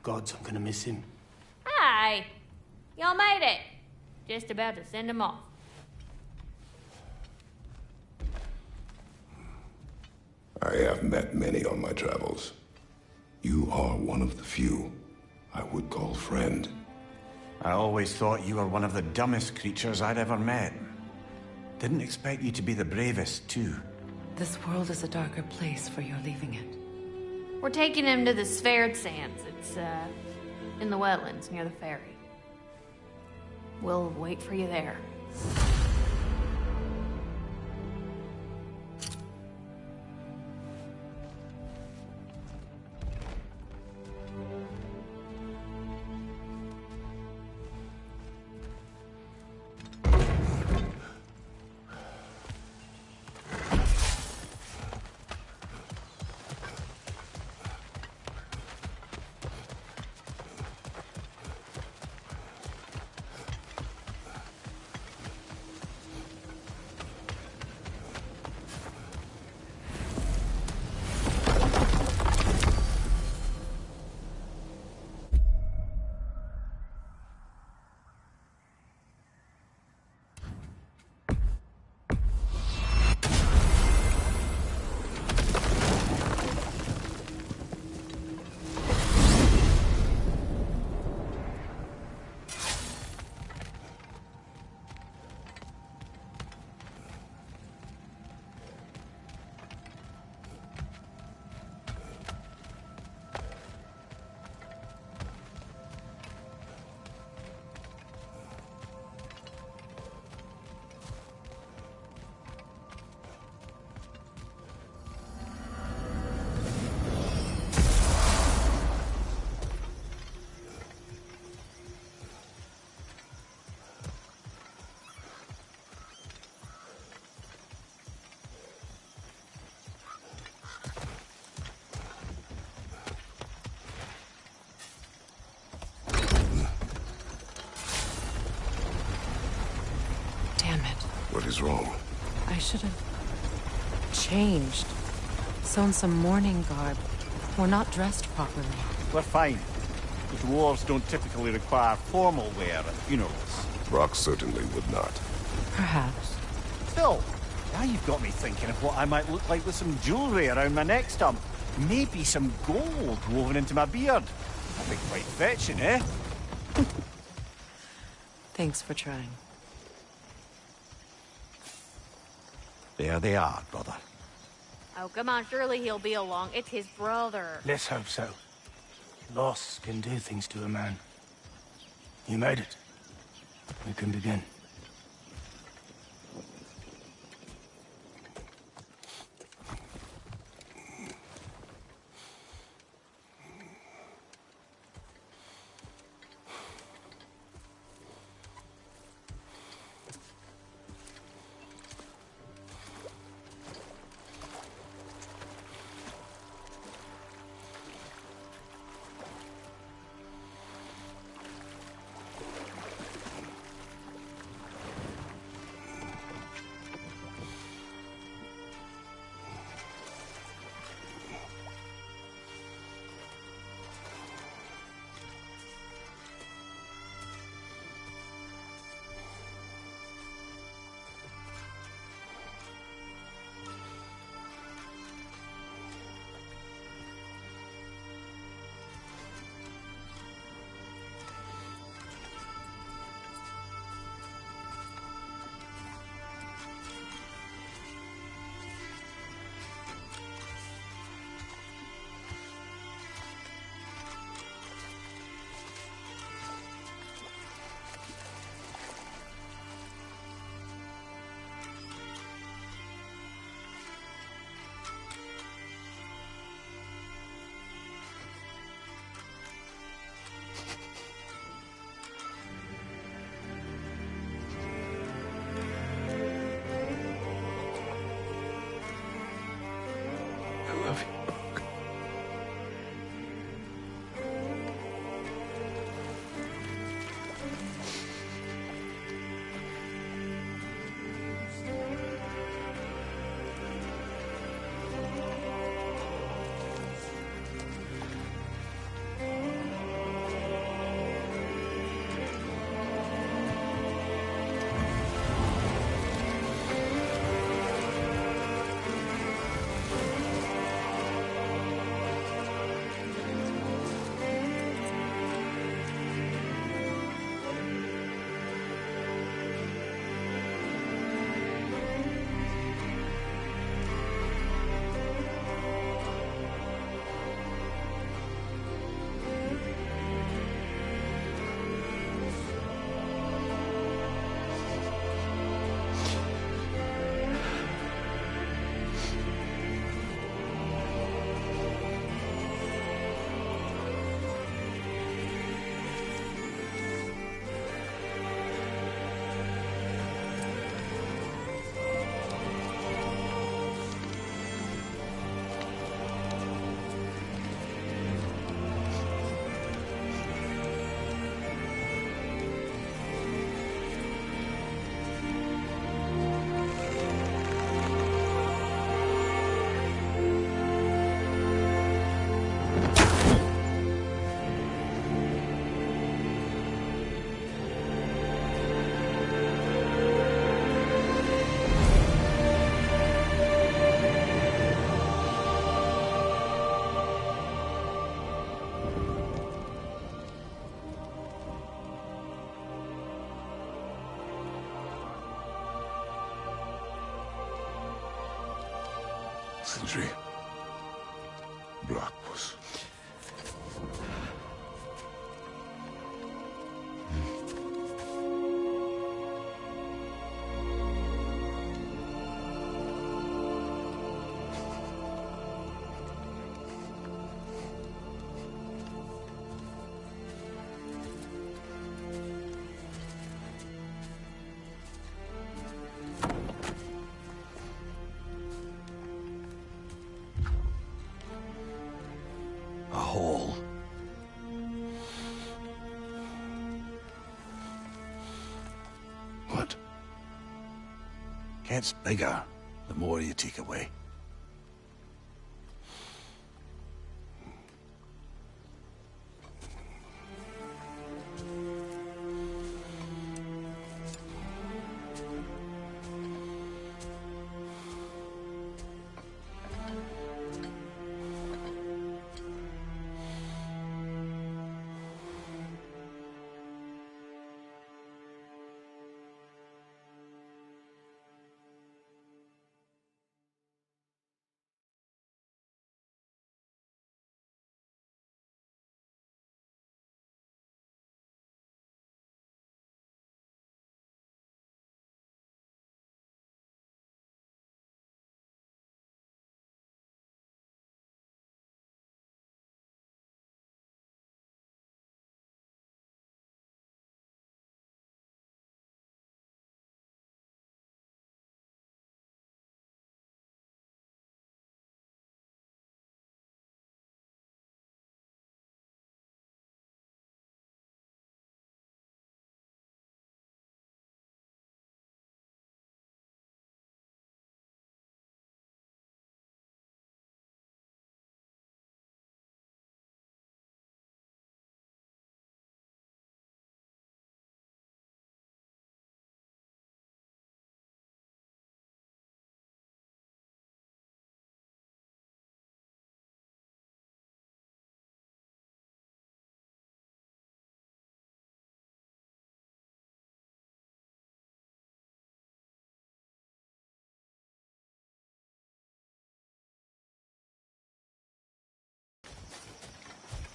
Gods, I'm gonna miss him. Hi! Y'all made it. Just about to send him off. I have met many on my travels. You are one of the few I would call friend. I always thought you were one of the dumbest creatures I'd ever met. Didn't expect you to be the bravest, too. This world is a darker place for your leaving it. We're taking him to the Sverred Sands. It's, in the wetlands near the ferry. We'll wait for you there. What is wrong? I should have changed. Sewn some mourning garb. We're not dressed properly. We're fine. The dwarves don't typically require formal wear at funerals. Brock certainly would not. Perhaps. Still, now you've got me thinking of what I might look like with some jewelry around my neck stump. Maybe some gold woven into my beard. That'd be quite fetching, eh? Thanks for trying. There they are, brother. Oh, come on, surely he'll be along. It's his brother. Let's hope so. Loss can do things to a man. You made it. We can begin. Sindri. Brachbus. A hole. What? Gets bigger the more you take away.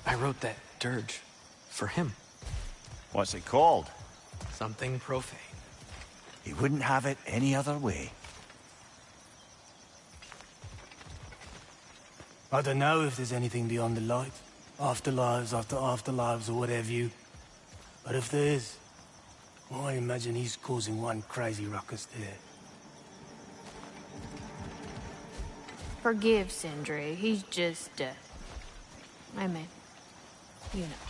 I wrote that dirge for him. What's it called? Something profane. He wouldn't have it any other way. I don't know if there's anything beyond the light. Afterlives after afterlives or whatever you. But if there is, well, I imagine he's causing one crazy ruckus there. Forgive Sindri. He's just, I mean, you know.